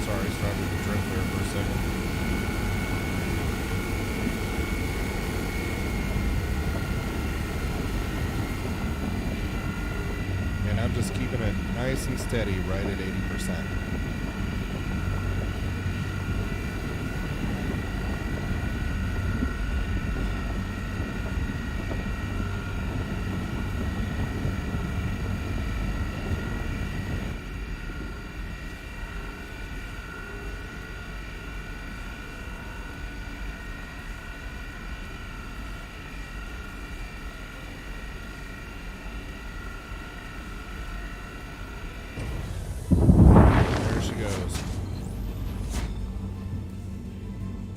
Sorry, started to drift there for a second. And I'm just keeping it nice and steady right at 80%.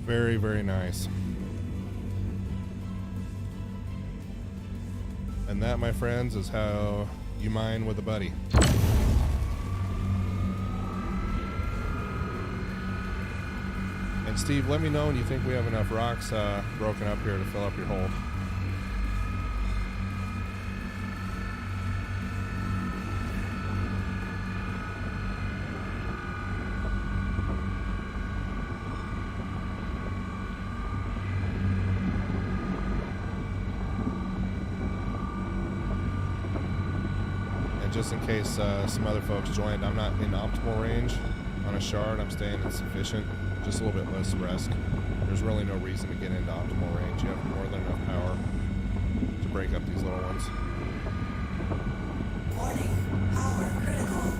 Very, very nice. And that, my friends, is how you mine with a buddy. And Steve, let me know when you think we have enough rocks broken up here to fill up your hole. Just in case some other folks joined, I'm not in optimal range on a shard. I'm staying in sufficient, just a little bit less risk. There's really no reason to get into optimal range. You have more than enough power to break up these little ones. Warning, power critical.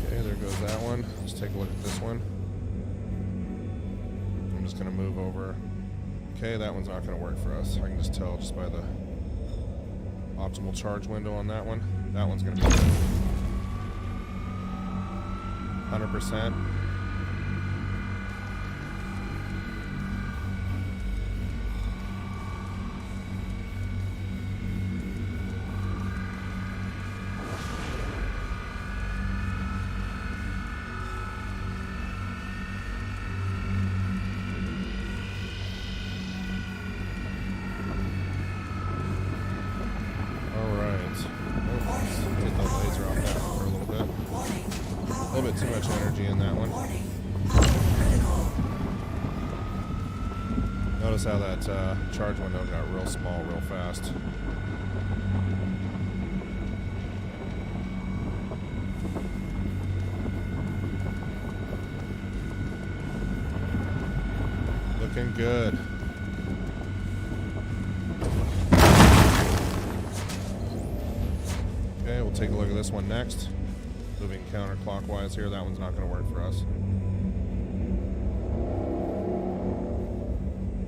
Okay, there goes that one. Let's take a look at this one. I'm just going to move over. Okay, that one's not going to work for us. I can just tell just by the optimal charge window on that one. That one's going to be 100%. Too much energy in that one. Notice how that charge window got real small real fast. Looking good. Okay, we'll take a look at this one next. Moving counterclockwise here, that one's not going to work for us.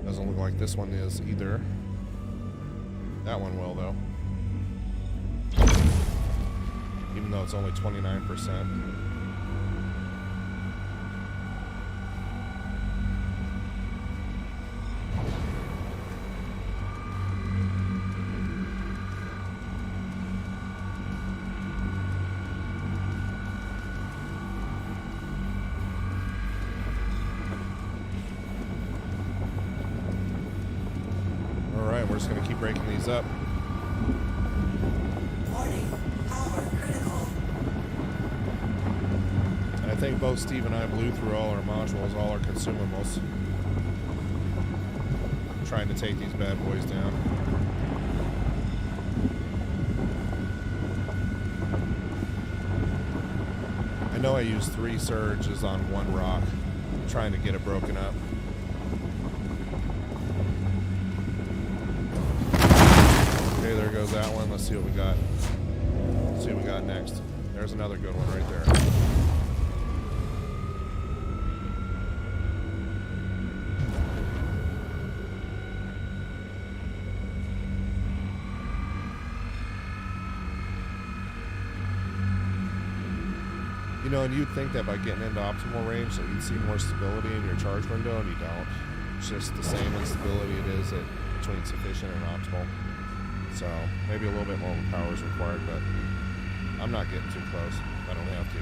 Doesn't look like this one is either. That one will, though. Even though it's only 29%. We're just going to keep breaking these up. Warning, power critical. And I think both Steve and I blew through all our modules, all our consumables, trying to take these bad boys down. I know I used 3 surges on 1 rock, trying to get it broken up. Okay, there goes that one. Let's see what we got. Let's see what we got next. There's another good one right there. know, and you'd think that by getting into optimal range that you'd see more stability in your charge window, and you don't. It's just the same instability it is between sufficient and optimal. So maybe a little bit more power is required, but I'm not getting too close. I don't have to.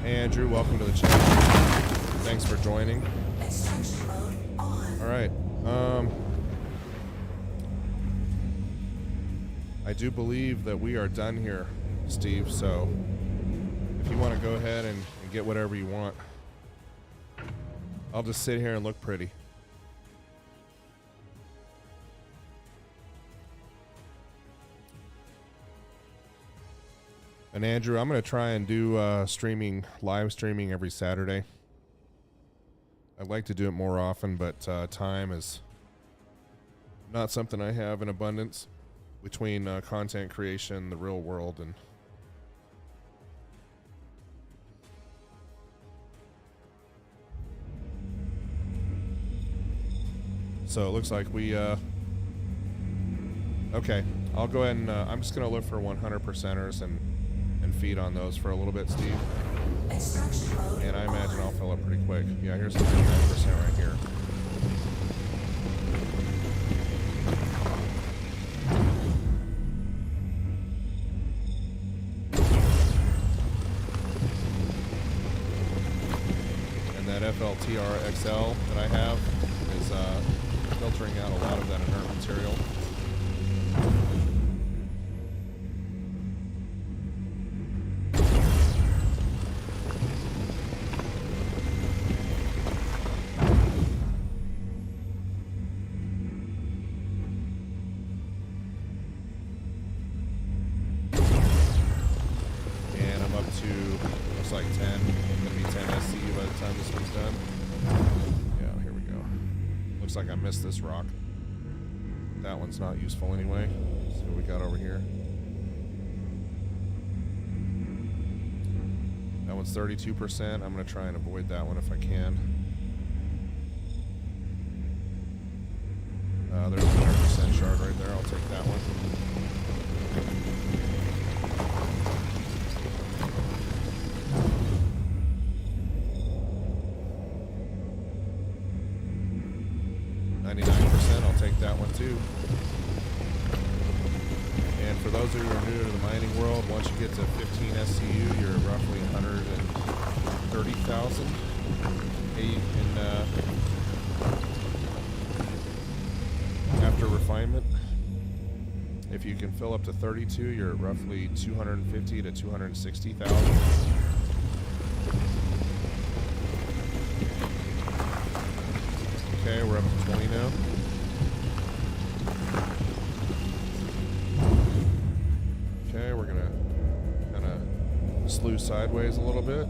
Andrew, welcome to the channel. Thanks for joining. All right. I do believe that we are done here, Steve. So if you want to go ahead and get whatever you want, I'll just sit here and look pretty. And Andrew, I'm going to try and do live streaming every Saturday. I'd like to do it more often, but time is not something I have in abundance between content creation, the real world, and so it looks like we okay, I'll go ahead and I'm just going to look for 100%ers and feed on those for a little bit, Steve. And I imagine I'll fill up pretty quick. Yeah, here's 99% right here. And that FLTR XL that I have is filtering out a lot of that inert material. Like 10, gonna be 10 SCU by the time this one's done. Yeah, here we go. Looks like I missed this rock. That one's not useful anyway. Let's see what we got over here. That one's 32%. I'm gonna try and avoid that one if I can. There's a 100% shard right there. I'll take that one. That one too. And for those of you who are new to the mining world, once you get to 15 SCU, you're roughly 130,000 after refinement. If you can fill up to 32, you're roughly 250 to 260,000. Okay, we're up to 20 now. Okay, we're gonna kind of slew sideways a little bit.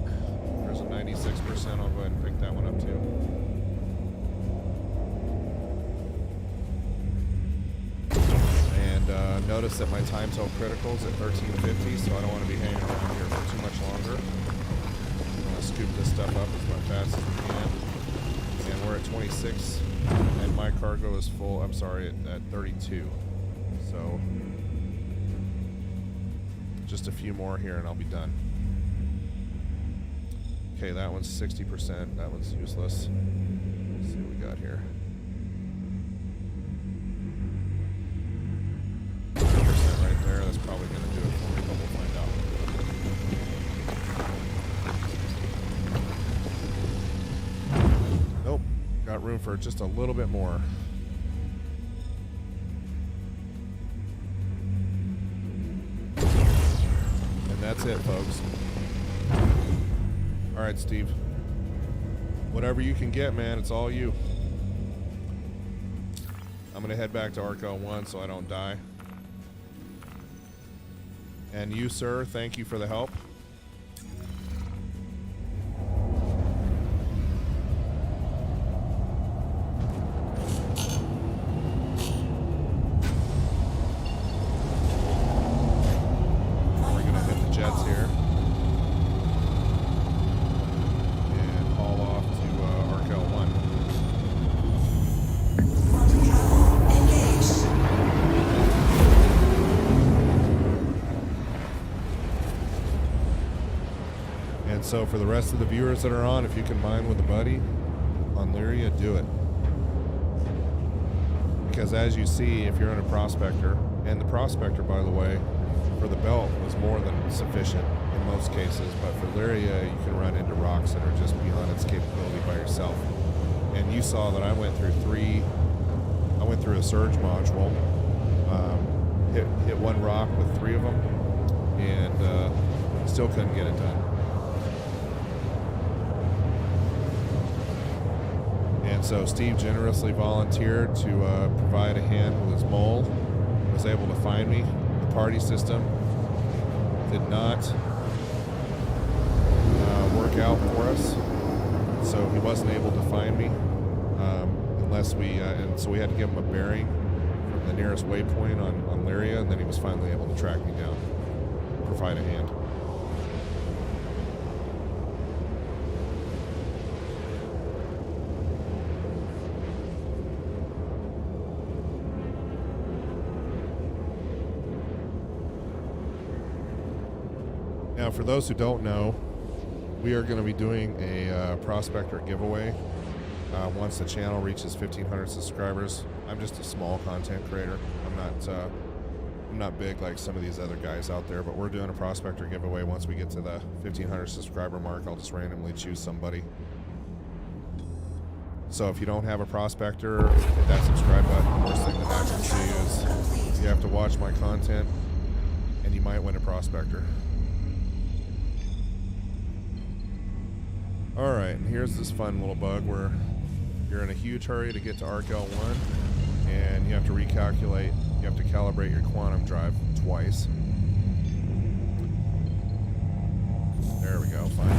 There's a 96%. I'll go ahead and pick that one up too. And notice that my time till critical is at 1350, so I don't want to be hanging around here for too much longer. I'm gonna scoop this stuff up as fast as we can. And we're at 26, and my cargo is full. I'm sorry, at 32. So just a few more here and I'll be done. Okay, that one's 60%. That one's useless. Let's see what we got here. 100% right there. That's probably going to do it for me, but we'll find out. Nope. Got room for just a little bit more. That's it, folks. All right, Steve. Whatever you can get, man, it's all you. I'm gonna head back to Arc L1 so I don't die. And you, sir, thank you for the help. We're gonna hit the jets here and haul off to Arc L1. And so for the rest of the viewers that are on, if you can mine with a buddy on Lyria, do it. Because as you see, if you're in a Prospector, and the Prospector, by the way, for the belt was more than sufficient in most cases, but for Lyria, you can run into rocks that are just beyond its capability by yourself. And you saw that I went through a surge module, hit one rock with 3 of them, and still couldn't get it done. And so Steve generously volunteered to provide a hand with his mole, was able to find me. The party system did not work out for us, so he wasn't able to find me unless and so we had to give him a bearing from the nearest waypoint on Lyria, and then he was finally able to track me down, provide a hand. Now, for those who don't know, we are going to be doing a Prospector giveaway once the channel reaches 1,500 subscribers. I'm just a small content creator. I'm not big like some of these other guys out there, but we're doing a Prospector giveaway once we get to the 1,500 subscriber mark. I'll just randomly choose somebody. So if you don't have a Prospector, hit that subscribe button. The worst thing that happens to you is you have to watch my content, and you might win a Prospector. Alright, and here's this fun little bug where you're in a huge hurry to get to Arc L1, and you have to recalculate, you have to calibrate your quantum drive twice. There we go, fine.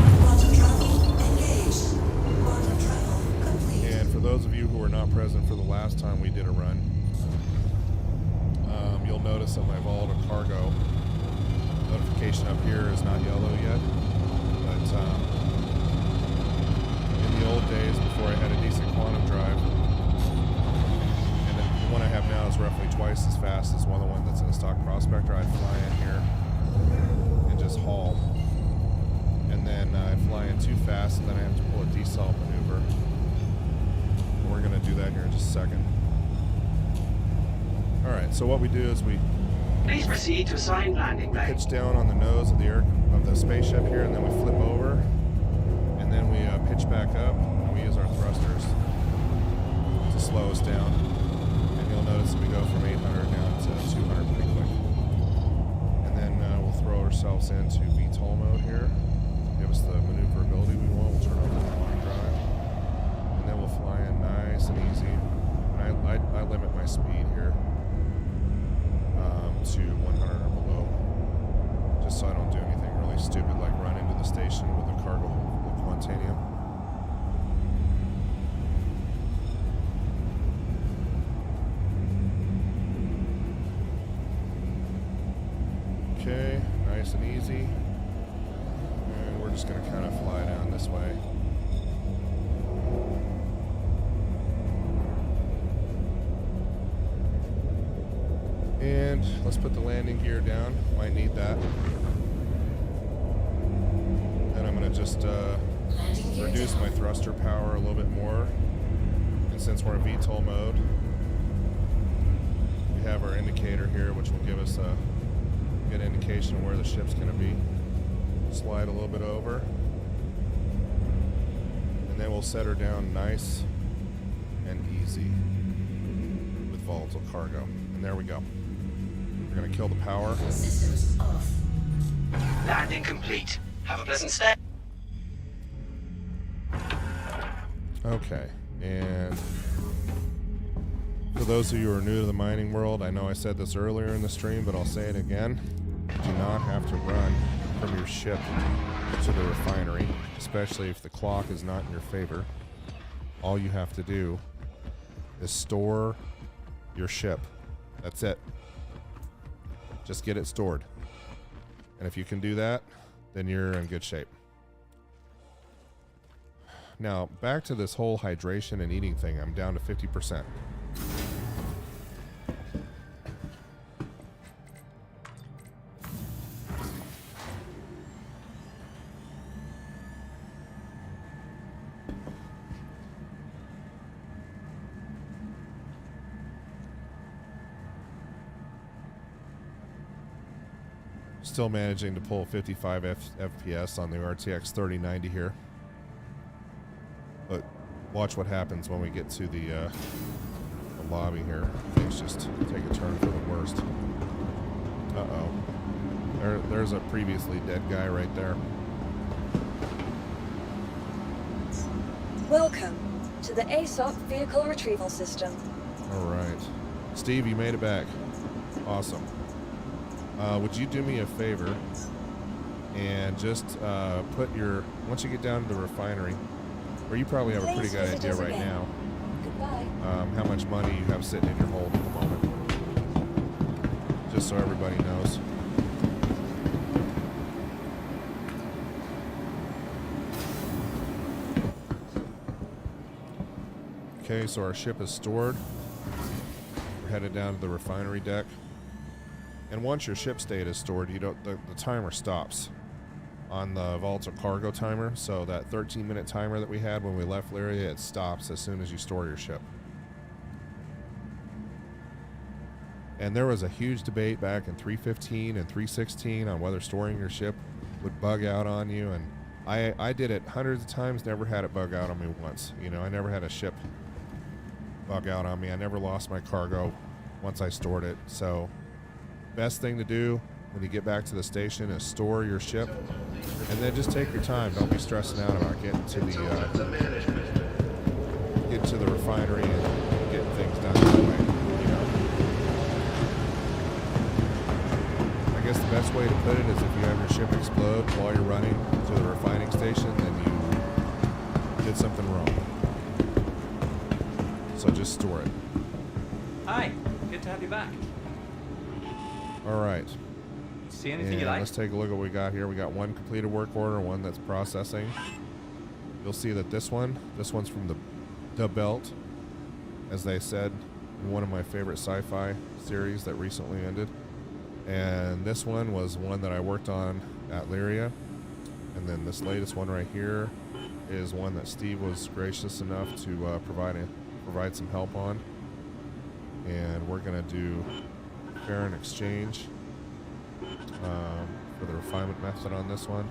And for those of you who were not present for the last time we did a run, you'll notice that my volatile cargo notification up here is not yellow yet, but in the old days, before I had a decent quantum drive, and the one I have now is roughly twice as fast as the one that's in a stock Prospector, I'd fly in here and just haul. And then I'd fly in too fast, and then I have to pull a decel maneuver. And we're going to do that here in just a second. Alright, so what we do is we Please proceed to assigned landing bay. pitch down on the nose of the spaceship here, and then we flip over. And then we pitch back up, and we use our thrusters to slow us down. And you'll notice we go from 800 down to 200 pretty quick. And then we'll throw ourselves into VTOL mode here. Give us the maneuverability we want. We'll turn off the quantum drive. And then we'll fly in nice and easy. And I limit my speed here to 100 or below. Just so I don't do anything really stupid like run into the station with the cargo hold for the Quantanium. Okay, nice and easy. And we're just going to kind of fly down this way. And let's put the landing gear down. Might need that. And I'm going to just reduce my thruster power a little bit more. And since we're in VTOL mode, we have our indicator here, which will give us a good indication of where the ship's going to be. Slide a little bit over. And then we'll set her down nice and easy with volatile cargo. And there we go. We're going to kill the power. Systems off. Landing complete. Have a pleasant stay. Okay, and for those of you who are new to the mining world, I know I said this earlier in the stream, but I'll say it again. do not have to run from your ship to the refinery, especially if the clock is not in your favor. All you have to do is store your ship. That's it. Just get it stored. And if you can do that, then you're in good shape. Now, back to this whole hydration and eating thing. I'm down to 50%. Still managing to pull 55 FPS on the RTX 3090 here. But watch what happens when we get to the lobby here. Things just take a turn for the worst. Uh-oh. There's a previously dead guy right there. Welcome to the ASOP Vehicle Retrieval System. All right. Steve, you made it back. Awesome. Would you do me a favor and just put your, once you get down to the refinery, or you probably have a pretty good idea right now, Goodbye. how much money you have sitting in your hold at the moment, just so everybody knows. Okay, so our ship is stored. We're headed down to the refinery deck. And once your ship state is stored, you don't the timer stops on the volatile cargo timer. So that 13-minute timer that we had when we left Lyria, it stops as soon as you store your ship. And there was a huge debate back in 3.15 and 3.16 on whether storing your ship would bug out on you. And I did it hundreds of times, never had it bug out on me once. You know, I never had a ship bug out on me. I never lost my cargo once I stored it. So best thing to do when you get back to the station is store your ship, and then just take your time. Don't be stressing out about getting to the refinery and getting things done that way. You know, I guess the best way to put it is if you have your ship explode while you're running to the refining station, then you did something wrong. So just store it. Hi, good to have you back. All right. See anything And you like? let's take a look at what we got here. We got one completed work order, one that's processing. You'll see that this one's from the Belt, as they said in one of my favorite sci-fi series that recently ended. And this one was one that I worked on at Lyria. And then this latest one right here is one that Steve was gracious enough to provide some help on. And we're gonna do fair and exchange for the refinement method on this one.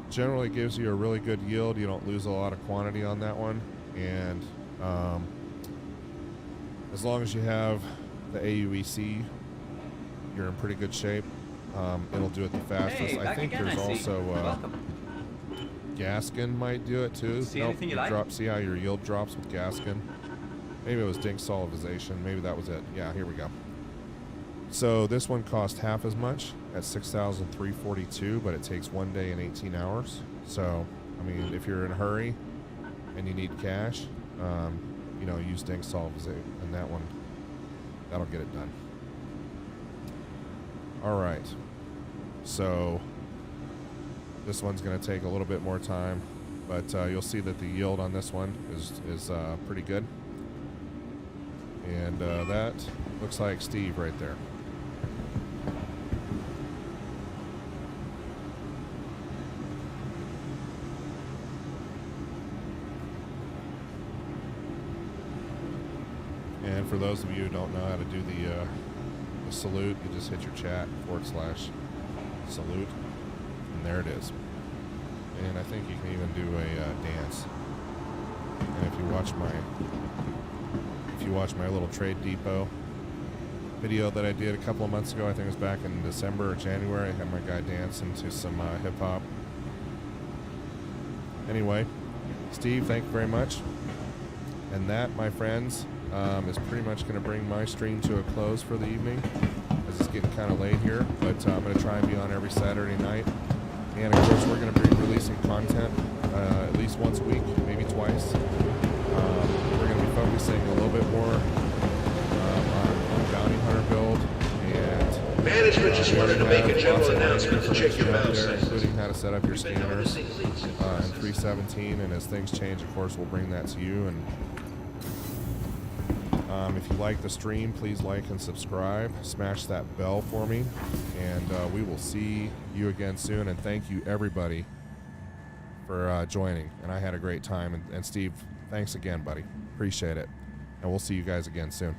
Generally gives you a really good yield. You don't lose a lot of quantity on that one, and as long as you have the AUEC, you're in pretty good shape. It'll do it the fastest. Hey, I back think again, there's I see. also Welcome. Gaskin might do it too. See anything you like? See how your yield drops with Gaskin? Maybe it was Dink Solidization. Maybe that was it. Yeah, here we go. So this one cost half as much at 6,342, but it takes 1 day and 18 hours. So, I mean, if you're in a hurry and you need cash, you know, use Dink Solidization, and that one, that'll get it done. All right. So this one's going to take a little bit more time, but you'll see that the yield on this one is pretty good. And that looks like Steve right there. And for those of you who don't know how to do the salute, you just hit your chat /salute, and there it is. And I think you can even do a dance. And if you watch my little Trade Depot video that I did a couple of months ago, I think it was back in December or January, I had my guy dancing to some hip hop. Anyway, Steve, thank you very much. And that, my friends, is pretty much going to bring my stream to a close for the evening. as it's getting kind of late here, but I'm going to try and be on every Saturday night. And of course, we're going to be releasing content at least once a week, maybe twice. We're going to be focusing a little bit more on bounty hunter build, and management just wanted to make a general announcement to check your mouse there, sensors. including how to set up your We've been scanners noticing leaks in in processes. 317. And as things change, of course, we'll bring that to you. And if you like the stream, please like and subscribe. Smash that bell for me, and we will see you again soon. And thank you, everybody, for joining. And I had a great time. And Steve, thanks again, buddy. Appreciate it. And we'll see you guys again soon.